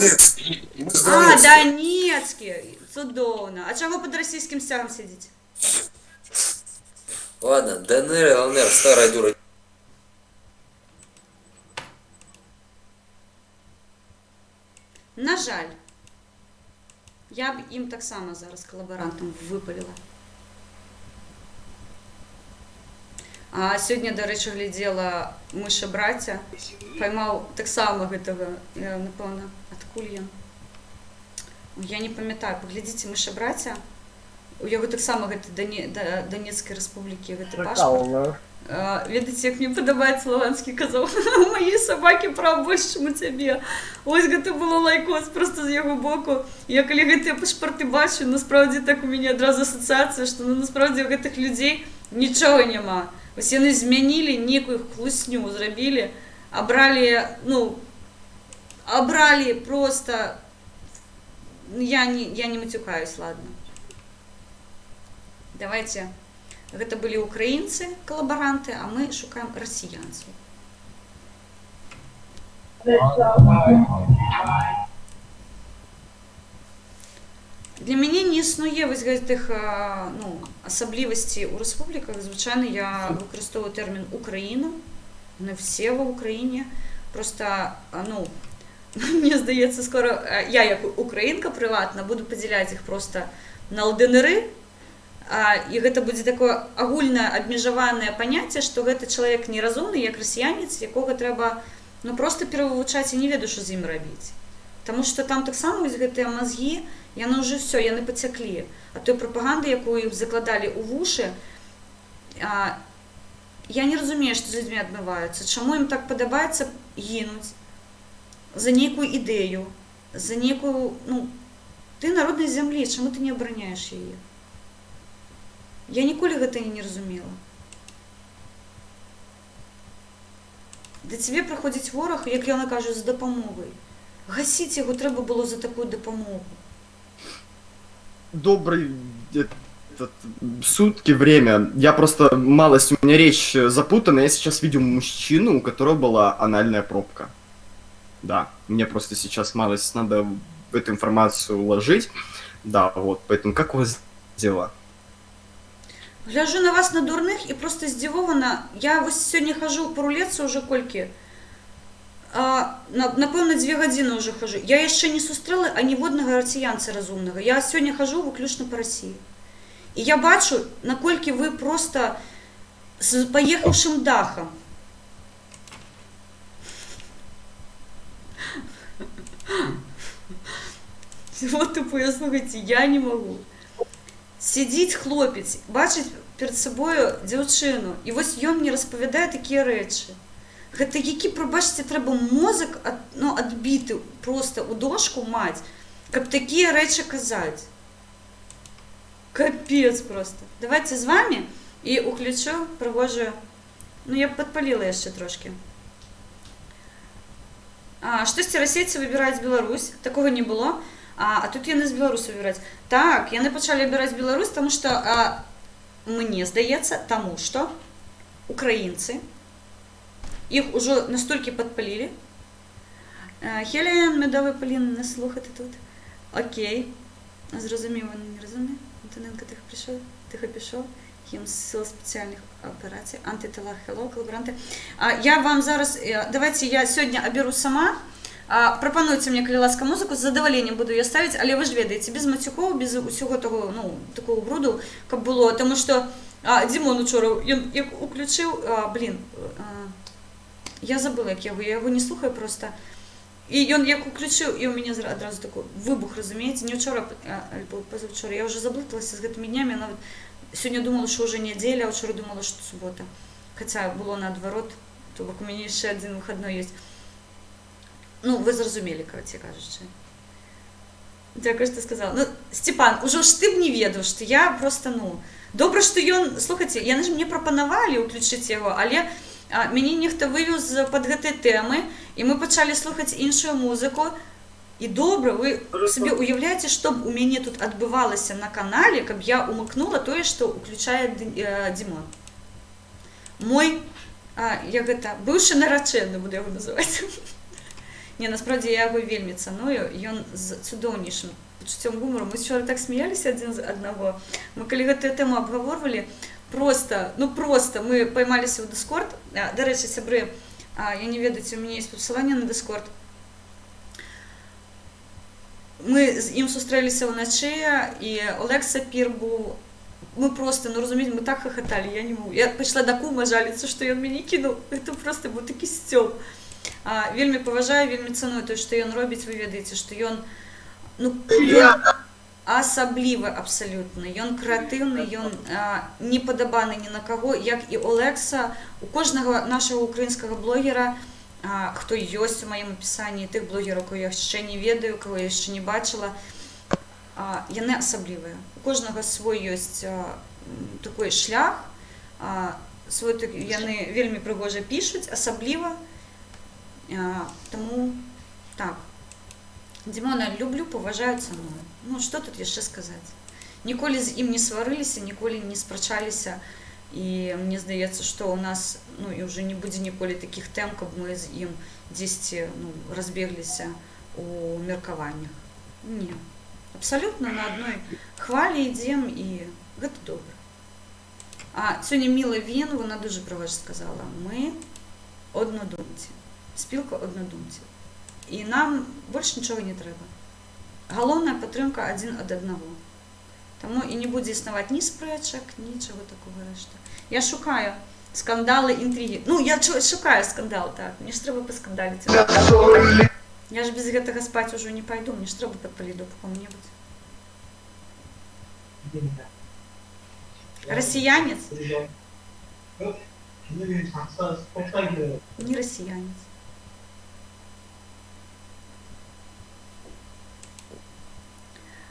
А, Донецький. Цудовно. А чого під російським стягом сидите? Ладно, ДНР, ЛНР, старая дура. На жаль, я б їм так само зараз колаборантам випалила. А сьогодні, до речі, глядела «Миша браття», поймав так само гэтага, напевно, адкуль ён? Я не памятаю, паглядзіце «Миша браття», у яго так само гэта Донецкай рэспублікі, гэты пашпарт. Ведаеце, як мне падабаецца Луганскі казаў, у маёй сабакі прав больш, чым у цябе. Ось гэта было лайкос просто з яго боку. Я калі гэтыя пашпарты бачу, насправді так у мяне адразу асацыяцыя, што насправді у гэтых людзей нічога няма. Вось яны змянілі нейкую хлусню, зрабілі, абралі просто... Я не матюкаюсь, ладно. Давайте... Гэта былі украінцы, калабаранты, а мы шукаем расіянцаў. Для мяне не існуе вось гэтых асаблівасцей у рэспубліках. Звычайна я выкарыстоўваю тэрмін «Украіна», мы все ва Украіне. Просто, мне здаецца, скора я, як украінка прыватна, буду падзяляць іх просто на ЛДНР, і гэта будзе такое агульнае абмежаванае паняцце, што гэты чалавек неразумны, як расіянец, якога трэба просто перавывучаць, і не ведаю, што з ім рабіць. Таму што там таксама вось гэтыя мазгі, яны ўжо ўсё, яны пацяклі. А той прапаганды, якую іх закладалі ў вушы, я не разумею, што з людзьмі адбываецца. Чаму ім так падабаецца гінуць за нейкую ідэю, за нейкую... Ты народнай зямлі, чаму ты не абараняеш яе? Я ніколі гэта не разумела. До тебе приходить ворог, як я кажу, з допомогою. Гасіть його треба було за таку допомогу. Добрый сутки, время. Я просто малость, у меня речь запутана. Я сейчас видел мужчину, у которого была анальная пробка. Да, мне просто сейчас малость надо в эту информацию уложить. Да, вот, поэтому как у вас дела? Гляжу на вас на дурних і просто здивована. Я ось сьогодні хожу по рулетці уже кольки. Напевно, 2 години вже хожу. Я ще не зустріла аніводного росіянця розумного. Я сьогодні хожу виключно по Росії. І я бачу, накольки ви просто з поїхавшим дахом. Вот тупо, слухайте, я не можу. Сидить хлопець, бачить перед собою дівчину, і ось він мені розповідає такі речі. Гэта які, пробачте, треба мозок відбити просто у дошку, мать, каб такі речі казати. Капец просто. Давайте з вами і уключу пригожую. Ну, я подпалила ще трошки. Штосьці расейцы выбираюць Беларусь. Такого не было. А тут яны з Беларусі выбіраць. Так, яны пачалі выбіраць Беларусь, тому што, мне здаецца, тому што украінцы іх ужо настолькі падпалілі. Хелен, медовий полін, не слухати тут. Окей. Зрозуміло, не розумію. Антоненко, тихо пішов. Хім з сил спеціальних операцій. Антитела, хеллоу, колаборанти. Я вам зараз, давайте я сьогодні оберу сама. Пропонуйте мне, коли ласка, музыку, с задоволеннем буду ее ставить, але ви ж ведаєте, без матюков, без усього того, ну, такого бруду, як було, тому що Дімон учора, як уключив, я забыла, як я його не слухаю просто, і він як уключив, і у мене одразу такий вибух, розумієте, не вчора, або позавчора, я вже заблудилася з цими днями, я навіть сьогодні думала, що вже неділя, а вчора думала, що субота, хоча було наоборот, то у мене ще один вихідний є. Ну, ви зрозуміли, коротше кажучи. Дякую, що ти сказала. Ну, Степан, уже ж ти б не ведав, що я просто, ну... Добре, що ён... Слухайте, яны ж мне прапанавалі уключыць яго, але мяне нехта вывеў з-пад гэтай тэмы, і мы пачалі слухаць іншую музыку. І добра, вы собі уявляеце, што б у мяне тут адбывалася на канале, каб я умыкнула тое, што уключае Дімон. Мой, як гэта, быўшы нарачэны, буду яго называць. Не, насправді я його вельми цаную, ён з цудоўнейшым пачуццём гумору. Мы вчора так смеялись один з аднаго. Мы калі гэтую тему абгаворвалі, просто, ну просто, мы поймаліся ў Discord. Дарэчы, сябры, я не ведаеце, у мяне есть пасыланне на Discord. Мы з ім сустрэліся ўначы, і Олег Сапір був. Мы просто, ну разумееце, мы так хахаталі, я не могу. Я пайшла да кума жаліцца, што ён мяне кінуў. Это просто быў такі сцёб. Вельмі паважаю, вельмі цаную тое, што ён робіць, вы ведаеце, што ён, ну, ён асаблівы абсалютна, ён крэатыўны, ён не падабаны ні на каго, як і Олекса, у кожнага нашага украінскага блогера, хто ёсць у маім апісанні, тых блогераў, кого я яшчэ не ведаю, кого я яшчэ не бачыла, яны асаблівыя. У кожнага свой ёсць такой шлях, яны вельмі прыгожа пішуць, асабліва. Тому, так, Дімона люблю, поважаю, цаную. Ну, що тут яшчэ сказаць? Ніколі з ім не сварыліся, ніколі не спрачаліся, і мне здаецца, што у нас, ну, і ўжо не будзе ніколі такіх тэм, каб мы з ім дзесьці, ну, разбегліся у меркаваннях. Не, абсалютна на адной хвалі ідзем, і гэта добра. Сёння Міла Він, вона дуже прыгожа сказала, мы однодумці. Спілка однодумців. І нам більше нічого не треба. Головна підтримка один від одного. Тому і не буде існувати ні спречок, нічого такого решта. Я шукаю скандали, інтриги. Ну, я шукаю скандал, так. Мені ж треба поскандалити. Я ж без гэтага спати вже не пойду, мені ж треба підпалити до кого-нибудь. Росіянець? Не росіянець.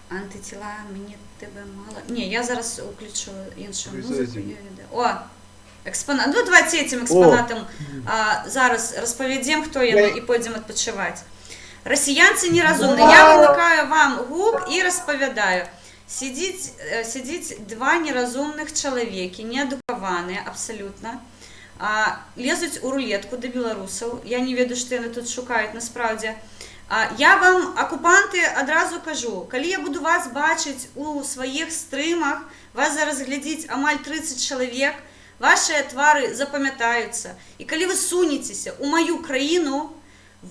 Антитіла, мені тебе мало. Ні, я зараз включу іншу музику. О, Экспонат. Ну, давайте этим экспонатам зараз розповідемо, хто є, і пойдемо відпочивати. Росіянці неразумні. Я вимикаю вам губ і розповідаю. Сидить два неразумних чоловіки, неадуковані абсолютно, лезуть у рулетку до білорусів. Я не веду, що вони тут шукають насправді. Я вам, окупанти, одразу кажу, коли я буду вас бачити у своїх стримах, вас зараз глядіть амаль 30 чоловік, ваші твари запам'ятаються. І коли ви сунетеся у мою країну,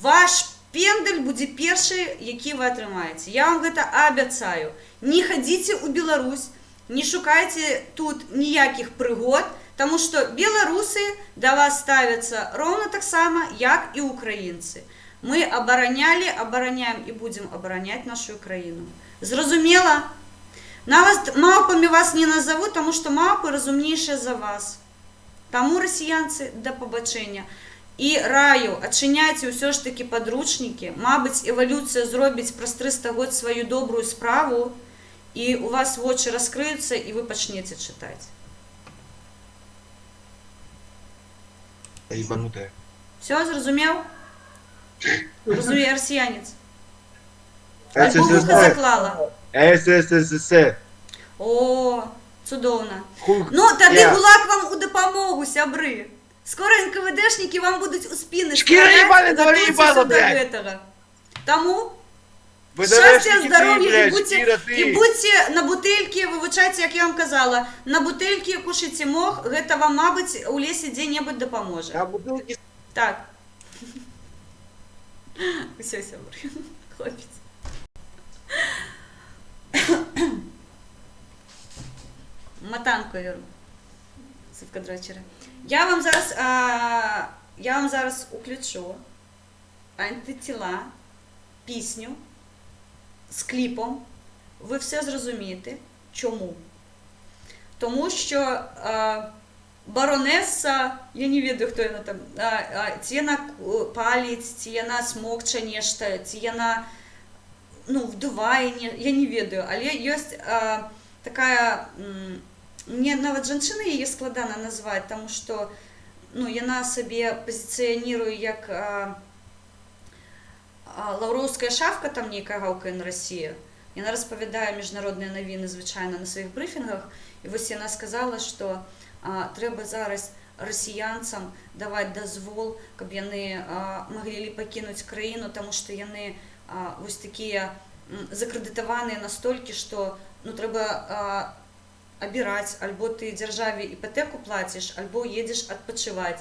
ваш пендель буде перший, який ви отримаєте. Я вам це обіцяю. Не ходіть у Білорусь, не шукайте тут ніяких пригод, тому що білоруси до вас ставляться ровно так само, як і українці. Ми обороняли, обороняємо і будемо обороняти нашу країну. Зрозуміло? Мавпами вас не назову, тому що мавпи розумніші за вас. Тому, росіянці, до побачення. І раю, відчиняйте все ж таки підручники. Мабуть, еволюція зробить про 300 років свою добру справу, і у вас очі розкриються, і ви почнете читати. Ебанутая. Все, зрозумів? Розуміє росіянець. Альбом заклала. СССР. О, чудовно. Ну, тоді ГУЛАГ вам у допомогу, сябри. Скоро НКВДшники вам будуть у спини ебану, этого. Тому щастя, здоров'я і будьте на бутильки, вивчайте, як я вам казала, на бутильки кушайте мох, гэта вам, мабуть, у лісі де-небудь допоможе. А бутылки... Так. Все, сябри. Хлопець. Матанку верну. Сивка до вечора. Я вам зараз включу антитіла, пісню з кліпом. Ви все зрозумієте. Чому? Тому що баронеса, я не ведаю, хто вона там, ці вона палить, ці вона смокче нешта, ці вона вдуває, я не ведаю, але є така... Мне нават жанчына яе складана назваць, тому што яна сабе пазіцыяніруе як лаўроўская шавка, там нейкая гаўкае на Расію. Яна распавядае міжнародныя навіны звычайна на сваіх брыфінгах, і вось яна сказала, што трэба зараз расіянцам даваць дазвол, каб яны маглі пакінуць краіну, таму што яны вось такія закрэдытаваныя настолькі, што трэба абіраць, альбо ты дзяржаве іпотэку плаціш, альбо едзеш адпачываць.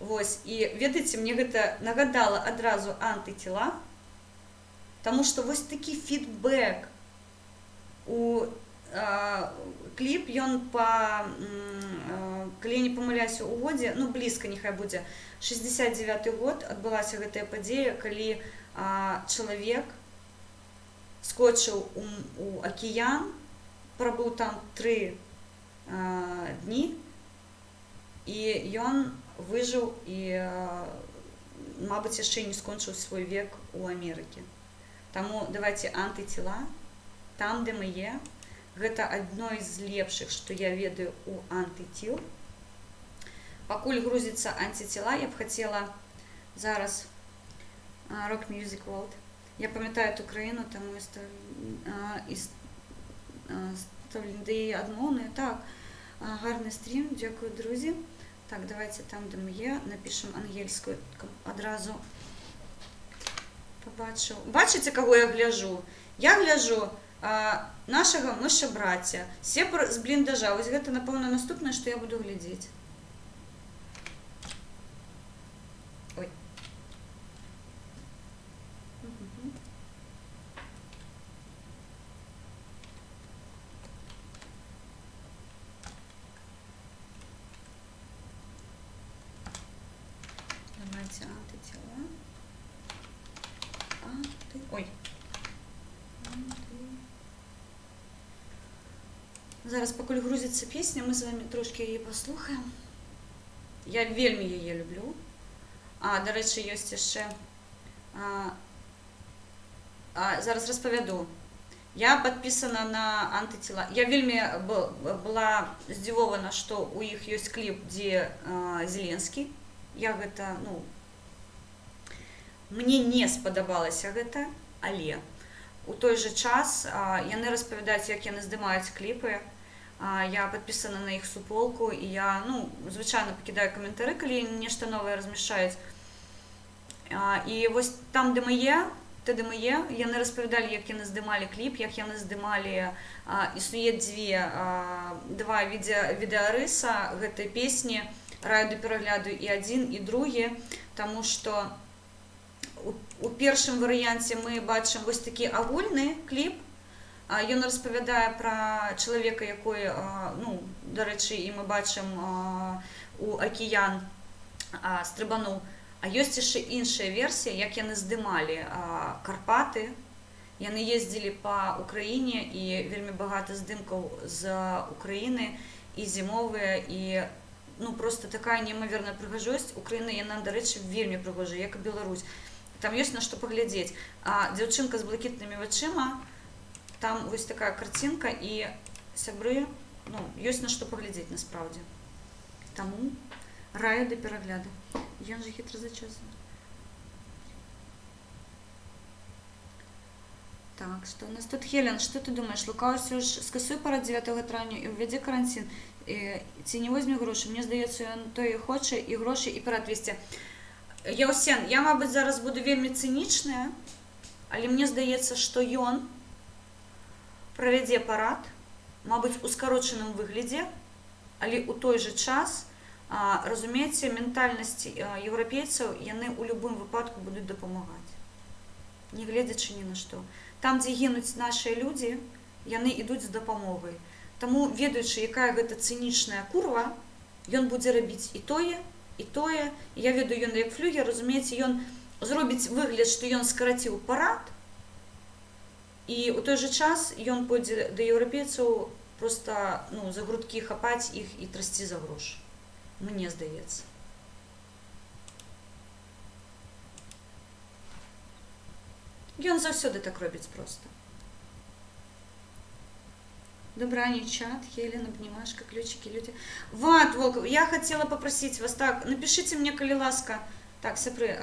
Вось, і ведаеце, мне гэта нагадала адразу антытела, таму што вось такі фідбэк у кліп, ён калі я не памыляюся, у годзе, блізка няхай будзе, 69-й год адбылася гэтая падзея, калі чалавек скочыў у акіян, прабыў там 3 дні, і ён выжыў і, мабыць, яшчэ не скончыў свой век у Амерыкі. Таму давайце антытела, там, де мы є. Гэта адно з лепшых, што я ведаю у антытел. Пакуль грузіцца антытела, я б хацела зараз Rock Music World. Я памятаю ту краіну, таму ставлю адмоўныя. Так, гарны стрім, дзякую, друзі. Так, давайте там, де ми є, напишемо ангельською, одразу побачу. Бачите, кого я гляжу? Я гляжу нашого мишебраття, сепар з бліндажа. Ось гэта, напевно, наступне, що я буду глядіти. Ой. Давайте антитела. Ой. Зараз, поки грузиться пісня, ми з вами трошки її послухаємо. Я вельми її люблю. До речі, є ще... зараз розповіду. Я подписана на антитела. Я вельмі была здзівована, што у іх ёсць кліп, дзе Зеленскі. Я гэта, ну, мне не спадабалася гэта, але у той же час яны распавядаюць, як яны здымаюць кліпы. Я подписана на іх суполку, і я, ну, звычайна пакідаю каментары, калі нешта новае размяшчаюць. І вось там, де ми є, яны распавядалі, як яны здымалі кліп, як яны здымалі, існуе два відэарыса гэтай песні «Раю да перагляду» і адзін, і другі, таму што у першым варыянце мы бачым вось такі агульны кліп. Ён распавядае пра чалавека, якой, ну, дарэчы, і мы бачым у акіян стрыбануў. А ёсць яшчэ іншая версія, як яны здымалі Карпаты. Яны ездзілі па Украіне, і вельмі багата здымкаў з Украіны, і зімовыя, і, ну, просто такая неймаверная прыгажосць. Украіна, яна, дарэчы, вельмі прыгожая, як і Беларусь. Там ёсць на што паглядзець. Дзяўчынка з блакітнымі вачыма, там вось такая карцінка, і сябры, ну, ёсць на што паглядзець насправдзе. Таму раю да перагляду. Ён же хитро зачесан. Так, что у нас тут? Хелен, что ты думаешь? Лука ўсё ж скасуй парад 9 траўня і ўвядзе карантин. Ці не возьме грошы? Мне здаецца, ён то і хоча, і грошы, і парад весці. Яўсен, я, мабыць, зараз буду вельмі цынічная, але мне здаецца, што ён правядзе парад, мабыць, у скарочаным выглядзе, але ў той же час, разумееце, ментальнасць еўрапейцаў, яны ў любым выпадку будуць дапамагаць, не гледзячы ні на што. Там, дзе гінуць нашыя людзі, яны ідуць з дапамогай. Таму, ведаючы, якая гэта цынічная курва, ён будзе рабіць і тое, і тое. Я ведаю, ён як флюгер, разумееце, ён зробіць выгляд, што ён скараціў парад, і ў той же час ён пойдзе да еўрапейцаў проста, ну, за грудкі хапаць іх і трасці за грошы. Мне здаецца. Ён заўсёды так робіць проста. Добраний чат, Хелен, обнимашка, ключики, люди. Вот, Волков, я хотела попросить вас, так, напишите мне, коли ласка. Так, сябры,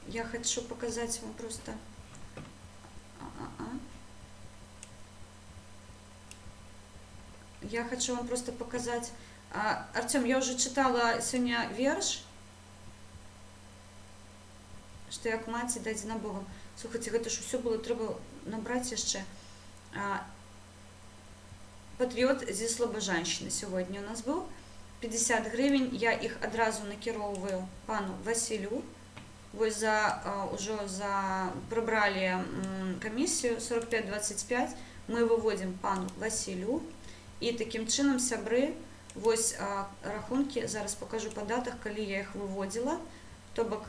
я хочу показать вам просто... Я хочу вам просто показать... Артем, я уже читала сегодня верш, что як маці дадзена Богом. Слухайте, гэта ж усё было трэба набраць яшчэ. Патрыёт зі слабажаншчыны сёння у нас быў. 50 гривень, я іх адразу накіроўваю пану Васілю. Вось ўжо прыбралі камісію 45-25, мы выводзім пану Васілю. І такім чынам, сябры, вось рахункі, зараз пакажу па датах, калі я іх выводзіла. То бок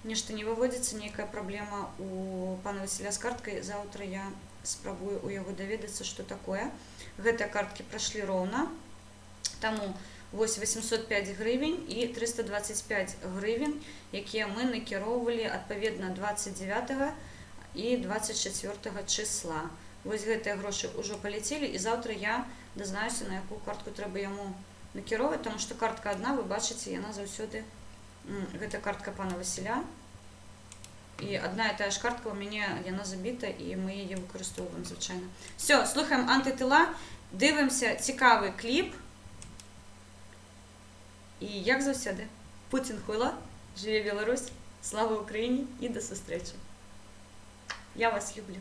нешта не выводзіцца, нейкая праблема у пана Васіля з карткай. Заўтра я спрабую у яго даведацца, што такое. Гэтыя карткі прайшлі роўна. Таму вось 805 гривень і 325 гривень, якія мы накіроўвалі адпаведна 29 і 24 числа. Вось гэтыя грошы ўжо паляцелі, і заўтра я дазнаюся, на якую картку трэба яму накіроўваць, таму што картка адна, вы бачыце, яна заўсёды... Гэта картка пана Васіля. І адна і тая ж картка у мяне, яна забіта, і мы яе выкарыстоўваем звычайна. Все, слухаем антытыла, дивимося цікавий кліп. І як заўсёды, Путін хуйла, жыве Беларусь, слава Україні і до зустрічі. Я вас люблю.